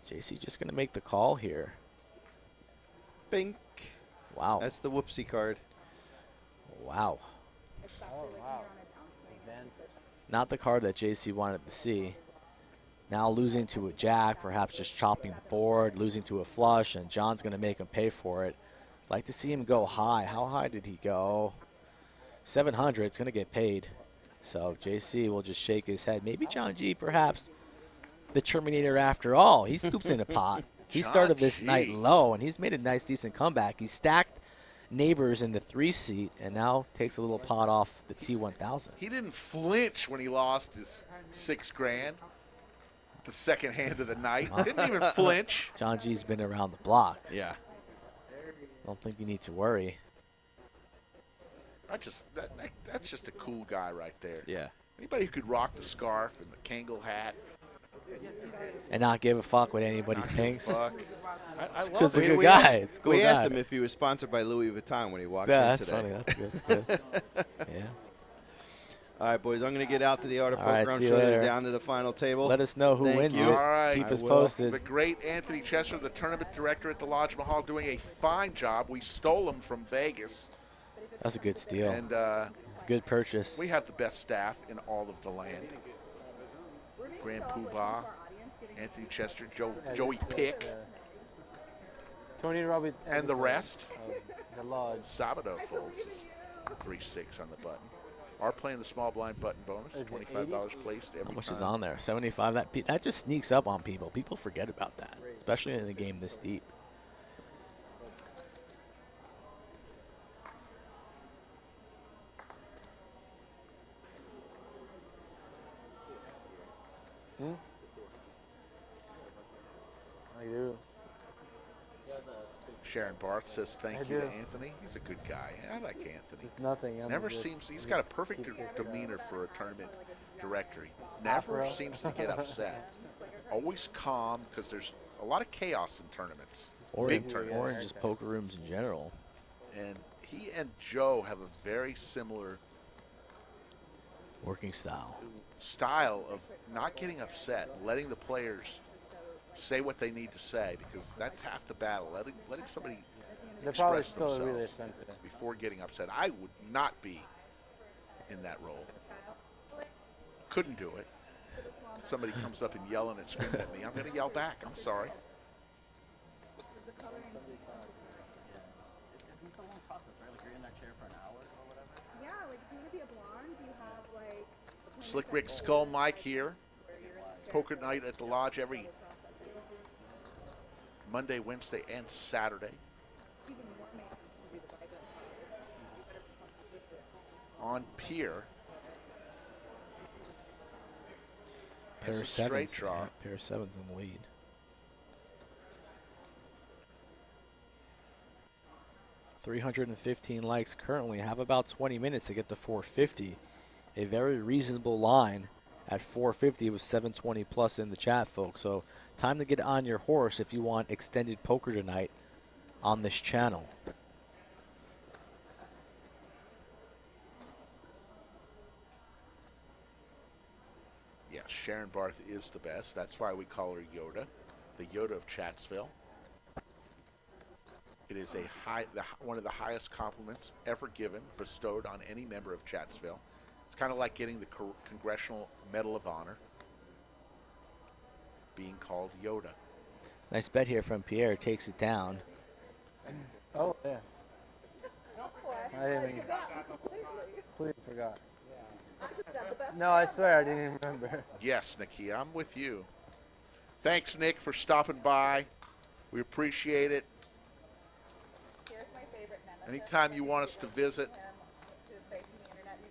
JC just going to make the call here. Bink. Wow. That's the whoopsie card. Wow. Oh, wow. Not the card that JC wanted to see. Now losing to a jack, perhaps just chopping the board, losing to a flush, and John's going to make him pay for it. Like to see him go high. How high did he go? 700. It's going to get paid. So JC will just shake his head. Maybe John G, perhaps the Terminator after all. He scoops in a pot. He started this night low, and he's made a nice, decent comeback. He stacked neighbors in the 3 seat and now takes a little pot off the T1000. He didn't flinch when he lost his $6,000. The second hand of the night. Didn't even flinch. John G's been around the block. Yeah. Don't think you need to worry. That's just a cool guy right there. Yeah. Anybody who could rock the scarf and the Kangol hat, and not give a fuck what anybody thinks. I Because love he's a it. good guy. It's a cool We guy. asked him if he was sponsored by Louis Vuitton when he walked Yeah, in that's today. funny. That's good. Yeah. All right, boys. I'm going to get out to the Art of All right, Poker. I'm see you sure they're later. down to the final table. Let us know who Thank wins you. it. All right. Keep us I will. posted. The great Anthony Chester, the tournament director at the Lodge Mahal, doing a fine job. We stole him from Vegas. That's a good steal. And it's a good purchase. we have the best staff in all of the land. Grand Poobah, Anthony Chester, Joey Pick, Tony Robbins, and the rest. The Lodge. Sabado folds is 3-6 on the button. Are playing the small blind button bonus, $25 placed every time. How much is on there? 75. That just sneaks up on people. People forget about that, especially in a game this deep. I do. Sharon Barth says thank I you to do. Anthony. He's a good guy. I like Anthony. Just nothing. Never seems, he's got a perfect demeanor for a tournament directory. Never seems to get upset. Always calm, because there's a lot of chaos in tournaments. Big tournaments. Or in just poker rooms in general. And he and Joe have a very similar Working style. of not getting upset, letting the players say what they need to say, because that's half the battle. Letting somebody They're probably express still themselves really expensive. before getting upset. I would not be in that role. Couldn't do it. Somebody comes up and yelling and screaming at me, I'm going to yell back. I'm sorry. Yeah, like if you want to be a blonde, you have like. Slick Rick Skull Mike here. Poker night at the Lodge every Monday, Wednesday, and Saturday. On Pier. Pair of It's a straight sevens. draw. Yeah, pair of sevens in the lead. $315 likes currently. Have about 20 minutes to get to 450. A very reasonable line at 450 with 720 plus in the chat, folks. So time to get on your horse if you want extended poker tonight on this channel. Yes, Sharon Barth is the best. That's why we call her Yoda, the Yoda of Chatsville. It is one of the highest compliments ever given, bestowed on any member of Chatsville. It's kind of like getting the Congressional Medal of Honor, being called Yoda. Nice bet here from Pierre. Takes it down. Oh, yeah. I didn't even. Completely forgot. No, I swear I didn't even remember. Yes, Nikki, I'm with you. Thanks, Nick, for stopping by. We appreciate it. Anytime you want us to visit,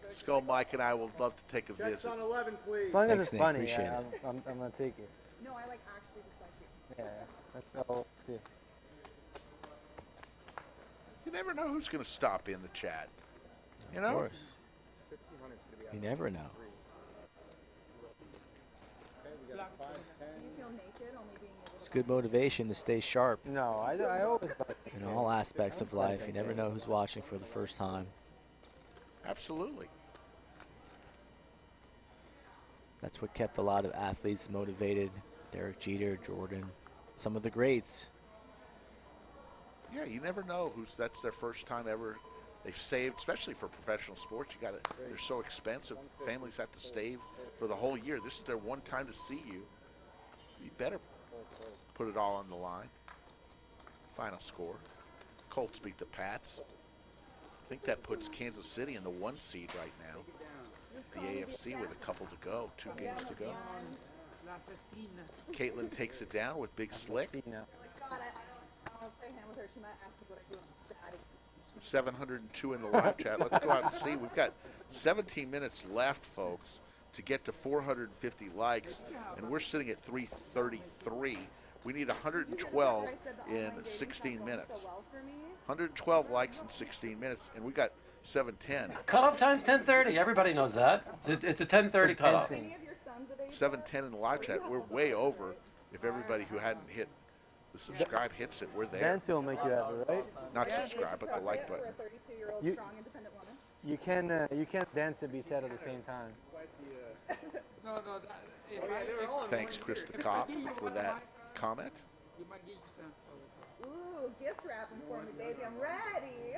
Skull Mike and I will love to take a visit. On 11, please. As long as it's funny, yeah, I'm going to take it. No, I like actually just like you. Yeah, let's go. Let's see. You never know who's going to stop in the chat. You know? Of course. You never know. It's good motivation to stay sharp. No, I always. In all aspects of life, you never know who's watching for the first time. Absolutely. That's what kept a lot of athletes motivated. Derek Jeter, Jordan, some of the greats. Yeah, you never know that's their first time ever. They've saved, especially for professional sports. They're so expensive. Families have to save for the whole year. This is their one time to see you. You better put it all on the line. Final score. Colts beat the Pats. I think that puts Kansas City in the 1 seed right now. The AFC with a couple to go, 2 games to go. Caitlin takes it down with Big Slick. 702 in the live chat. Let's go out and see. We've got 17 minutes left, folks, to get to 450 likes, and we're sitting at 333. We need 112 in 16 minutes. 112 likes in 16 minutes, and we got 710. Cutoff time's 10:30. Everybody knows that. It's a 10:30 cutoff. 710 in the live chat. We're way over. If everybody who hadn't hit the subscribe hits it, we're there. Dancing will make you happy, right? Not subscribe, but the like button. You can dance and be sad at the same time. Thanks, Chris the Cop, for that comment. Ooh, gift wrapping for me, baby. I'm ready.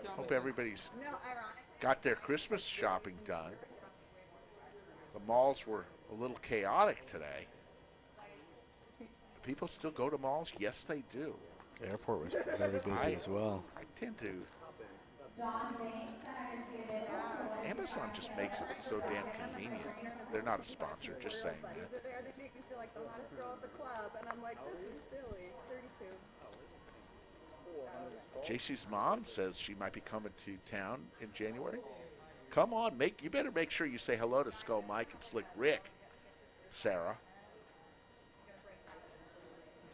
Hope everybody's got their Christmas shopping done. The malls were a little chaotic today. Do people still go to malls? Yes, they do. The airport was very busy as well. I tend to. Amazon just makes it so damn convenient. They're not a sponsor, just saying that. They make me feel like the hottest girl at the club, and I'm like, this is silly. 32. JC's mom says she might be coming to town in January. Come on, you better make sure you say hello to Skull Mike and Slick Rick, Sarah.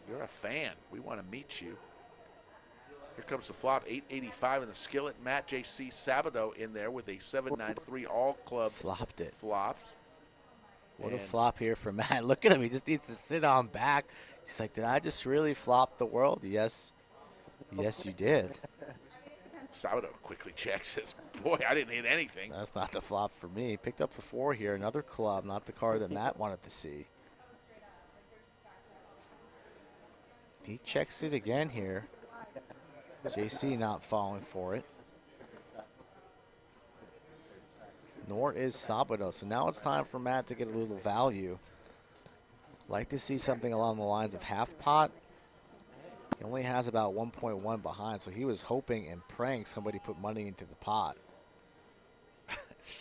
You're a fan. We want to meet you. Here comes the flop, 885 in the skillet. Matt JC Sabato in there with a 793 all club. Flopped it. Flops. What a flop here for Matt. Look at him. He just needs to sit on back. He's like, did I just really flop the world? Yes. Yes, you did. Sabato quickly checks, says, boy, I didn't hit anything. That's not the flop for me. Picked up a 4 here. Another club, not the card that Matt wanted to see. He checks it again here. JC not falling for it. Nor is Sabato. So now it's time for Matt to get a little value. Like to see something along the lines of half pot. He only has about 1.1 behind, so he was hoping and praying somebody put money into the pot.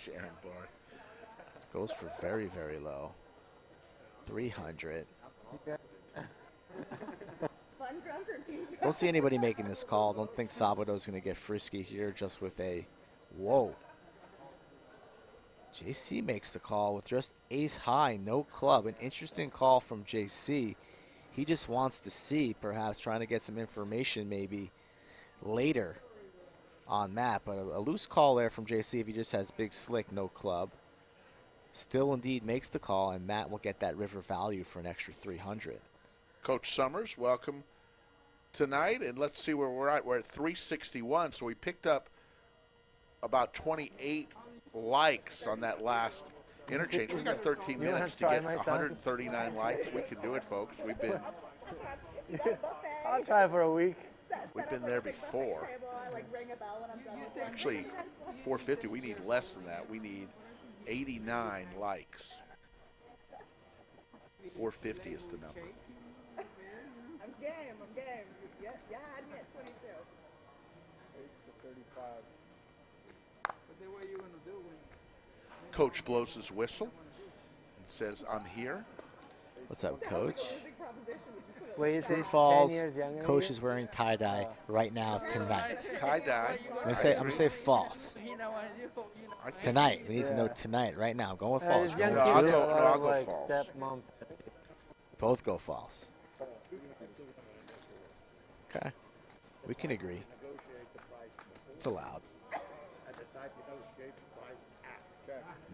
Sharon Barth. Goes for very, very low. 300. Don't see anybody making this call. Don't think Sabato's going to get frisky here just with a whoa. JC makes the call with just ace high, no club. An interesting call from JC. He just wants to see, perhaps trying to get some information maybe later on Matt. But a loose call there from JC if he just has big slick, no club. Still indeed makes the call, and Matt will get that river value for an extra 300. Coach Summers, welcome tonight. And let's see where we're at. We're at 361, so we picked up about 28 likes on that last interchange. We got 13 minutes to get 139 likes. We can do it, folks. We've been. I'll try for a week. We've been there before. Actually, 450. We need less than that. We need 89 likes. 450 is the number. I'm game. Yeah, I had me at 22. Coach blows his whistle and says, I'm here. What's up, Coach? Wait, True Falls. Coach is wearing tie-dye right now tonight. Tie-dye. I'm gonna say false. Tonight. We need to know tonight, right now. I'm going false. I'll go false. Both go false. Okay. We can agree. It's allowed.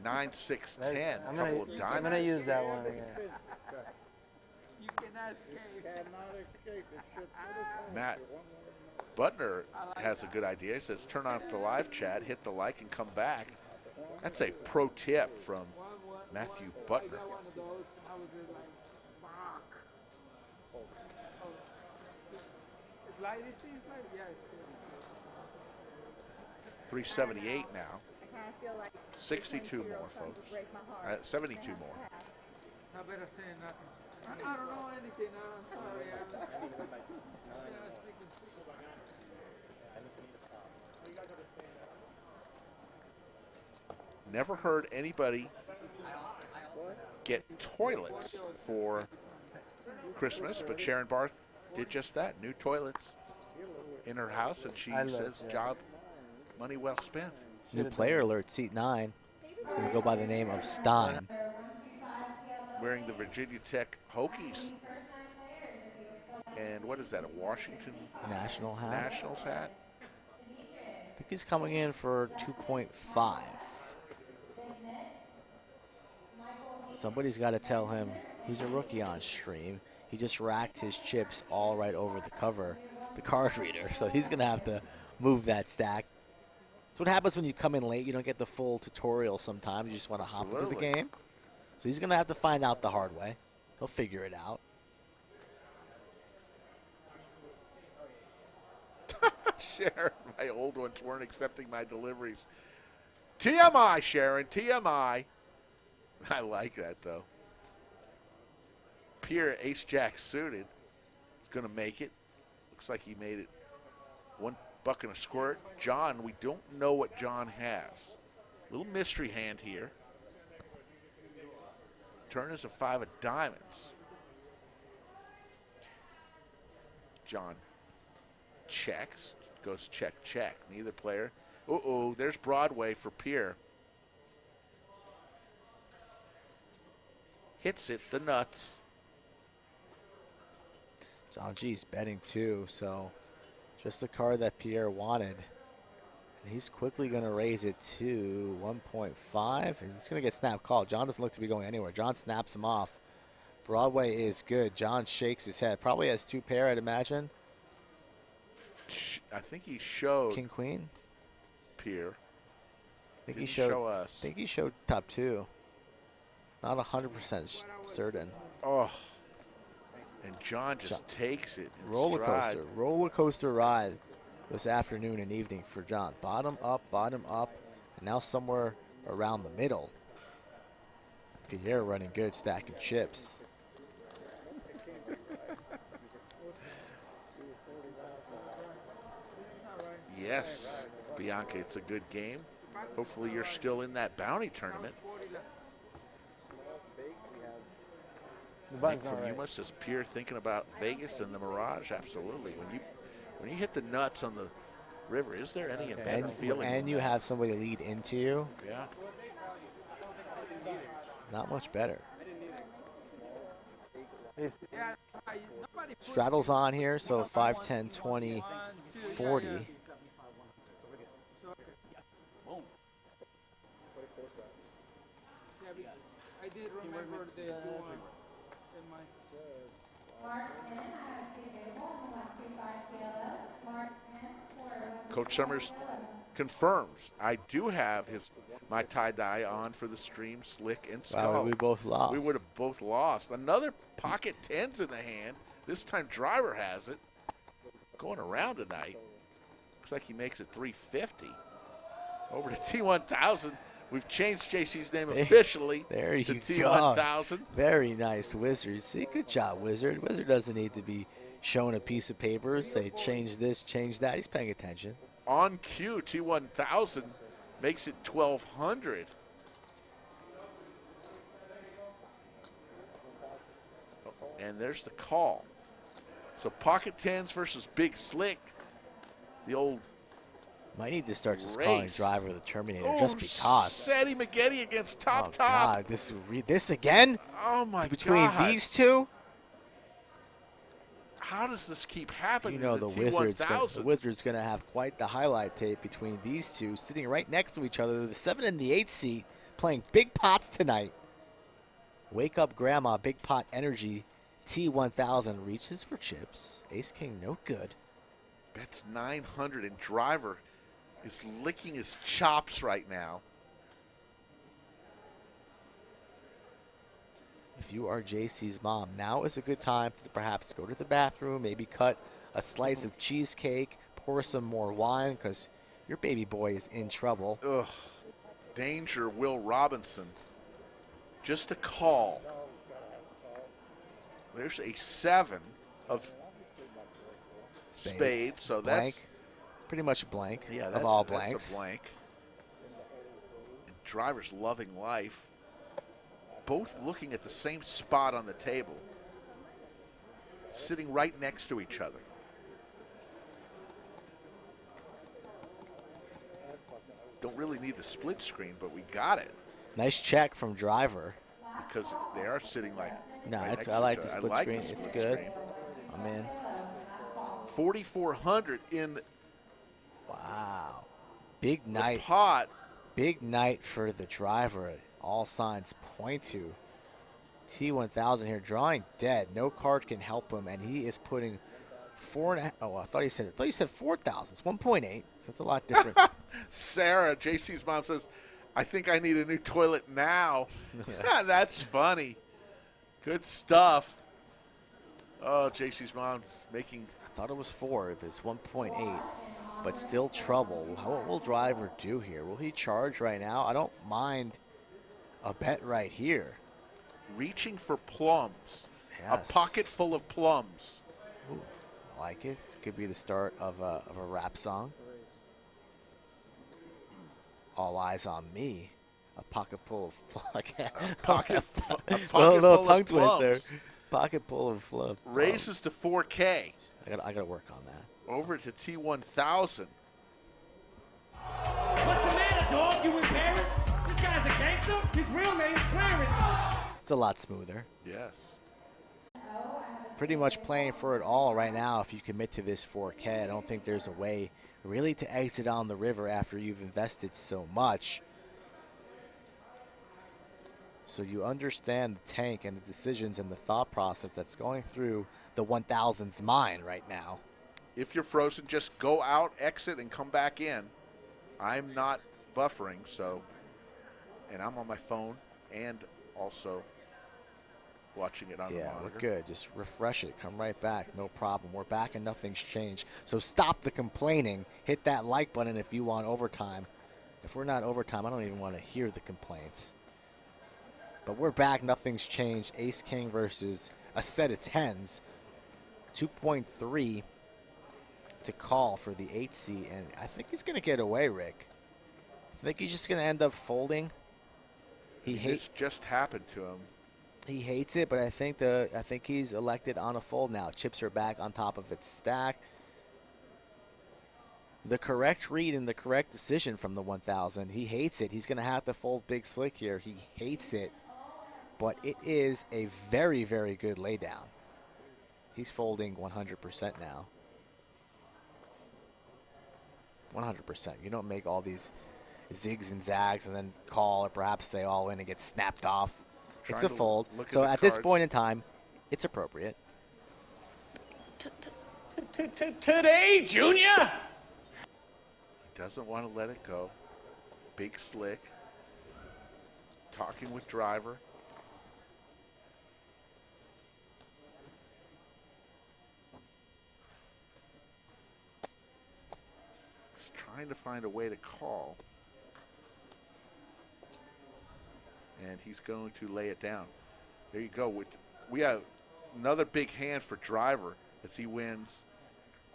9, 6, 10. I'm gonna use that one again. Matt Butner has a good idea. He says, turn off the live chat, hit the like, and come back. That's a pro tip from Matthew Butner. 378 now. 62 more, folks. 72 more. I better say nothing. I don't know anything. I'm sorry. Never heard anybody get toilets for Christmas, but Sharon Barth did just that. New toilets in her house, and she says, job, money well spent. New player alert, seat 9. It's going to go by the name of Stein. Wearing the Virginia Tech Hokies. And what is that, a Washington Nationals hat? I think he's coming in for 2.5. Somebody's got to tell him he's a rookie on stream. He just racked his chips all right over the cover, the card reader. So he's going to have to move that stack. That's what happens when you come in late. You don't get the full tutorial sometimes. You just want to hop into the game. So he's going to have to find out the hard way. He'll figure it out. Sharon, my old ones weren't accepting my deliveries. TMI, Sharon, TMI. I like that, though. Pierre, ace-jack suited. He's going to make it. Looks like he made it. $1 and a squirt. John, we don't know what John has. Little mystery hand here. Turn is a 5 of diamonds. John checks. Goes check, check. Neither player. Uh-oh, there's Broadway for Pierre. Hits it, the nuts. John G's betting too, so just the card that Pierre wanted. And he's quickly going to raise it to 1.5. And he's going to get snap called. John doesn't look to be going anywhere. John snaps him off. Broadway is good. John shakes his head. Probably has 2 pair, I'd imagine. I think he showed King Queen. Pierre. I think he showed show us. I think he showed top 2. Not 100% certain. Oh, and John just takes it. Roller coaster ride this afternoon and evening for John. Bottom up, and now somewhere around the middle. Pierre running good, stacking chips. Yes, Bianca, it's a good game. Hopefully you're still in that bounty tournament. Nick from Yuma says Pierre thinking about Vegas and the Mirage. Absolutely. When you hit the nuts on the river, is there any embedded feeling? And you have somebody lead into you. Yeah. Not much better. Straddle's on here, so 5, 10, 20, 40. I did remember the one in my. Coach Summers confirms I do have my tie-dye on for the stream, Slick and Skull. Wow, we both lost. We would have both lost. Another pocket 10's in the hand. This time Driver has it. Going around tonight. Looks like he makes it 350. Over to T1000. We've changed JC's name officially there you to go. T1000. Very nice, Wizard. See, good job, Wizard. Wizard doesn't need to be shown a piece of paper, say change this, change that. He's paying attention. On cue, T1000 makes it 1,200. And there's the call. So pocket 10s versus Big Slick. The old might need to start just race. calling Driver the Terminator just because. Sadie McGetty against Top. God, this again? Oh my Between God. these two? How does this keep happening? You know the Wizard's going to have quite the highlight tape between these two, sitting right next to each other. The 7 and the 8 seat, playing big pots tonight. Wake up, Grandma, big pot energy. T1000 reaches for chips. Ace King, no good. Bets 900, and Driver is licking his chops right now. If you are JC's mom, now is a good time to perhaps go to the bathroom, maybe cut a slice of cheesecake, pour some more wine, because your baby boy is in trouble. Ugh. Danger, Will Robinson. Just a call. There's a 7 of spades, so blank. That's pretty much a blank. Yeah, of all blanks. That's a blank. And Driver's loving life. Both looking at the same spot on the table, sitting right next to each other. Don't really need the split screen, but we got it. Nice check from Driver. Because they are sitting like. No, right I like the I split like screen. the It's split good. screen. I'm in. 4,400 in. Wow. Big night. Pot. Big night for the Driver. All signs point to. T1000 here, drawing dead. No card can help him, and he is putting 4.5. Oh, I thought you said 4,000. It's 1.8. So that's a lot different. Sarah, JC's mom says, I think I need a new toilet now. That's funny. Good stuff. Oh, JC's mom making. I thought it was 4. If it's 1.8, but still trouble. What will driver do here? Will he charge right now? I don't mind a bet right here. Reaching for plums. Yes. A pocket full of plums. Ooh, I like it. It could be the start of a rap song. All eyes on me. A pocket full of pocket little tongue full of twister. Pocket full of plums. Raises to 4K. I gotta work on that. Over to T1000. What's the matter, dog? You in Paris? This guy's a gangster? His real name is Clarence. It's a lot smoother. Yes. Pretty much playing for it all right now if you commit to this 4K. I don't think there's a way really to exit on the river after you've invested so much. So you understand the tank and the decisions and the thought process that's going through the 1000's mind right now. If you're frozen, just go out, exit, and come back in. I'm not buffering, so, and I'm on my phone and also watching it on the monitor. Yeah, we're good. Just refresh it. Come right back. No problem. We're back and nothing's changed. So stop the complaining. Hit that like button if you want overtime. If we're not overtime, I don't even want to hear the complaints. But we're back. Nothing's changed. Ace-King versus a set of 10s. 2.3 to call for the 8C. And I think he's going to get away, Rick. I think he's just going to end up folding. This just happened to him. He hates it, but I think he's elected on a fold now. Chips are back on top of its stack. The correct read and the correct decision from the 1000. He hates it. He's going to have to fold big slick here. He hates it, but it is a very, very good laydown. He's folding 100% now. 100%. You don't make all these zigs and zags and then call or perhaps say all in and get snapped off. It's a fold. So at this point in time, it's appropriate. Today, Junior? He doesn't want to let it go. Big slick. Talking with driver. He's trying to find a way to call. And he's going to lay it down. There you go. We have another big hand for driver as he wins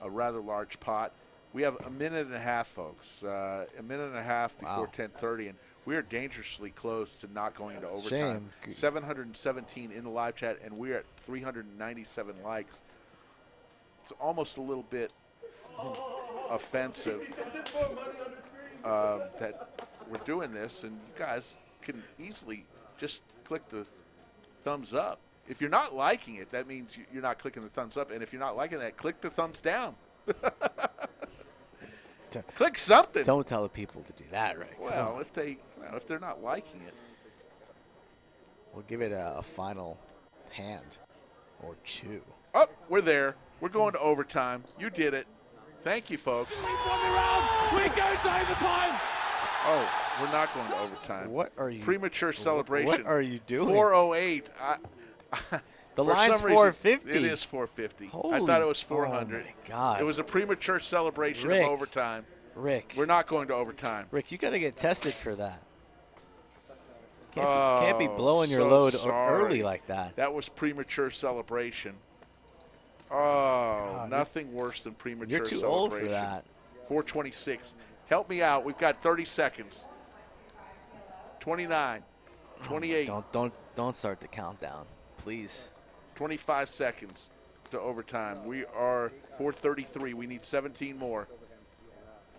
a rather large pot. We have a minute and a half, folks. A minute and a half before 10:30, and we are dangerously close to not going into overtime. 717 in the live chat, and we're at 397 likes. It's almost a little bit offensive that we're doing this, and you guys can easily just click the thumbs up. If you're not liking it, that means you're not clicking the thumbs up. And if you're not liking that, click the thumbs down. Click something. Don't tell the people to do that, right? Well, if they're not liking it, we'll give it a final hand or two. Oh, we're there. We're going to overtime. You did it. Thank you, folks. We're going to overtime. Oh, we're not going to overtime. What are you? Premature celebration. What are you doing? 408. The line's 450. It is 450. Holy, I thought it was 400. Oh my God. It was a premature celebration Rick, of overtime. Rick. We're not going to overtime. Rick, you got to get tested for that. Can't be blowing your load early like that. That was premature celebration. Oh, nothing worse than premature celebration. You're too old for that. 426. Help me out. We've got 30 seconds. 29. 28. Don't start the countdown, please. 25 seconds to overtime. We are 4:33. We need 17 more.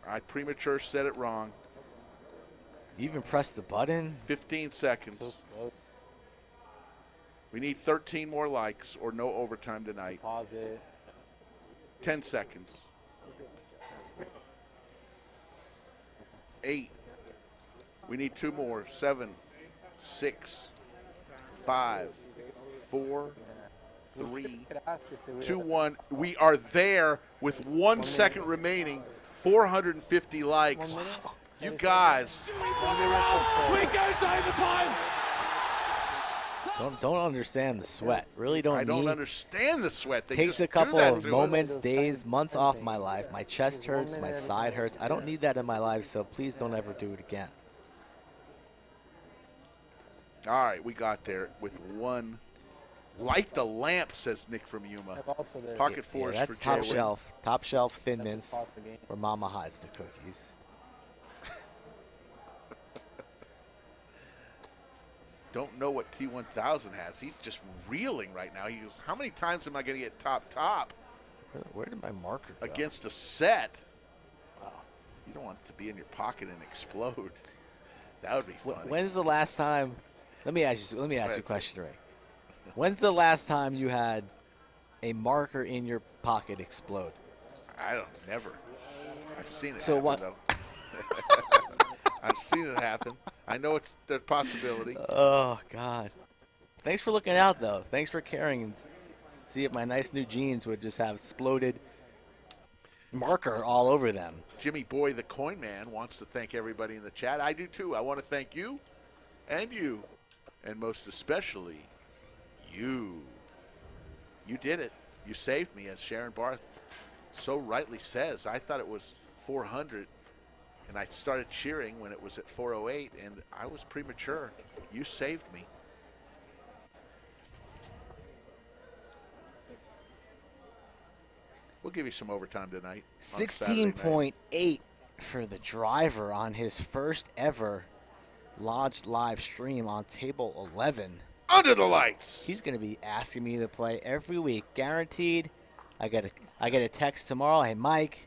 I premature said it wrong. You even pressed the button? 15 seconds. We need 13 more likes or no overtime tonight. Pause it. 10 seconds. 8. We need 2 more. 7, 6, 5, 4, 3, 2, 1. We are there with 1 second remaining. 450 likes. Wow. You guys. We go to overtime. Don't understand the sweat. Really don't. I don't understand the sweat. They takes just a couple do that of to moments, us. days, months off my life. My chest hurts. My side hurts. I don't need that in my life. So please don't ever do it again. All right, we got there with 1. Light the lamp, says Nick from Yuma. Pocket fours yeah, that's for top Jay. shelf. Top shelf Thin Mints, where Mama hides the cookies. Don't know what T1000 has. He's just reeling right now. He goes, how many times am I going to get top? Where did my marker go? Against a set. Wow. You don't want it to be in your pocket and explode. That would be funny. When's the last time? Let me ask you a question, Ray. When's the last time you had a marker in your pocket explode? Never. I've seen it so happen, what? though. I've seen it happen. I know it's the possibility. Oh, God. Thanks for looking out, though. Thanks for caring and see if my nice new jeans would just have exploded marker all over them. Jimmy Boy, the coin man, wants to thank everybody in the chat. I do, too. I want to thank you, and most especially you. You did it. You saved me, as Sharon Barth so rightly says. I thought it was 400. And I started cheering when it was at 408, and I was premature. You saved me. We'll give you some overtime tonight. 16.8 for the driver on his first ever Lodge live stream on table 11. Under the lights. He's going to be asking me to play every week, guaranteed. I get a text tomorrow. Hey, Mike,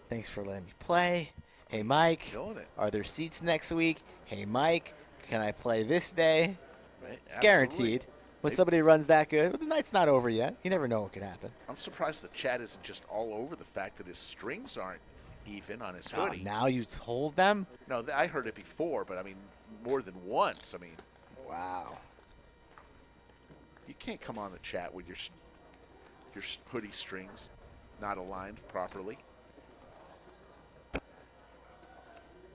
thanks for letting me play. Hey, Mike, are there seats next week? Hey, Mike, can I play this day? It's guaranteed. When somebody runs that good, the night's not over yet. You never know what could happen. I'm surprised the chat isn't just all over the fact that his strings aren't even on his hoodie. Now you told them? No, I heard it before, but I mean, more than once. I mean, wow. You can't come on the chat with your hoodie strings not aligned properly.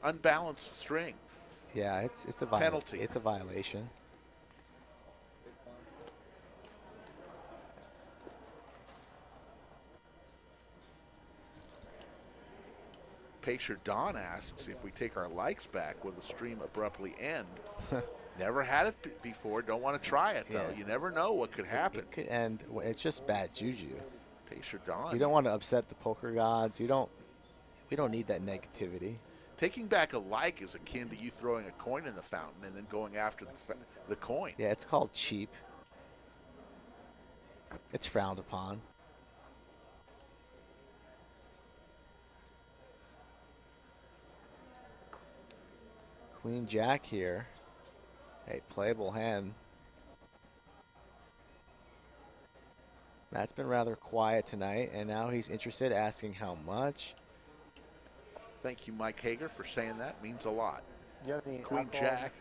Unbalanced string. Yeah, it's a penalty. It's a violation. Pacer Don asks if we take our likes back, will the stream abruptly end? Never had it before. Don't want to try it though. Yeah. You never know what could happen. It could end. It's just bad juju. Pacer Don. You don't want to upset the poker gods. We don't need that negativity. Taking back a like is akin to you throwing a coin in the fountain and then going after the coin. Yeah, it's called cheap. It's frowned upon. Queen Jack here. Hey, playable hand. Matt's been rather quiet tonight, and now he's interested, asking how much. Thank you, Mike Hager, for saying that. Means a lot. Do you have any Queen Jack.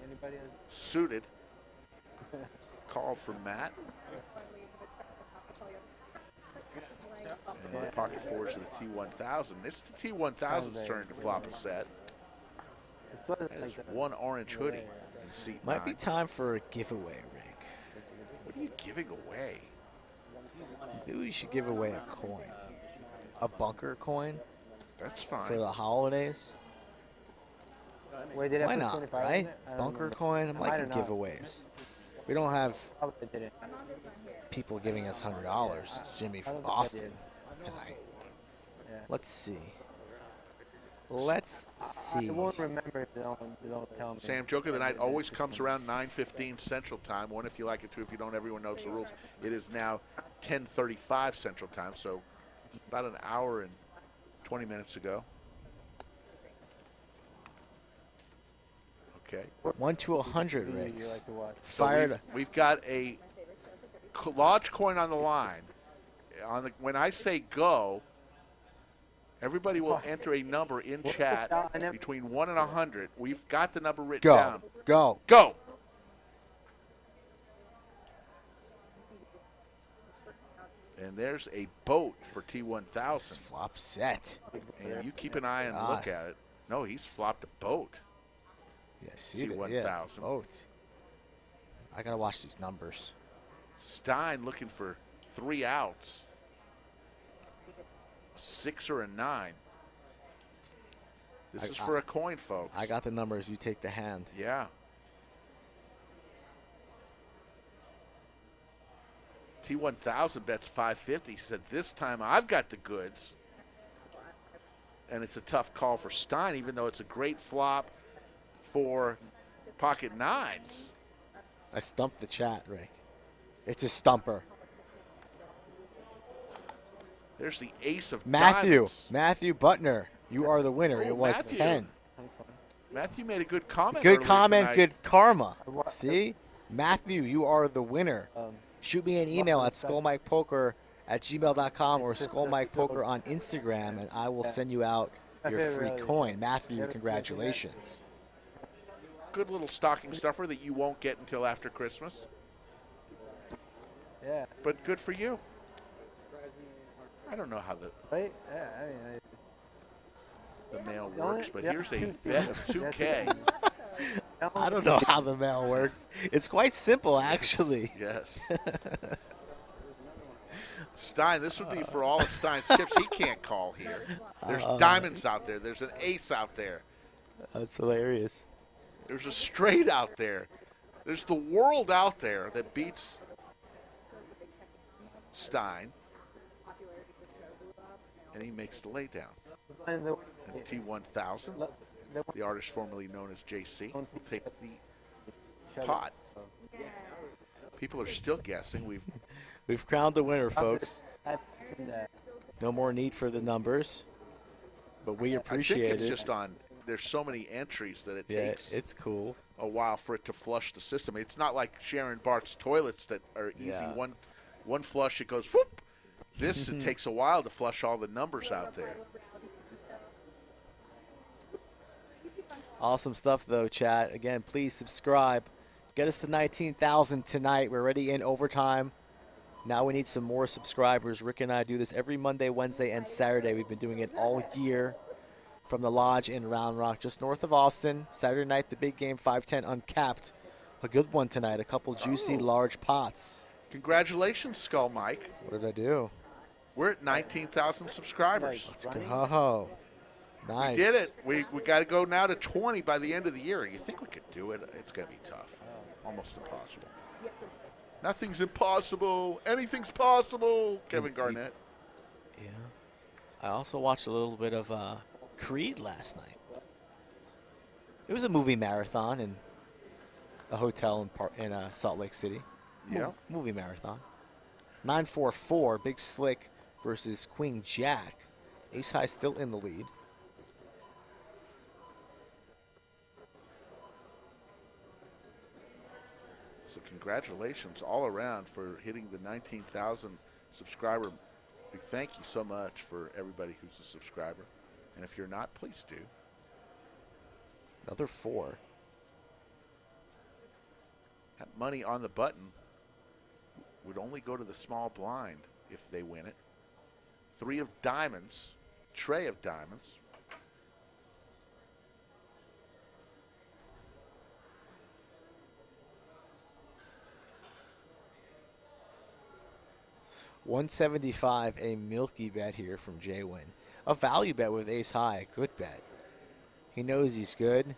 Anybody? Suited. Call from Matt. And pocket fours of the T1000. It's the T1000's turn to flop a set. There's one orange hoodie in seat Might 9. be time for a giveaway, Rick. What are you giving away? Maybe we should give away a coin. A bunker coin? That's fine. For the holidays? Wait, did Why not, right? Bunker coin? I'm liking giveaways. We don't have people giving us $100. Jimmy from Boston tonight. Yeah. Let's see. Let's see. I won't remember if they don't tell me. Sam, joke of the night always comes around 9:15 Central Time. One if you like it, two if you don't. Everyone knows the rules. It is now 10:35 Central Time, so about an hour and 20 minutes ago. Okay. 1 to 100, Rick. Fired. So we've got a large coin on the line. When I say go, everybody will enter a number in chat between 1 and 100. We've got the number written down. Go. Go. And there's a boat for T1000. Flop set. And you keep an eye and look at it. No, he's flopped a boat. Yeah, see T1000. Yeah, boat. I got to watch these numbers. Stein looking for 3 outs. A 6 or a 9. This is for a coin, folks. I got the numbers. You take the hand. Yeah. T1000 bets 550. He said, this time I've got the goods. And it's a tough call for Stein, even though it's a great flop for pocket nines. I stumped the chat, Rick. It's a stumper. There's the ace of Matthew. diamonds. Matthew Butner. You are the winner. It was Matthew. 10. Matthew made a good comment. Good earlier comment, tonight. good karma. See? Matthew, you are the winner. Shoot me an email at skullmikepoker@gmail.com or skullmikepoker on Instagram, and I will send you out your free coin. Matthew, congratulations. Good little stocking stuffer that you won't get until after Christmas. Yeah. But good for you. I don't know how the mail works, but here's a bet of 2K. I don't know how the mail works. It's quite simple, actually. Yes. Stein, this would be for all of Stein's chips. He can't call here. There's diamonds out there. There's an ace out there. That's hilarious. There's a straight out there. There's the world out there that beats Stein. And he makes the laydown. And T1000, the artist formerly known as JC, will take the pot. People are still guessing. We've crowned the winner, folks. No more need for the numbers, but we appreciate it. I think it's just on. There's so many entries that it takes. It's cool. A while for it to flush the system. It's not like Sharon Bart's toilets that are easy. Yeah. One flush, it goes whoop. This it takes a while to flush all the numbers out there. Awesome stuff, though, chat. Again, please subscribe. Get us to 19,000 tonight. We're already in overtime. Now we need some more subscribers. Rick and I do this every Monday, Wednesday, and Saturday. We've been doing it all year from the Lodge in Round Rock, just north of Austin. Saturday night, the big game, 510 uncapped. A good one tonight. A couple juicy, large pots. Congratulations, Skull Mike. What did I do? We're at 19,000 subscribers. Let's go. Oh, nice. We did it. We got to go now to 20 by the end of the year. You think we could do it? It's going to be tough. Almost impossible. Nothing's impossible. Anything's possible. Kevin Garnett. Yeah. I also watched a little bit of Creed last night. It was a movie marathon in a hotel in Salt Lake City. Yeah. Movie marathon. 9-4-4, Big Slick versus Queen Jack. Ace High still in the lead. So congratulations all around for hitting the 19,000 subscriber. We thank you so much for everybody who's a subscriber. And if you're not, please do. Another 4. That money on the button would only go to the small blind if they win it. 3 of diamonds, tray of diamonds. $175, a milky bet here from Jay Wynn. A value bet with Ace High, a good bet. He knows he's good.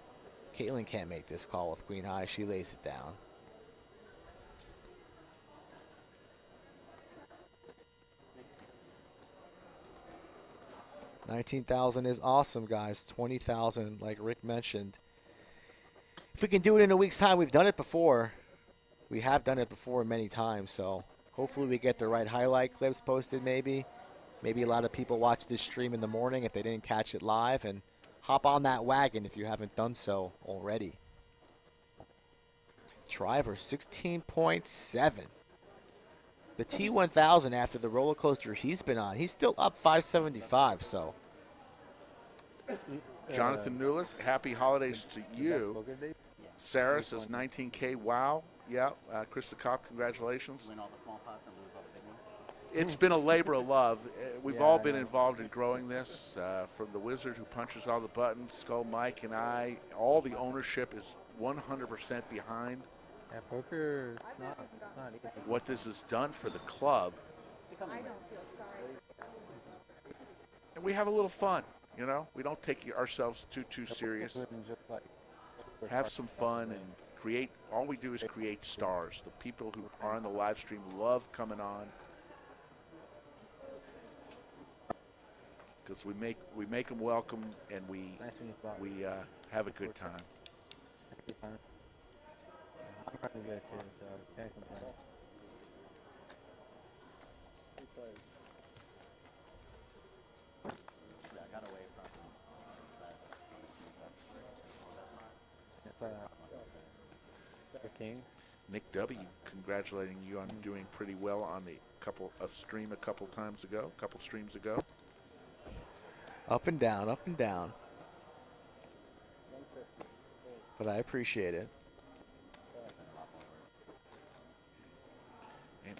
Caitlin can't make this call with Queen High. She lays it down. $19,000 is awesome, guys. $20,000, like Rick mentioned. If we can do it in a week's time, we've done it before. We have done it before many times, so hopefully we get the right highlight clips posted maybe. Maybe a lot of people watch this stream in the morning if they didn't catch it live, and hop on that wagon if you haven't done so already. Driver, 16.7. The T1000 after the roller coaster he's been on, he's still up 575, so. Jonathan Newler, happy holidays to you. Sarah says 19K, wow. Yeah, Krista Kopp, congratulations. It's been a labor of love. We've all been involved in growing this, from the wizard who punches all the buttons, Skull Mike and I. All the ownership is 100% behind. Yeah, poker it's not easy. What this has done for the club. I don't feel sorry. And we have a little fun, you know? We don't take ourselves too serious. Have some fun and create. All we do is create stars. The people who are on the live stream love coming on. Because we make them welcome, and we have a good time. I'm pretty good too, so can't complain. Yeah, I got away from It's the Kings. Nick W. congratulating you on doing pretty well on a stream a couple streams ago. Up and down, up and down. But I appreciate it. And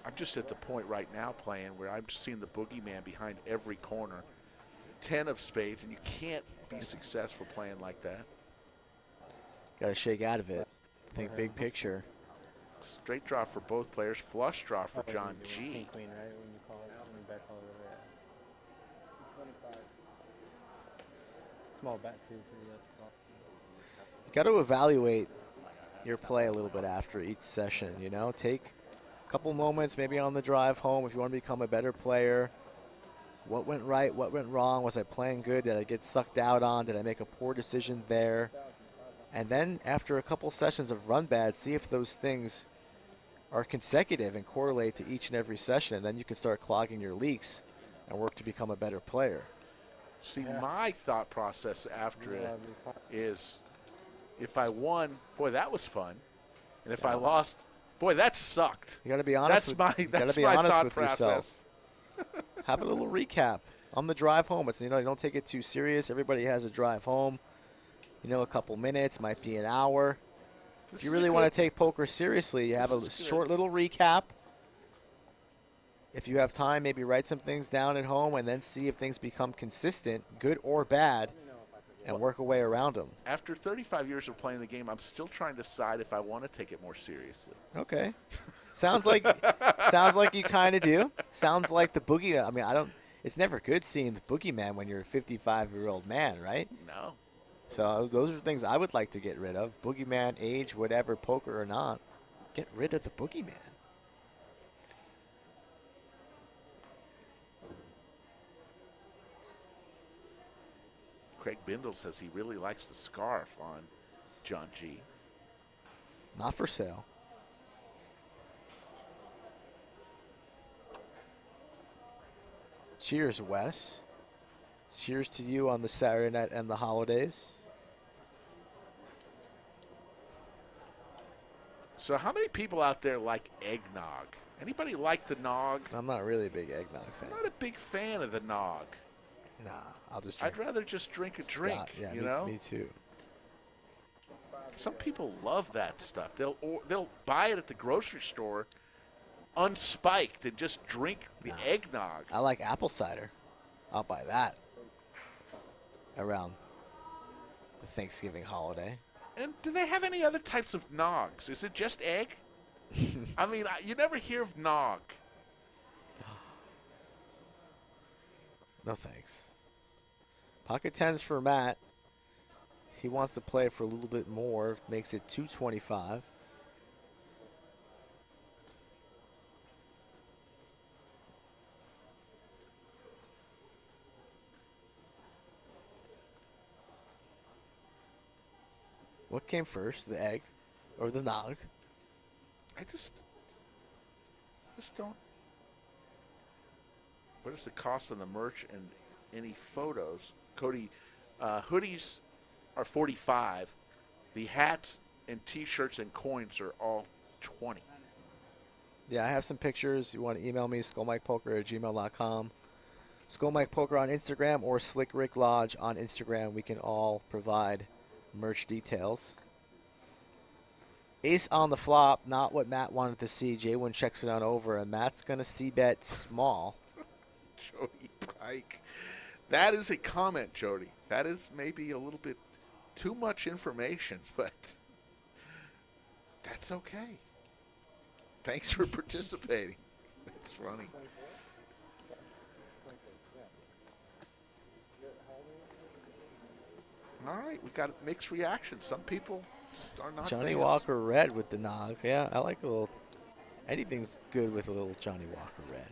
I'm just at the point right now playing where I'm just seeing the boogeyman behind every corner. 10 of spades, and you can't be successful playing like that. Got to shake out of it. Think big picture. Straight draw for both players. Flush draw for John G. King, queen, right? When you call it, when you bet call it, yeah. 25. Small bet too, so that's cool. You got to evaluate your play a little bit after each session, you know? Take a couple moments maybe on the drive home if you want to become a better player. What went right? What went wrong? Was I playing good? Did I get sucked out on? Did I make a poor decision there? And then after a couple sessions of run bad, see if those things are consecutive and correlate to each and every session. And then you can start clogging your leaks and work to become a better player. See, my thought process after it is, if I won, boy, that was fun. And if I lost, boy, that sucked. You got to be honest. That's my thought process. Yourself. Have a little recap on the drive home. It's, you know, you don't take it too serious. Everybody has a drive home. You know, a couple minutes, might be an hour. If you really want to take poker seriously, you have a short little recap. If you have time, maybe write some things down at home and then see if things become consistent, good or bad, and work a way around them. After 35 years of playing the game, I'm still trying to decide if I want to take it more seriously. Okay. Sounds like you kind of do. Sounds like the boogie. I mean, it's never good seeing the boogeyman when you're a 55-year-old man, right? No. So those are things I would like to get rid of. Boogeyman, age, whatever, poker or not. Get rid of the boogeyman. Craig Bindle says he really likes the scarf on John G. Not for sale. Cheers, Wes. Cheers to you on the Saturday night and the holidays. So how many people out there like eggnog? Anybody like the nog? I'm not really a big eggnog fan. I'm not a big fan of the nog. Nah, I'll just drink. I'd rather just drink a drink, yeah, you know? Me too. Some people love that stuff. They'll buy it at the grocery store unspiked and just drink the eggnog. I like apple cider. I'll buy that around the Thanksgiving holiday. And do they have any other types of nogs? Is it just egg? I mean, you never hear of nog. No thanks. Pocket tens for Matt. He wants to play for a little bit more. Makes it 225. What came first, the egg or the nog? I just don't. What is the cost on the merch and any photos? Cody, hoodies are $45. The hats and T-shirts and coins are all $20. Yeah, I have some pictures. You want to email me, skullmikepoker@gmail.com. Skullmikepoker on Instagram or Slick Rick Lodge on Instagram. We can all provide merch details. Ace on the flop, not what Matt wanted to see. J1 checks it on over, and Matt's going to c-bet small. Jody Pike. That is a comment, Jody. That is maybe a little bit too much information, but that's okay. Thanks for participating. That's funny. All right, we got mixed reactions. Some people just are not Johnny fans. Walker red with the nog. Yeah, I like a little. Anything's good with a little Johnny Walker red.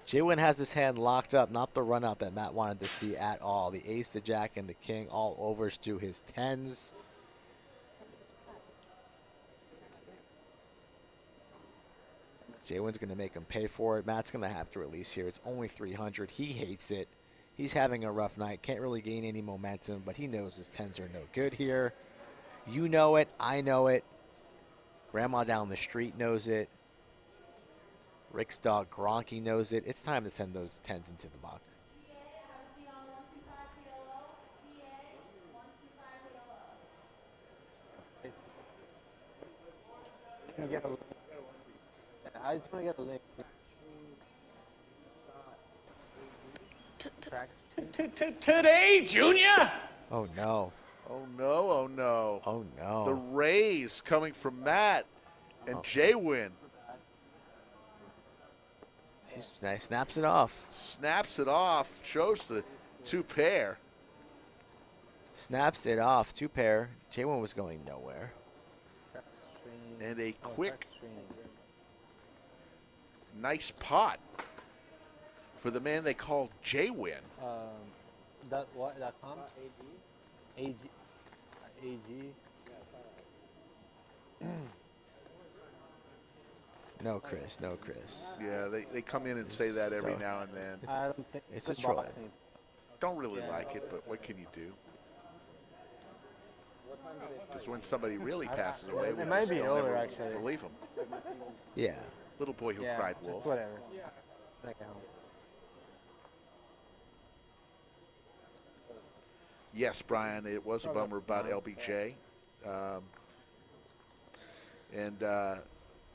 J-Win has his hand locked up, not the run out that Matt wanted to see at all. The ace, the jack, and the king all overs to his tens. J-Win's going to make him pay for it. Matt's going to have to release here. It's only 300. He hates it. He's having a rough night. Can't really gain any momentum, but he knows his tens are no good here. You know it. I know it. Grandma down the street knows it. Rick's dog Gronky knows it. It's time to send those tens into the muck. Can you get a link? I just want to get a link. Today, Junior? Oh, no. Oh, no, oh, no. Oh, no. The raise coming from Matt and J-Win. He snaps it off. Snaps it off. Shows the two pair. Snaps it off. Two pair. J-Win was going nowhere. And a quick, nice pot for the man they call J-Win. .com? AG. AG. No, Chris. No, Chris. Yeah, they come in and say that every now and then. I don't think It's a troll. Don't really like it, but what can you do? Because when somebody really passes away, it might be older, actually. Believe him. Yeah. Little boy who cried wolf. It's whatever. Back at home. Yes, Brian, it was a bummer about LBJ.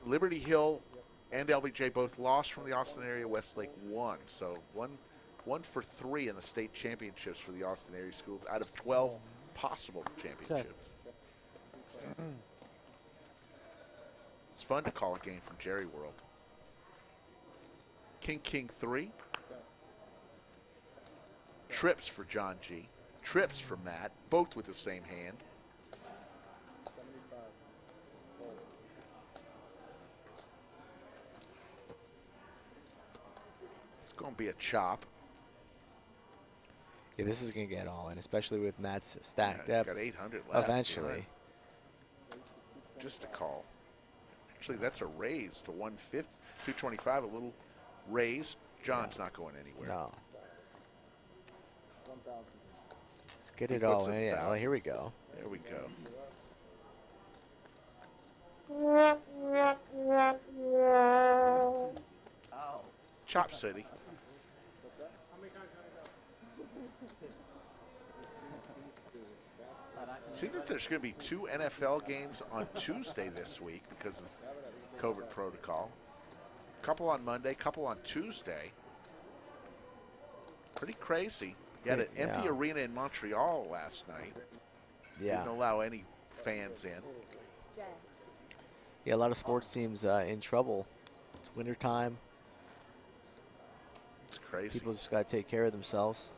Liberty Hill and LBJ both lost from the Austin area. Westlake won. So one for 3 in the state championships for the Austin area schools out of 12 possible championships. It's fun to call a game from Jerry World. King, King 3. Trips for John G. Trips for Matt, both with the same hand. It's going to be a chop. Yeah, this is going to get all in, especially with Matt's stack depth. Got 800 left. Eventually. Just a call. Actually, that's a raise to 150, 225, a little raise. John's not going anywhere. No. Let's get it all in. Yeah, well, here we go. There we go. Chop City. See that there's going to be 2 NFL games on Tuesday this week because of COVID protocol. Couple on Monday, couple on Tuesday. Pretty crazy. You had an empty arena in Montreal last night. Yeah. Didn't allow any fans in. Yeah, a lot of sports teams in trouble. It's wintertime. It's crazy. People just got to take care of themselves.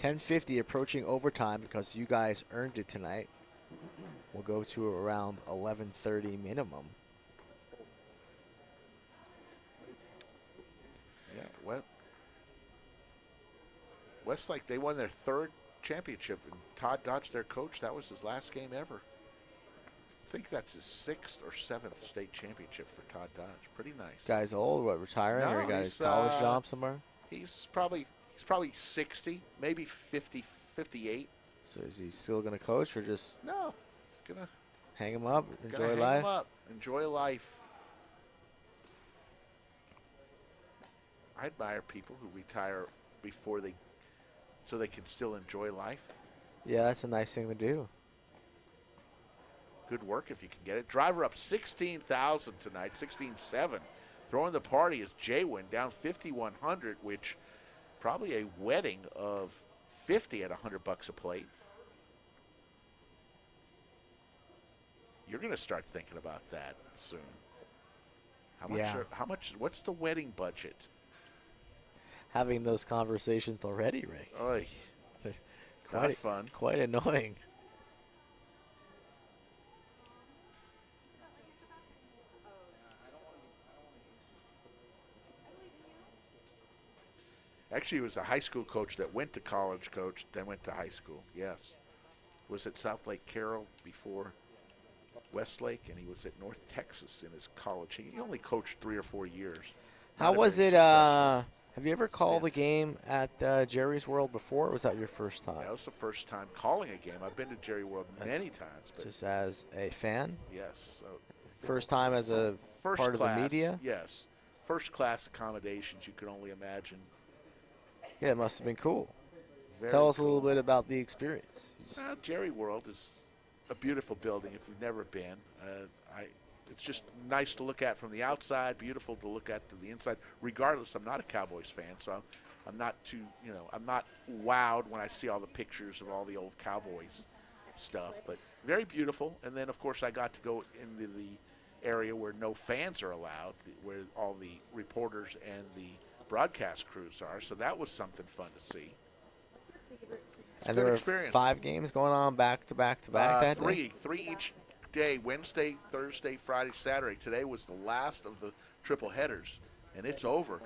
$10.50 approaching overtime because you guys earned it tonight. We'll go to around 11:30 minimum. Yeah, Westlake, they won their 3rd championship, and Todd Dodge, their coach, that was his last game ever. I think that's his 6th or 7th state championship for Todd Dodge. Pretty nice. Guy's old, what, retiring? No, or he got his college job somewhere? He's probably 60, maybe 50, 58. So is he still going to coach or just No, gonna hang him up, enjoy hang life? him up, enjoy life. I admire people who retire before so they can still enjoy life. Yeah, that's a nice thing to do. Good work if you can get it. Driver up 16,000 tonight, 16.7. Throwing the party is Jaywin down 5,100, which probably a wedding of 50 at $100 a plate. You're going to start thinking about that soon. How much? What's the wedding budget? Having those conversations already, Rick. Oy. Not fun. Quite annoying. Actually, he was a high school coach that went to college coach, then went to high school. Yes. Was at South Lake Carroll before Westlake, and he was at North Texas in his college. He only coached 3 or 4 years. How was it? Have you ever called a game at Jerry's World before, or was that your first time? That was the first time calling a game. I've been to Jerry World many times. But just as a fan? Yes. So first time as a part of the media? Yes. First class accommodations you could only imagine. Yeah, it must have been cool. Very Tell us cool. a little bit about the experience. Jerry World is a beautiful building if you've never been. It's just nice to look at from the outside, beautiful to look at to the inside. Regardless, I'm not a Cowboys fan, so I'm not too, I'm not wowed when I see all the pictures of all the old Cowboys stuff. But very beautiful. And then, of course, I got to go into the area where no fans are allowed, where all the reporters and the broadcast crews are. So that was something fun to see. And there were 5 games going on back to back to back that day? Three each day, Wednesday, Thursday, Friday, Saturday. Today was the last of the triple headers, and it's over.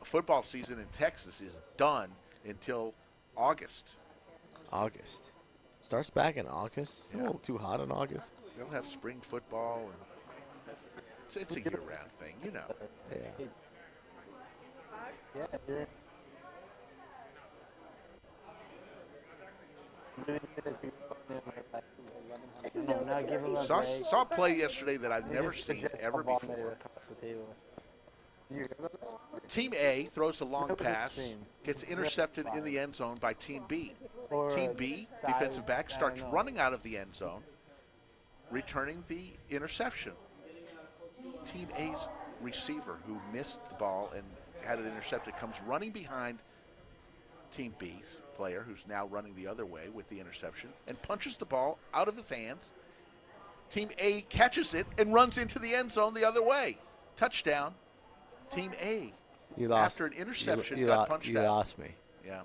Football season in Texas is done until August. August. Starts back in August? It's a little too hot in August. They'll have spring football. And it's a year-round thing, Yeah. Saw a play yesterday that I've never seen ever before. Team A throws a long pass, gets intercepted in the end zone by Team B. Team B, defensive back, starts running out of the end zone, returning the interception. Team A's receiver, who missed the ball and had it intercepted, comes running behind Team B's player, who's now running the other way with the interception, and punches the ball out of his hands. Team A catches it and runs into the end zone the other way. Touchdown, Team A. You lost. After an interception, got punched out. You lost me. Yeah.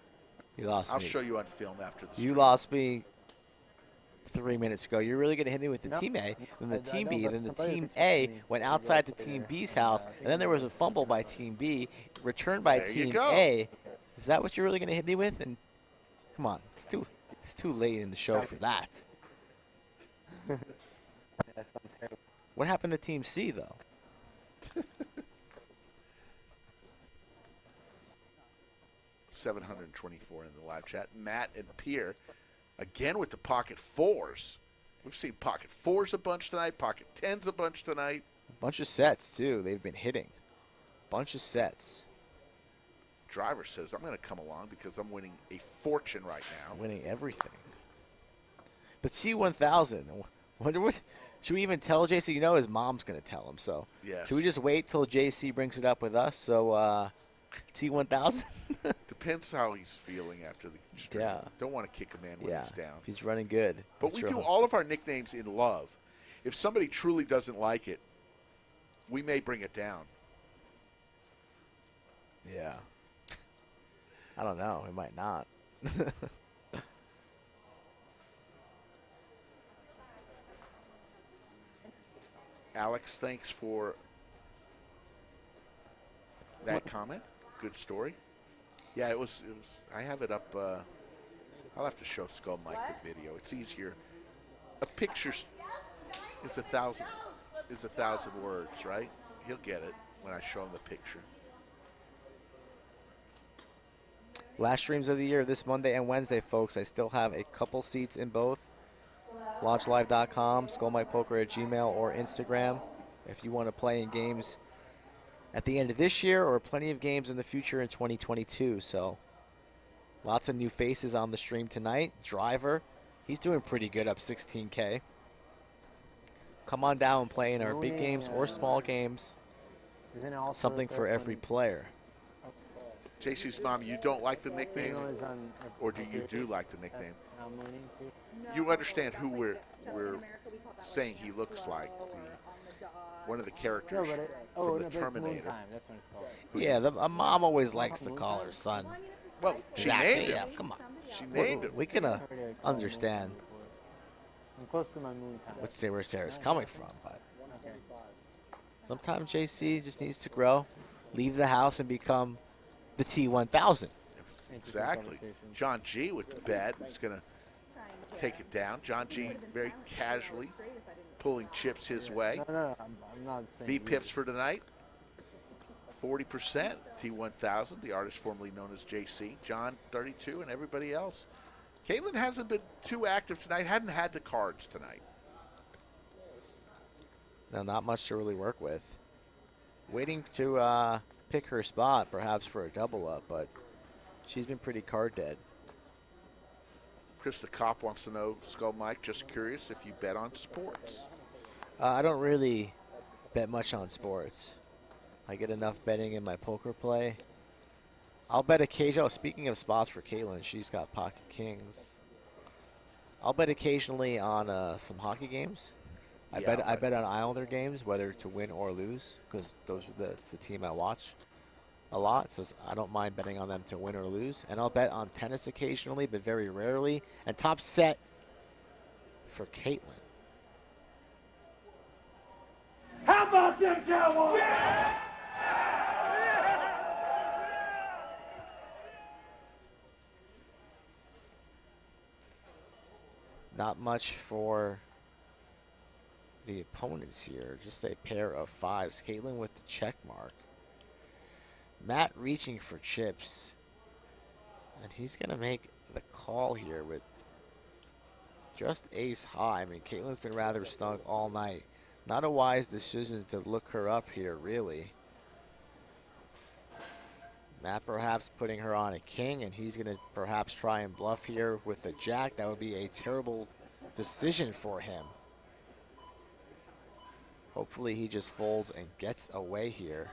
You lost me. I'll show you on film after this. You lost me 3 minutes ago. You're really going to hit me with the Team A, then the Team B, then the Team A went outside to Team B's house, and then there was a fumble by Team B, returned by Team A. Is that what you're really going to hit me with? And come on, it's too late in the show for that. What happened to Team C, though? $724 in the live chat. Matt and Pierre, again with the pocket 4s. We've seen pocket 4s a bunch tonight, pocket 10s a bunch tonight. A bunch of sets, too. They've been hitting. Bunch of sets. Driver says, I'm going to come along because I'm winning a fortune right now. Winning everything. The T1000. Wonder what. Should we even tell JC? You know his mom's going to tell him, so. Yes. Should we just wait till JC brings it up with us? So, T1000? Depends how he's feeling after the stream. Yeah. Don't want to kick him in when he's down. If he's running good. But we do all of our nicknames in love. If somebody truly doesn't like it, we may bring it down. Yeah. I don't know. It might not. Alex, thanks for that comment. Good story. Yeah, it was. I have it up. I'll have to show Skull Mike the video. It's easier. A picture is 1,000 words, right? He'll get it when I show him the picture. Last streams of the year, this Monday and Wednesday, folks. I still have a couple seats in both. LaunchLive.com, SkullMikePoker at Gmail, or Instagram. If you want to play in games at the end of this year or plenty of games in the future in 2022. So lots of new faces on the stream tonight. Driver, he's doing pretty good, up 16K. Come on down and play in our big games or small games. Something for every player. JC's mom, you don't like the nickname, or do you like the nickname? You understand who we're saying he looks like, one of the characters from the Terminator. Yeah, a mom always likes to call her son. Well, she named him. Yeah, come on. She named him. We can understand I'm close to my moon time. where Sarah's coming from, but sometimes JC just needs to grow, leave the house, and become the T1000. Exactly. John G with the bet. He's going to take it down. John G very casually pulling chips his way. No, I'm not saying V pips for tonight. 40%. T1000, the artist formerly known as JC. John, 32, and everybody else. Caitlin hasn't been too active tonight. Hadn't had the cards tonight. No, not much to really work with. Waiting to pick her spot, perhaps for a double up, but she's been pretty card dead. Chris the Cop wants to know, Skull Mike, just curious if you bet on sports. I don't really bet much on sports. I get enough betting in my poker play. I'll bet occasionally. Speaking of spots for Caitlin, she's got pocket kings. I'll bet occasionally on some hockey games. I bet on Islander games, whether to win or lose, because it's the team I watch a lot. So I don't mind betting on them to win or lose. And I'll bet on tennis occasionally, but very rarely. And top set for Caitlin. How about them Cowboys? Not much for the opponents here. Just a pair of fives. Caitlin with the check mark. Matt reaching for chips. And he's going to make the call here with just ace high. I mean, Caitlin's been rather snug all night. Not a wise decision to look her up here, really. Matt perhaps putting her on a king, and he's going to perhaps try and bluff here with the jack. That would be a terrible decision for him. Hopefully he just folds and gets away here.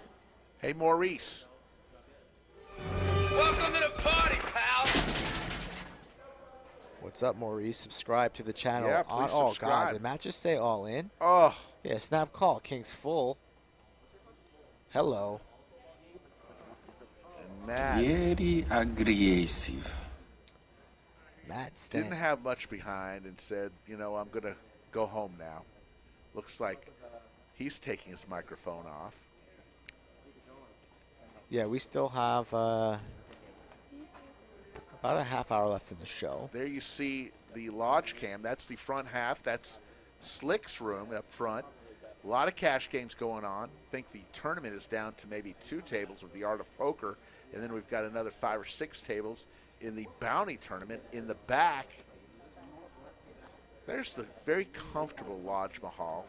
Hey, Maurice. Welcome to the party, pal. What's up, Maurice? Subscribe to the channel. Yeah, please oh, subscribe. God. Did Matt just say all in? Oh. Yeah, snap call. King's full. Hello. Matt. Very aggressive. Matt didn't have much behind and said, you know, I'm going to go home now. Looks like he's taking his microphone off. Yeah, we still have about a half hour left in the show. There you see the lodge cam. That's the front half. That's Slick's room up front. A lot of cash games going on. I think the tournament is down to maybe 2 tables of the Art of Poker. And then we've got another 5 or 6 tables in the Bounty Tournament. In the back, there's the very comfortable Lodge Mahal.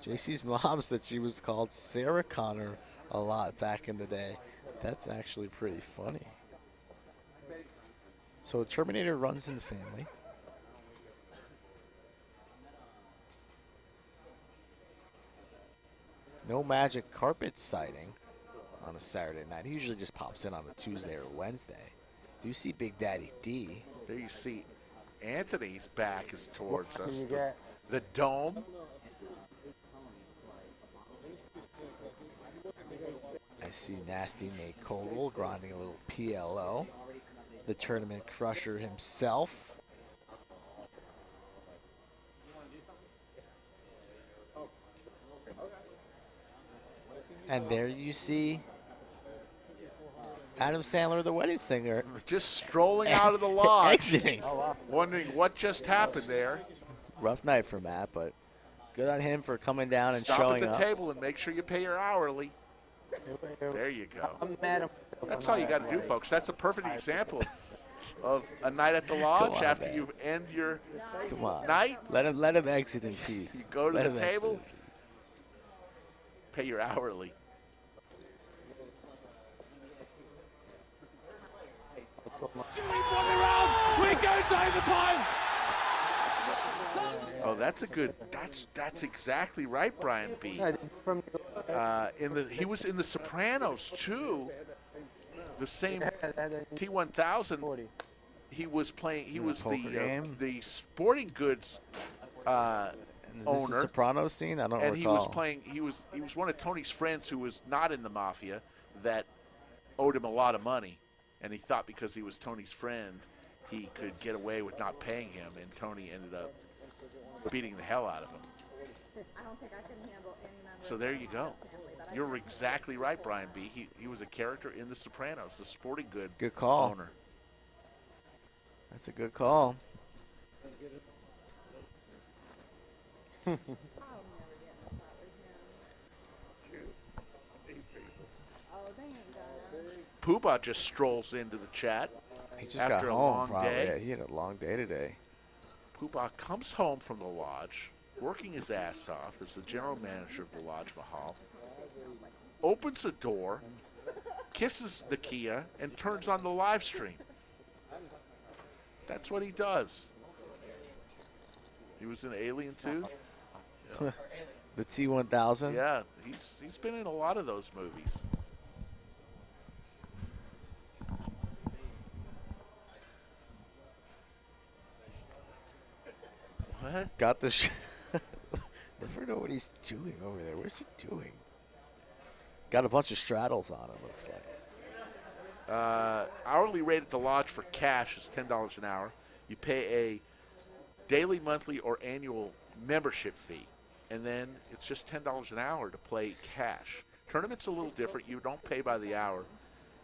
JC's mom said she was called Sarah Connor a lot back in the day. That's actually pretty funny. So Terminator runs in the family. No Magic carpet sighting on a Saturday night. He usually just pops in on a Tuesday or Wednesday. Do you see Big Daddy D? There you see Anthony's back is towards us. The dome. I see Nasty Nate Coldwell grinding a little PLO. The tournament crusher himself. And there you see Adam Sandler, the wedding singer. Just strolling out of the lodge. Exiting. Wondering what just happened there. Rough night for Matt, but good on him for coming down and Stop showing at the up. table and make sure you pay your hourly. There you go. That's all you got to do, folks. That's a perfect example of a night at the lodge after man. you end your night. Let him exit in peace. You go to Let the him exit table, in peace. pay your hourly. That's a good. That's exactly right, Brian B. He was in The Sopranos too. The same T1000. He was playing. He was the sporting goods owner. Is this a Sopranos scene? I don't recall. And he was playing. He was one of Tony's friends who was not in the mafia that owed him a lot of money, and he thought because he was Tony's friend, he could get away with not paying him, and Tony ended up beating the hell out of him. I don't think I can handle any member. So there you go. You're exactly right, Brian B. He was a character in The Sopranos, the sporting good call. owner. That's a good call. Pooba just strolls into the chat. He just after got a home, long probably. day. Yeah, he had a long day today. Pooba comes home from the lodge, working his ass off as the general manager of the Lodge Mahal, opens the door, kisses Nakia, and turns on the live stream. That's what he does. He was in Alien 2. Yeah. The T-1000? Yeah, he's been in a lot of those movies. What? Got the never know what he's doing over there. What is he doing? Got a bunch of straddles on it, looks like. Hourly rate at the lodge for cash is $10 an hour. You pay a daily, monthly, or annual membership fee, and then it's just $10 an hour to play cash. Tournament's a little different. You don't pay by the hour.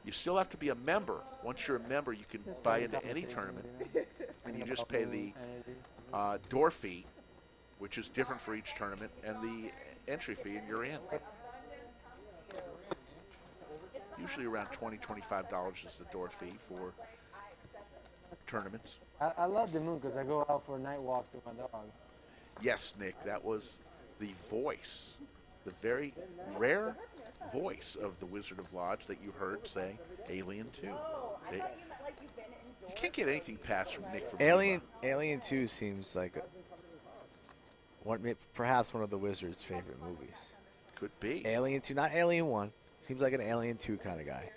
You still have to be a member. Once you're a member, you can buy into any tournament, and you just pay the door fee, which is different for each tournament, and the entry fee, and you're in. Usually around $20, $25 is the door fee for tournaments. I love the moon because I go out for a night walk with my dog. Yes, Nick, that was the voice, the very rare voice of the Wizard of Lodge that you heard say Alien 2. You can't get anything past from Nick from Alien 2 seems like perhaps one of the Wizard's favorite movies. Could be. Alien 2, not Alien 1. Seems like an Alien 2 kind of guy.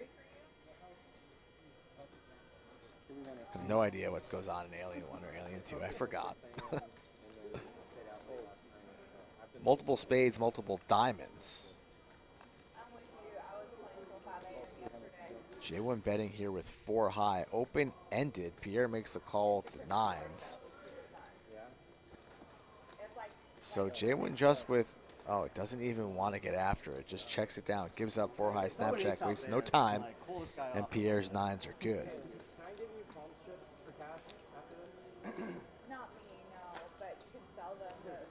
I have no idea what goes on in Alien 1 or Alien 2. I forgot. Multiple spades, multiple diamonds. J1 betting here with 4 high. Open-ended. Pierre makes a call with the 9s. So J1 just with... Oh, it doesn't even want to get after it. Just checks it down. Gives up 4 high snap check. Wastes no time. And Pierre's 9s are good.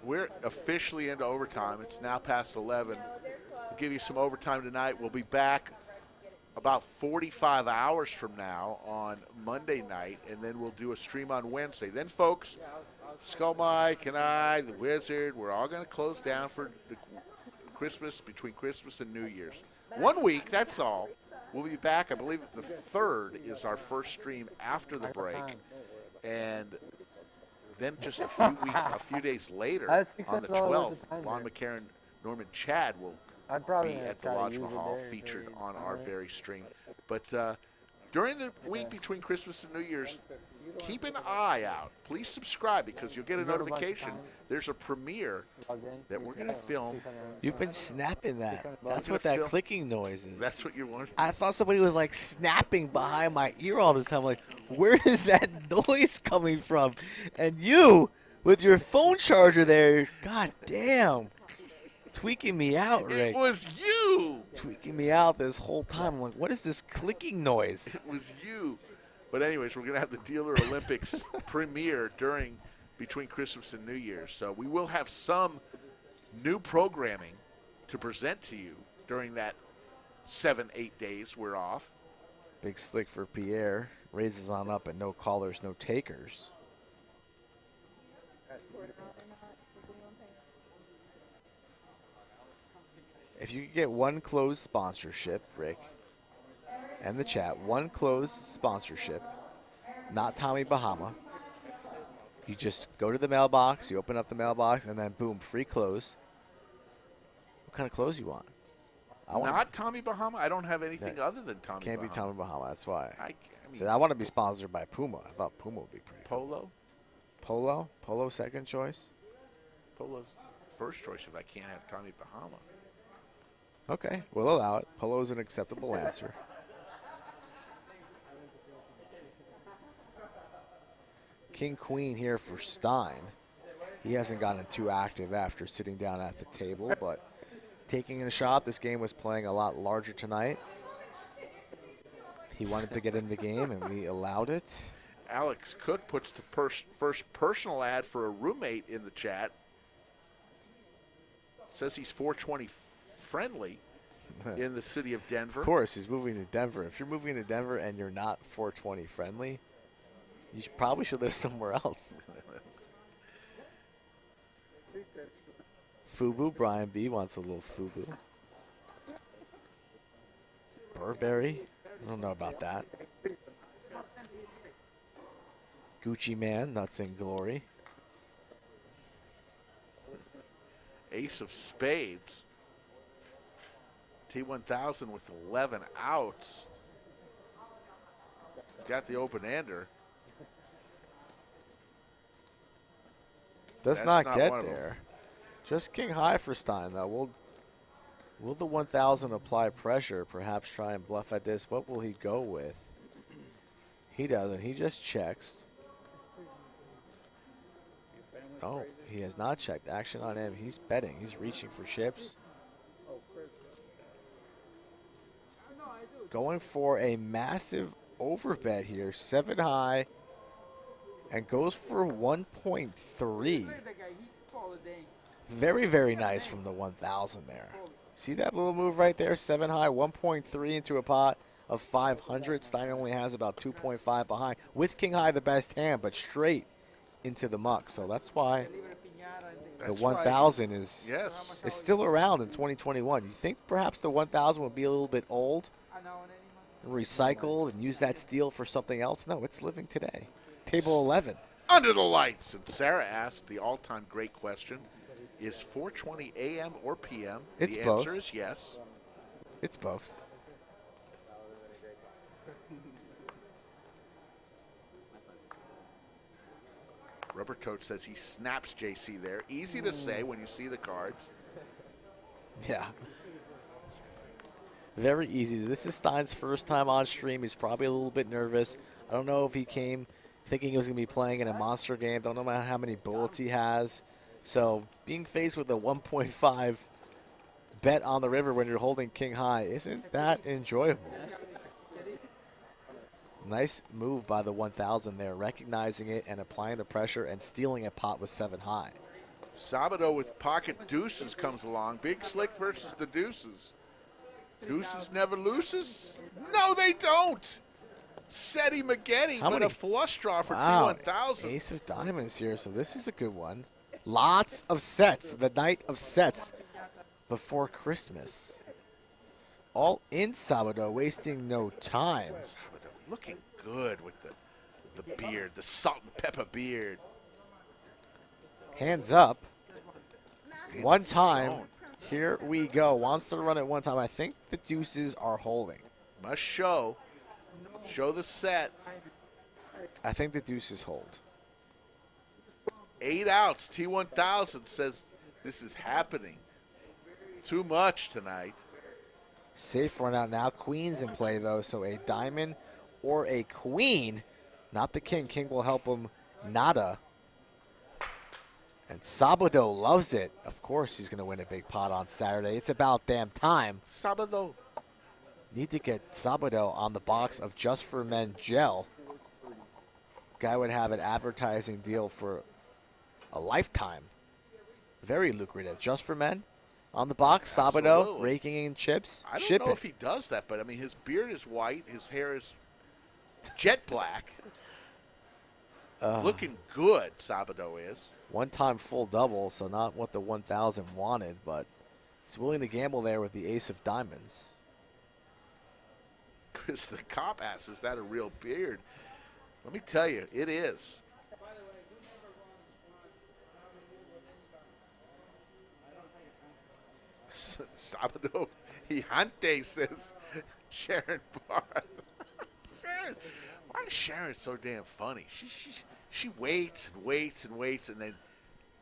We're officially into overtime. It's now past 11. We'll give you some overtime tonight. We'll be back about 45 hours from now on Monday night, and then we'll do a stream on Wednesday. Then, folks, Skull Mike and I, the Wizard, we're all going to close down for the Christmas, between Christmas and New Year's. 1 week, that's all. We'll be back. I believe the 3rd is our first stream after the break, and then just a few days later, on the 12th, Lon McCarron, Norman Chad will be at the Lodge Mahal, featured on our very stream. But during the week between Christmas and New Year's, keep an eye out. Please subscribe because you'll get a notification. There's a premiere that we're going to film. You've been snapping that. That's what that clicking noise is. That's what you're wondering. I thought somebody was like snapping behind my ear all this time. Like, where is that noise coming from? And you, with your phone charger there, god damn. Tweaking me out, Rick. It was you. Tweaking me out this whole time. I'm like, what is this clicking noise? It was you. But anyways, we're going to have the Dealer Olympics premiere between Christmas and New Year's. So we will have some new programming to present to you during that 7-8 days we're off. Big slick for Pierre. Raises on up and no callers, no takers. If you could get one closed sponsorship, Rick, and the chat, one closed sponsorship, not Tommy Bahama, You just go to the mailbox, you open up the mailbox, and then boom, free close. What kind of clothes you want? Not Tommy Bahama? I don't have anything other than Tommy Bahama. Can't be Tommy Bahama, that's why. I So I want to be sponsored by Puma. I thought Puma would be pretty Polo? Polo? Polo second choice? Polo's first choice if I can't have Tommy Bahama. Okay, we'll allow it. Polo is an acceptable answer. King Queen here for Stein. He hasn't gotten too active after sitting down at the table, but taking a shot. This game was playing a lot larger tonight. He wanted to get in the game, and we allowed it. Alex Cook puts the first personal ad for a roommate in the chat. Says he's 420 friendly in the city of Denver. Of course, he's moving to Denver. If you're moving to Denver and you're not 420 friendly, you probably should live somewhere else. Fubu, Brian B. wants a little Fubu. Burberry, I don't know about that. Gucci Man, Nuts in Glory. Ace of Spades. T1000 with 11 outs. He's got the open-ender. Does not get there. Just king high for Stein, though. Will the 1000 apply pressure, perhaps try and bluff at this? What will he go with? He doesn't. He just checks. Oh, he has not checked. Action on him. He's betting. He's reaching for chips. Going for a massive overbet here. 7 high. And goes for 1.3. Very, very nice from the 1000 there. See that little move right there? 7 high, 1.3 into a pot of 500. Stein only has about 2.5 behind. With king high the best hand, but straight into the muck. So that's why the 1000 is still around in 2021. You think perhaps the 1000 would be a little bit old, recycled, and use that steel for something else? No, it's living today. Table 11. Under the lights. And Sarah asked the all-time great question, is 4:20 a.m. or p.m.? It's the both. answer is yes. It's both. Rubber Toad says he snaps JC there. Easy to say when you see the cards. Yeah. Very easy. This is Stein's first time on stream. He's probably a little bit nervous. I don't know if he came thinking he was going to be playing in a monster game. Don't know how many bullets he has. So being faced with a 1.5 bet on the river when you're holding king high isn't that enjoyable. Nice move by the 1000 there, recognizing it and applying the pressure and stealing a pot with 7 high. Sabado with pocket deuces comes along. Big Slick versus the deuces. Deuces never loses? No, they don't. Seti Maggette with a flush draw for T1000. Ace of diamonds here, so this is a good one. Lots of sets, the night of sets before Christmas. All in Sabado, wasting no time. Sabado looking good with the beard, the salt and pepper beard. Hands up. One time. Here we go. Wants to run it one time. I think the deuces are holding. Must show. Show the set. I think the deuces hold. 8 outs. T1000 says this is happening. Too much tonight. Safe run out now. Queen's in play, though, so a diamond or a queen. Not the king. King will help him. Nada. And Sabado loves it. Of course he's going to win a big pot on Saturday. It's about damn time. Sabado. Need to get Sabado on the box of Just for Men gel. Guy would have an advertising deal for a lifetime. Very lucrative. Just for Men on the box. Sabado raking in chips. I don't know if he does that, but I mean his beard is white. His hair is jet black. Looking good, Sabado is. One-time full double, so not what the 1000 wanted, but he's willing to gamble there with the ace of diamonds. Chris the cop asks, is that a real beard? Let me tell you, it is. Sábado Gigante, says Sharon Barth. Sharon, why is Sharon so damn funny? She waits and waits and waits, and then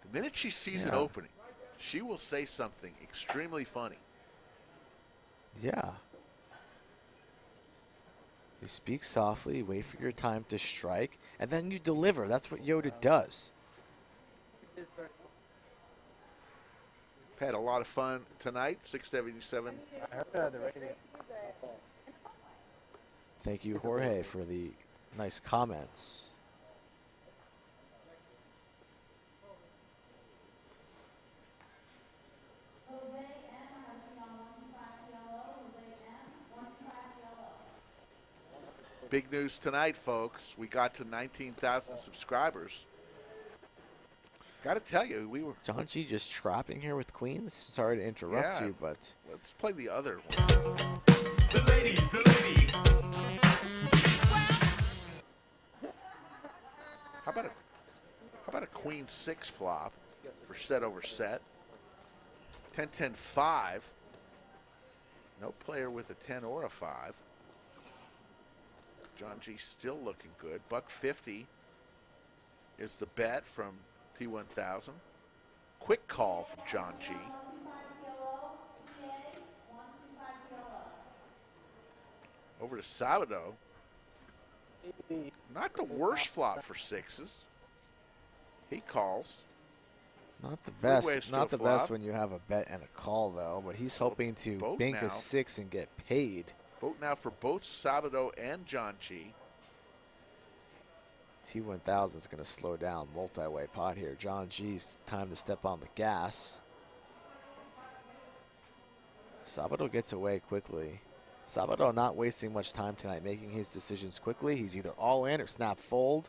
the minute she sees an opening, she will say something extremely funny. Yeah. You speak softly, wait for your time to strike, and then you deliver. That's what Yoda does. Had a lot of fun tonight, 677. I heard the rating. Thank you, Jorge, for the nice comments. Big news tonight, folks. We got to 19,000 subscribers. Got to tell you, we were... John G just trapping here with queens. Sorry to interrupt you, but... Let's play the other one. The ladies. How about a queen 6 flop for set over set? 10-10-5. No player with a 10 or a 5. John G still looking good. Buck 50 is the bet from T1000. Quick call from John G. Over to Sábado. Not the worst flop for 6s. He calls. Not the best. Not the best when you have a bet and a call, though. But he's hoping to bank a 6 and get paid. Vote now for both Sábado and John G. T1000 is going to slow down multi-way pot here. John G's time to step on the gas. Sábado gets away quickly. Sábado not wasting much time tonight, making his decisions quickly. He's either all in or snap fold.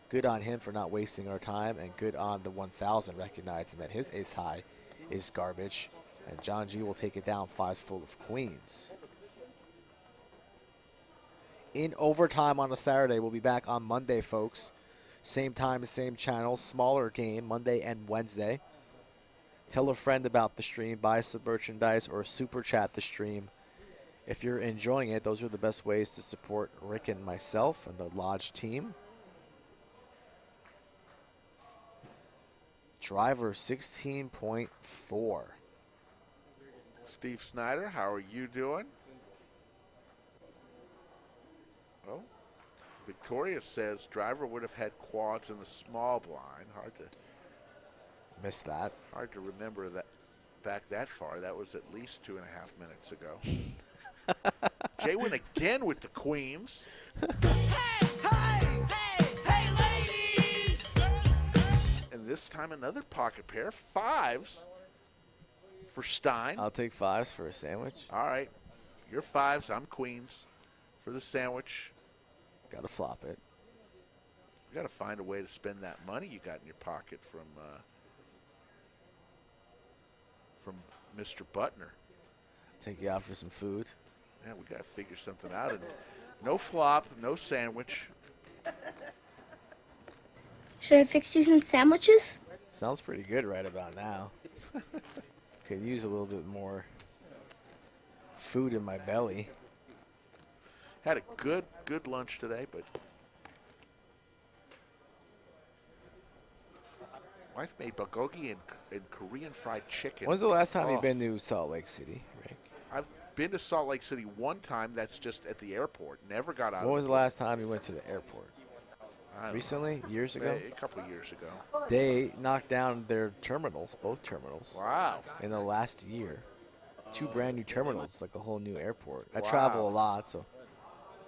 Good on him for not wasting our time, and good on the 1000 recognizing that his ace high is garbage. And John G will take it down, 5s full of queens. In overtime on a Saturday. We'll be back on Monday, folks. Same time, same channel, smaller game, Monday and Wednesday. Tell a friend about the stream, buy some merchandise, or super chat the stream. If you're enjoying it, those are the best ways to support Rick and myself and the Lodge team. Driver 16.4. Steve Snyder, how are you doing? Oh, Victoria says driver would have had quads in the small blind. Hard to miss that. Hard to remember that back that far. That was at least 2.5 minutes ago. Jay went again with the queens. Hey, ladies! And this time another pocket pair, 5s for Stein. I'll take 5s for a sandwich. All right, you're 5s, I'm queens for the sandwich. Got to flop it. You got to find a way to spend that money you got in your pocket from Mr. Butner. Take you out for some food. Yeah, we got to figure something out. And no flop, no sandwich. Should I fix you some sandwiches? Sounds pretty good right about now. Could use a little bit more food in my belly. Had a good lunch today, but wife made bulgogi and Korean fried chicken. When's the last time you've been to Salt Lake City, Rick? I've been to Salt Lake City one time. That's just at the airport. Never got out. When was the last time you went to the airport? Recently? Years ago? A couple of years ago. They knocked down their terminals, both terminals. Wow. In the last year. 2 brand new terminals, like a whole new airport. I travel a lot, so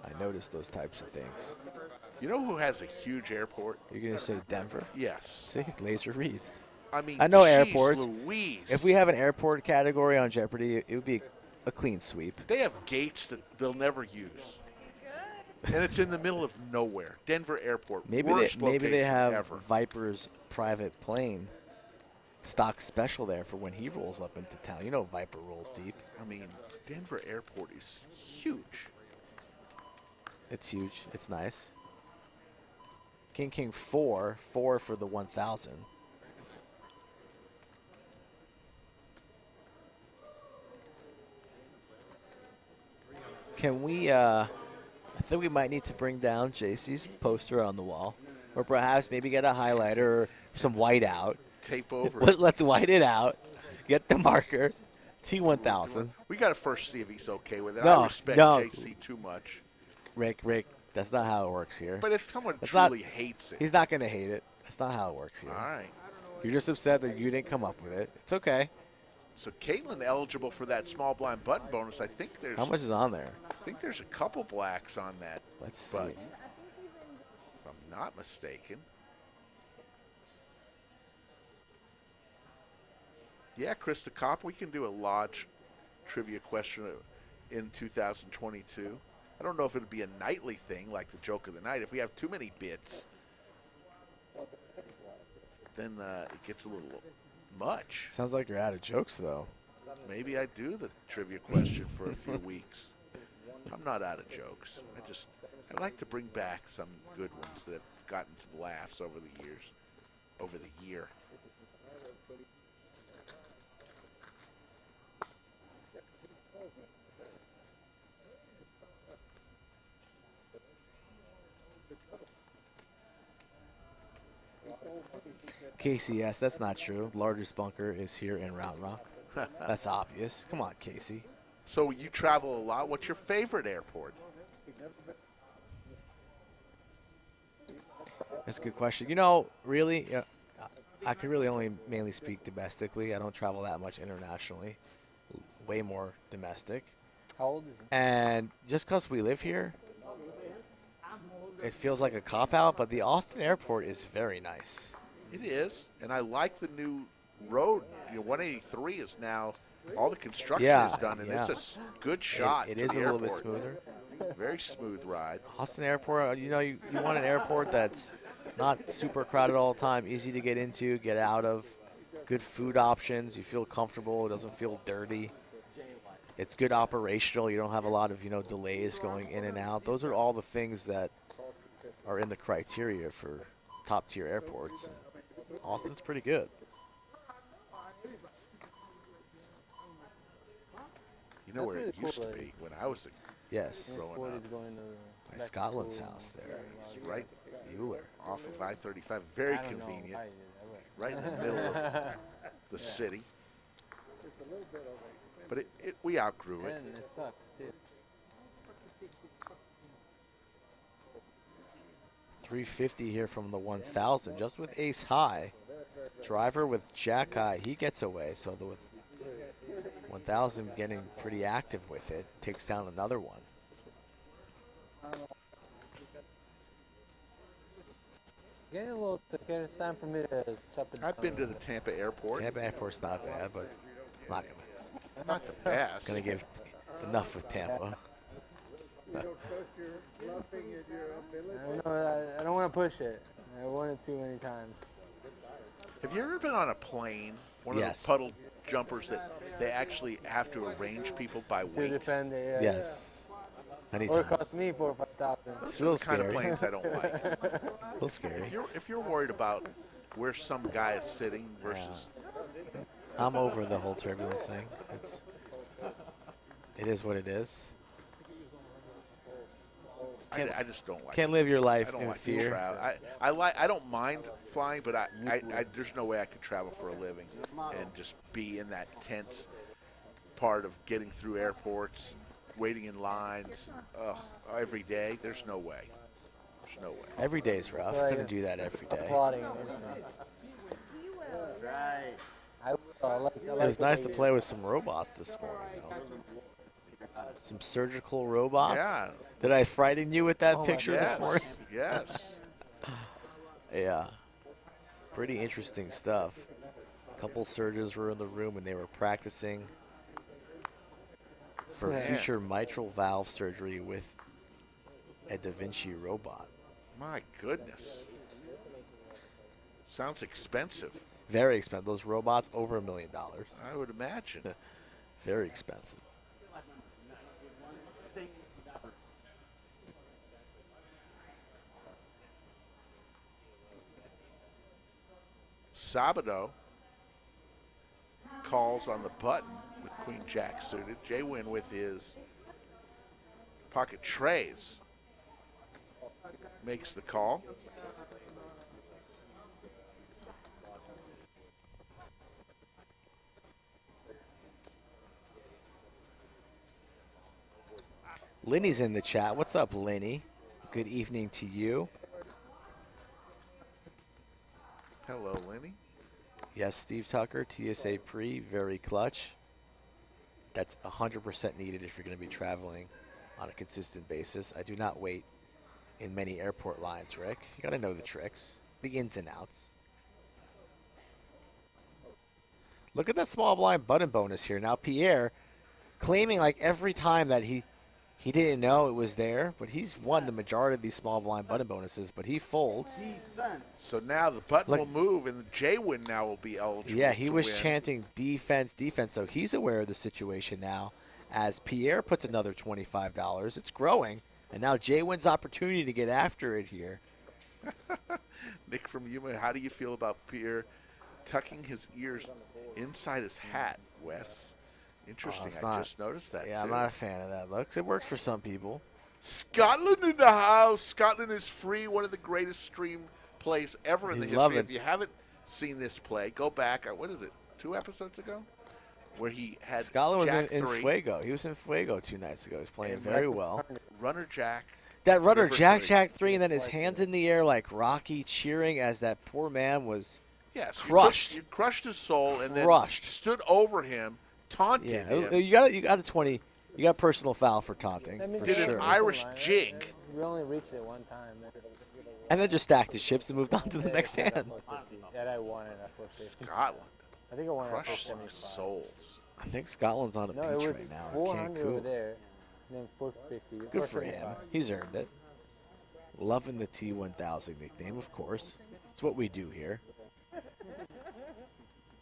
I notice those types of things. You know who has a huge airport? You're going to say Denver? Yes. See, laser reads. I mean, I know geez, airports. Louise. If we have an airport category on Jeopardy, it would be a clean sweep. They have gates that they'll never use. And it's in the middle of nowhere. Denver Airport. Maybe they have ever. Viper's private plane stock special there for when he rolls up into town. You know Viper rolls deep. I mean, Denver Airport is huge. It's huge. It's nice. King 4 for the 1000. Can we, I think we might need to bring down JC's poster on the wall. Or perhaps maybe get a highlighter or some white out. Tape over. Let's white it out. Get the marker. T1000. We got to first see if he's okay with it. No, I respect no. JC too much. Rick, that's not how it works here. But if someone That's truly hates it. He's not going to hate it. That's not how it works here. All right. You're just upset that you didn't come up with it. It's okay. So Caitlin eligible for that small blind button bonus. I think there's. How much is on there? I think there's a couple blacks on that. Let's see. Button, if I'm not mistaken. Yeah, Krista Kopp, we can do a Lodge trivia question in 2022. I don't know if it would be a nightly thing like the joke of the night. If we have too many bits, then it gets a little much. Sounds like you're out of jokes, though. Maybe I do the trivia question for a few weeks. I'm not out of jokes. I like to bring back some good ones that have gotten some laughs over the years, over the year. Casey, yes, that's not true. Largest bunker is here in Round Rock. That's obvious. Come on, Casey. So you travel a lot. What's your favorite airport? That's a good question. You know, really, I can really only mainly speak domestically. I don't travel that much internationally. Way more domestic. How old is he? And just because we live here, it feels like a cop-out, but the Austin airport is very nice. It is, and I like the new road. 183 is now, all the construction is done, and it's a good shot. It is a little bit smoother. Very smooth ride. Austin Airport, you want an airport that's not super crowded all the time, easy to get into, get out of, good food options, you feel comfortable, it doesn't feel dirty. It's good operational, you don't have a lot of, delays going in and out. Those are all the things that are in the criteria for top-tier airports. Austin's pretty good. You know where it used to be when I was growing up? By Scotland's house there. It's right Euler. Off of I-35. Very convenient. Right in the middle of the city. But we outgrew it. And it sucks, too. 350 here from the 1000, just with ace high. Driver with jack high, he gets away. So the 1000 getting pretty active with it, takes down another one. Getting a little thick here. It's time for me to chop it. I've been to the Tampa airport. Tampa airport's not bad, but not the best. Gonna give enough with Tampa. I don't want to push it. I won it too many times. Have you ever been on a plane, one of the puddle jumpers that they actually have to arrange people by weight? To defend it, yes. Or it cost me $4,000 or $5,000. Those are the kind of planes I don't like. A little scary. If you're worried about where some guy is sitting versus... I'm over the whole turbulence thing. It is what it is. I just don't like. Can't live your life in like fear. I don't mind flying, but there's no way I could travel for a living and just be in that tense part of getting through airports, waiting in lines every day. There's no way. There's no way. Every day's rough. Couldn't do that every day. It was nice to play with some robots this morning, though. Some surgical robots. Yeah. Did I frighten you with that picture this morning? Yes. Yeah. Pretty interesting stuff. A couple surgeons were in the room and they were practicing for future mitral valve surgery with a Da Vinci robot. My goodness. Sounds expensive. Very expensive. Those robots, over $1 million. I would imagine. Very expensive. Sabado calls on the button with Queen Jack suited. Jay Wynn with his Pocket Trays makes the call. Lenny's in the chat. What's up, Lenny? Good evening to you. Hello, Lenny. Yes, Steve Tucker, TSA pre, very clutch. That's 100% needed if you're going to be traveling on a consistent basis. I do not wait in many airport lines, Rick. You got to know the tricks, the ins and outs. Look at that small blind button bonus here. Now Pierre claiming like every time that he didn't know it was there, but he's won the majority of these small blind button bonuses, but he folds. So now the button will move, and the J-Win now will be eligible. Yeah, he was win. chanting defense, defense, so he's aware of the situation now. As Pierre puts another $25, it's growing, and now J-Win's opportunity to get after it here. Nick from Yuma, how do you feel about Pierre tucking his ears inside his hat, Wes? Interesting. I just noticed that. Yeah, too. I'm not a fan of that look. It works for some people. Scotland in the house. Scotland is free. One of the greatest stream plays ever in the history. If you haven't seen this play, go back. What is it? 2 episodes ago, where he had Scotland was Jack in 3. Fuego. He was in Fuego 2 nights ago. He was playing very well. Runner Jack. That runner River Jack 3. Jack 3, and then his hands in the air like Rocky, cheering as that poor man was crushed. You crushed his soul, and then stood over him, taunted him. You got a 20. You got personal foul for taunting. For Did sure. an Irish jig. We only reached it one time. And then just stacked his chips and moved on to the next hand. Yeah, I won it at 450. Scotland. I think I won it at Crushed 475. souls. I think Scotland's on a No, it beach was right now. 400 over Cancun. there, and then 450. Good for him. 475. He's earned it. Loving the T1000 nickname, of course. It's what we do here.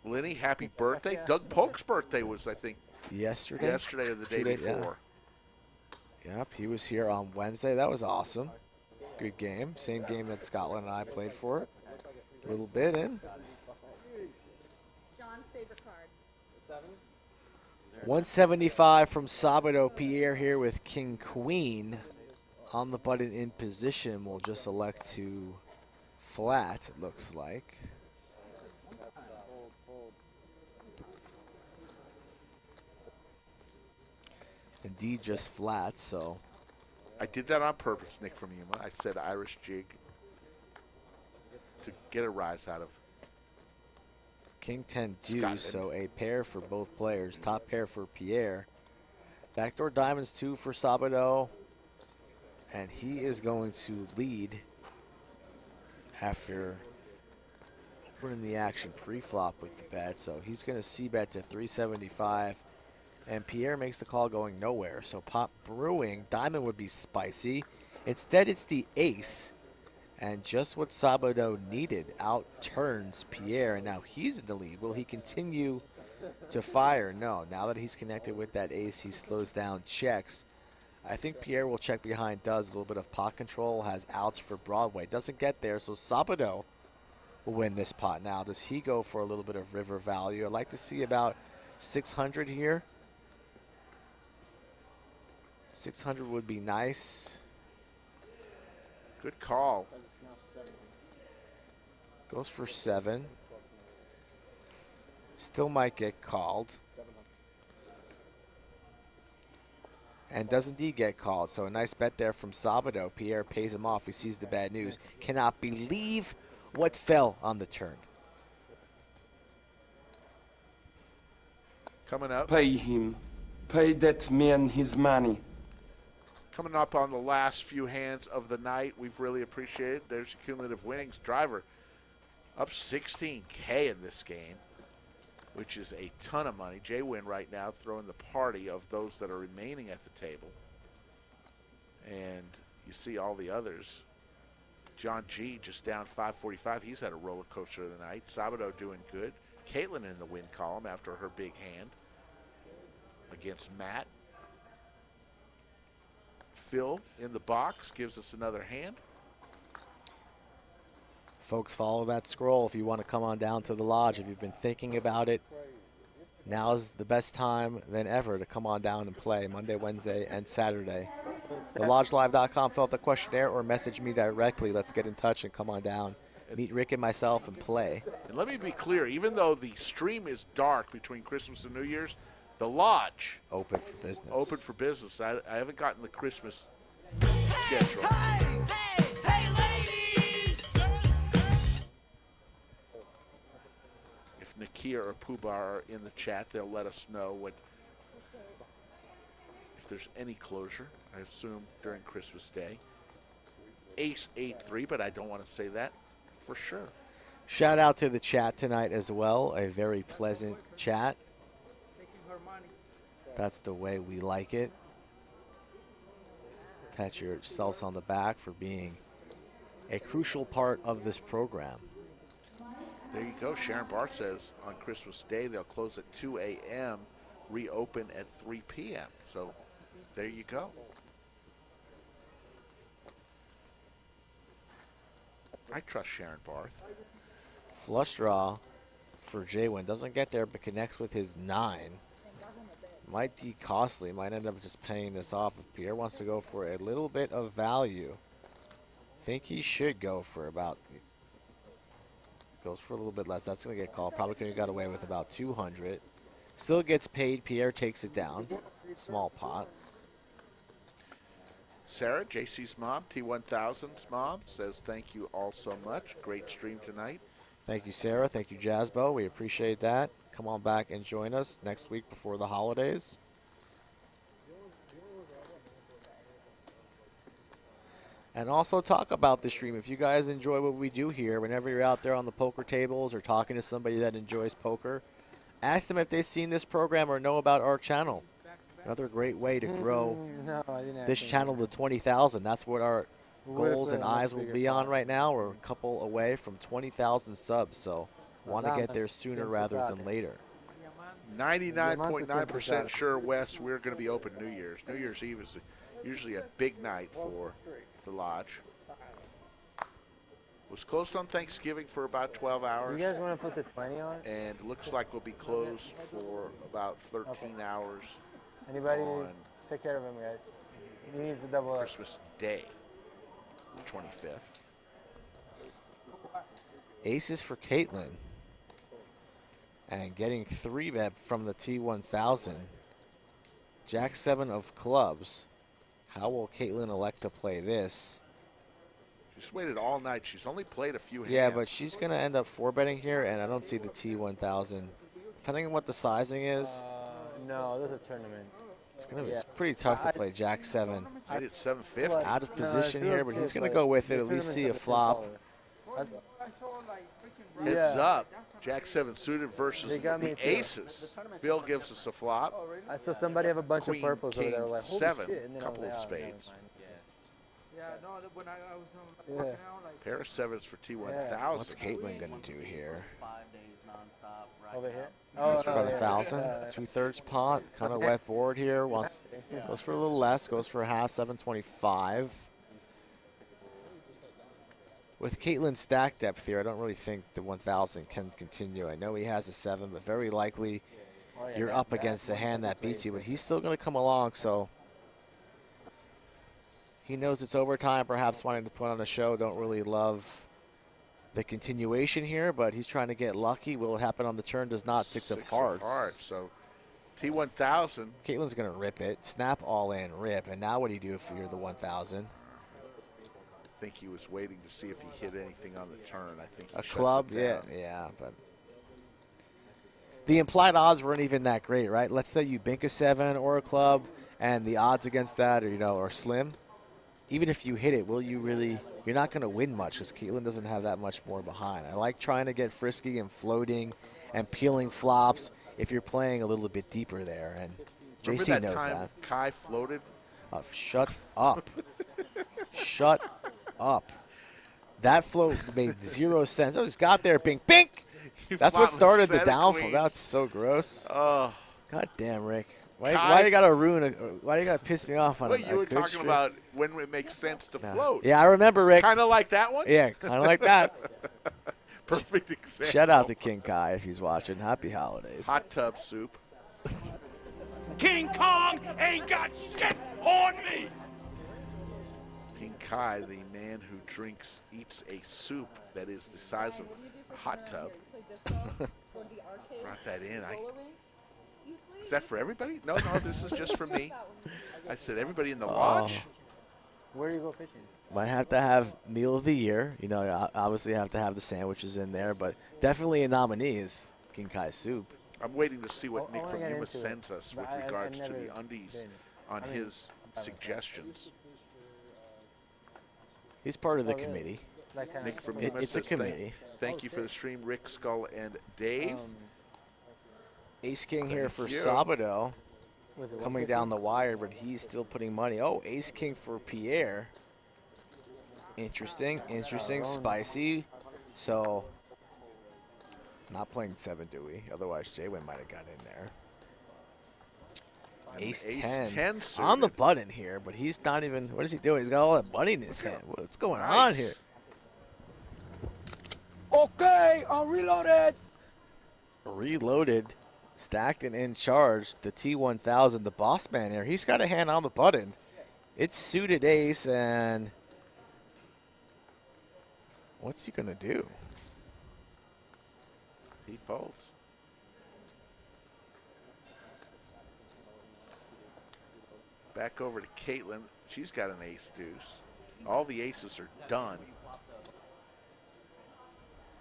Lenny, happy birthday. Doug Polk's birthday was, I think, Yesterday or the day 2 days, before. Yeah. Yep, he was here on Wednesday. That was awesome. Good game. Same game that Scotland and I played for. A little bit in. John's favorite card. 175 from Sabado. Pierre here with King Queen. On the button in position, we'll just elect to flat, it looks like. Indeed, just flat, so. I did that on purpose, Nick from Yuma. I said Irish jig to get a rise out of King 10 deuce, Scotland. so a pair for both players. Top pair for Pierre. Backdoor diamonds 2 for Sabado. And he is going to lead after opening the action pre-flop with the bet. So he's going to c-bet to 375. And Pierre makes the call going nowhere. So pot brewing. Diamond would be spicy. Instead, it's the ace. And just what Sabado needed out-turns Pierre. And now he's in the lead. Will he continue to fire? No. Now that he's connected with that ace, he slows down, checks. I think Pierre will check behind, does a little bit of pot control, has outs for Broadway. Doesn't get there, so Sabado will win this pot. Now, does he go for a little bit of river value? I'd like to see about 600 here. 600 would be nice. Good call. Goes for 7. Still might get called. And does indeed get called. So a nice bet there from Sabado. Pierre pays him off. He sees the bad news. Cannot believe what fell on the turn. Coming up. Pay him. Pay that man his money. Coming up on the last few hands of the night, we've really appreciated. There's cumulative winnings. Driver up 16K in this game, which is a ton of money. J-Win right now throwing the party of those that are remaining at the table. And you see all the others. John G just down 545. He's had a roller coaster of the night. Sabado doing good. Caitlin in the win column after her big hand against Matt. Phil in the box gives us another hand. Folks, follow that scroll if you want to come on down to the lodge. If you've been thinking about it, now's the best time than ever to come on down and play Monday, Wednesday, and Saturday. TheLodgeLive.com. Fill out the questionnaire or message me directly. Let's get in touch and come on down. Meet Rick and myself and play. And let me be clear, even though the stream is dark between Christmas and New Year's, the lodge open for business. Open for business. I haven't gotten the Christmas schedule. Hey, ladies! If Nakia or Pooh Bar are in the chat, they'll let us know if there's any closure. I assume during Christmas Day. Ace 8-3, but I don't want to say that for sure. Shout out to the chat tonight as well. A very pleasant chat. That's the way we like it. Pat yourselves on the back for being a crucial part of this program. There you go. Sharon Barr says on Christmas Day they'll close at 2 a.m., reopen at 3 p.m. So there you go. I trust Sharon Barth. Flush draw for Jaywin. Doesn't get there, but connects with his 9. Might be costly. Might end up just paying this off if Pierre wants to go for a little bit of value. Think he should go for about... Goes for a little bit less. That's going to get called. Probably could have got away with about 200. Still gets paid. Pierre takes it down. Small pot. Sarah, JC's mom, T1000's mom, says thank you all so much. Great stream tonight. Thank you, Sarah. Thank you, Jazzbo. We appreciate that. Come on back and join us next week before the holidays. And also talk about the stream. If you guys enjoy what we do here, whenever you're out there on the poker tables or talking to somebody that enjoys poker, ask them if they've seen this program or know about our channel. Another great way to grow this channel to 20,000. That's what our goals and eyes will be on right now. We're a couple away from 20,000 subs, so want to get there sooner rather than later. 99.9% sure, Wes, we're going to be open New Year's. New Year's Eve is usually a big night for the lodge. Was closed on Thanksgiving for about 12 hours. You guys want to put the 20 on? And it looks like we'll be closed for about 13 hours. Anybody take care of him, guys. He needs a double up. Christmas Day, the 25th. Aces for Caitlin. And getting 3-bet from the T1000. Jack 7 of clubs. How will Caitlin elect to play this? She's waited all night. She's only played a few hands. Yeah, but she's going to end up 4-betting here, and I don't see the T1000. Depending on what the sizing is. No, those are tournaments. It's going to be pretty tough to play Jack 7. I did 750. Out of position here, but he's going to go with it. At least see a flop. Heads up. Jack 7 suited versus the aces. Phil gives us a flop. I saw somebody have a bunch Queen, of purples over there. Like, holy 7, shit. And then couple I was of like, spades. Yeah, no, when I was working out, like... Pair of 7s for T1000. What's Caitlin going to do here? 5 days nonstop. Over here? Goes for about 1,000. 2/3 pot. Kind of wet board here. Goes for a little less. Goes for a half. 725. With Caitlin's stack depth here, I don't really think the 1,000 can continue. I know he has a 7, but very likely you're up against a hand that beats you. But he's still going to come along, so he knows it's overtime, perhaps wanting to put on a show. Don't really love the continuation here, but he's trying to get lucky. Will it happen on the turn? Does not. 6 of hearts. So T1000. Caitlin's going to rip it. Snap all in, rip. And now what do you do if you're the 1,000? I think he was waiting to see if he hit anything on the turn. I think a club, yeah, but the implied odds weren't even that great, right? Let's say you bink a 7 or a club, and the odds against that are slim. Even if you hit it, will you really? You're not going to win much because Caitlin doesn't have that much more behind. I like trying to get frisky and floating and peeling flops if you're playing a little bit deeper there, and Remember JC that knows time that. Kai floated. Shut up. Shut up. That float made 0 sense. I just got there, bink, bink. That's what started the downfall. That's so gross. Oh. God damn, Rick. Why you gotta ruin why you gotta piss me off on Well, a you were good talking streak? about when it makes sense to float. Yeah, I remember, Rick. Kind of like that one? Yeah, kind of like that. Perfect example. Shout out to King Kai if he's watching. Happy holidays. Hot tub soup. King Kong ain't got shit on me. Kai, the man who eats a soup that is the size of a hot tub. Brought that in. Is that for everybody? No, this is just for me. I said everybody in the lodge. Where do you go fishing? Might have to have meal of the year. You know, obviously have to have the sandwiches in there, but definitely a nominee is King Kai soup. I'm waiting to see what Nick from Yuma sends us with regards to the undies on his suggestions. He's part of the committee. Nick from Yuma it's says, a committee. Thank you for the stream, Rick, Skull, and Dave. Ace King here for Sabado. Coming down the wire, but he's still putting money. Oh, Ace King for Pierre. Interesting, spicy. So, not playing 7, do we? Otherwise, J-Win might have got in there. Ace 10 on the button here, but he's not even. What is he doing? He's got all that money in his hand. What's going on here? Okay, I'm reloaded. Reloaded, stacked and in charge. The T1000, the boss man here. He's got a hand on the button. It's suited ace, and what's he gonna do? He folds. Back over to Caitlin. She's got an ace deuce. All the aces are done.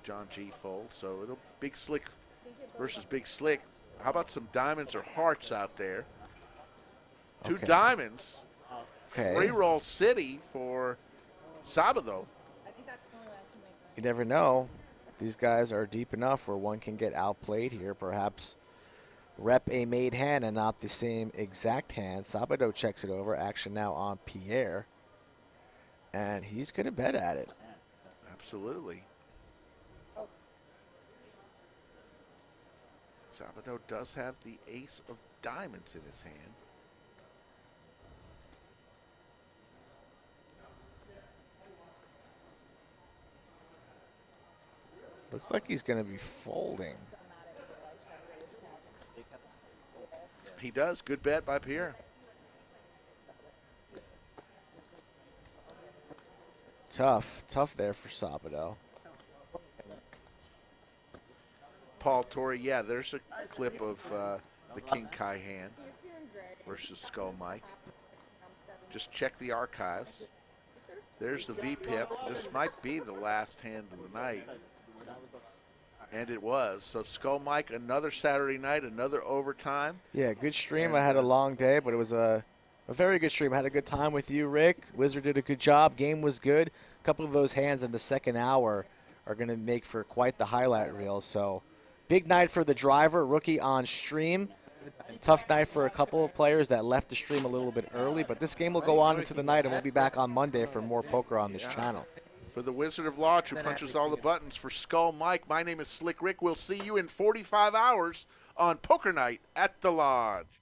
John G folds, so it'll Big Slick versus Big Slick. How about some diamonds or hearts out there? Two diamonds. Free roll city for Sabado. You never know. These guys are deep enough where one can get outplayed here. Perhaps rep a made hand and not the same exact hand. Sabado checks it over. Action now on Pierre. And he's going to bet at it. Absolutely. Sabado does have the ace of diamonds in his hand. Looks like he's going to be folding. He does. Good bet by Pierre. Tough there for Sabado. Paul Torrey, yeah, there's a clip of the King Kai hand versus Skull Mike. Just check the archives. There's the VPIP. This might be the last hand of the night. And it was. So Skull Mike, another Saturday night, another overtime. Yeah, good stream. I had a long day, but it was a very good stream. I had a good time with you, Rick. Wizard did a good job. Game was good. A couple of those hands in the second hour are going to make for quite the highlight reel. So big night for the driver, rookie on stream. Tough night for a couple of players that left the stream a little bit early, but this game will go on into the night, and we'll be back on Monday for more poker on this channel. For the Wizard of Lodge, who punches all the buttons, for Skull Mike, my name is Slick Rick. We'll see you in 45 hours on Poker Night at the Lodge.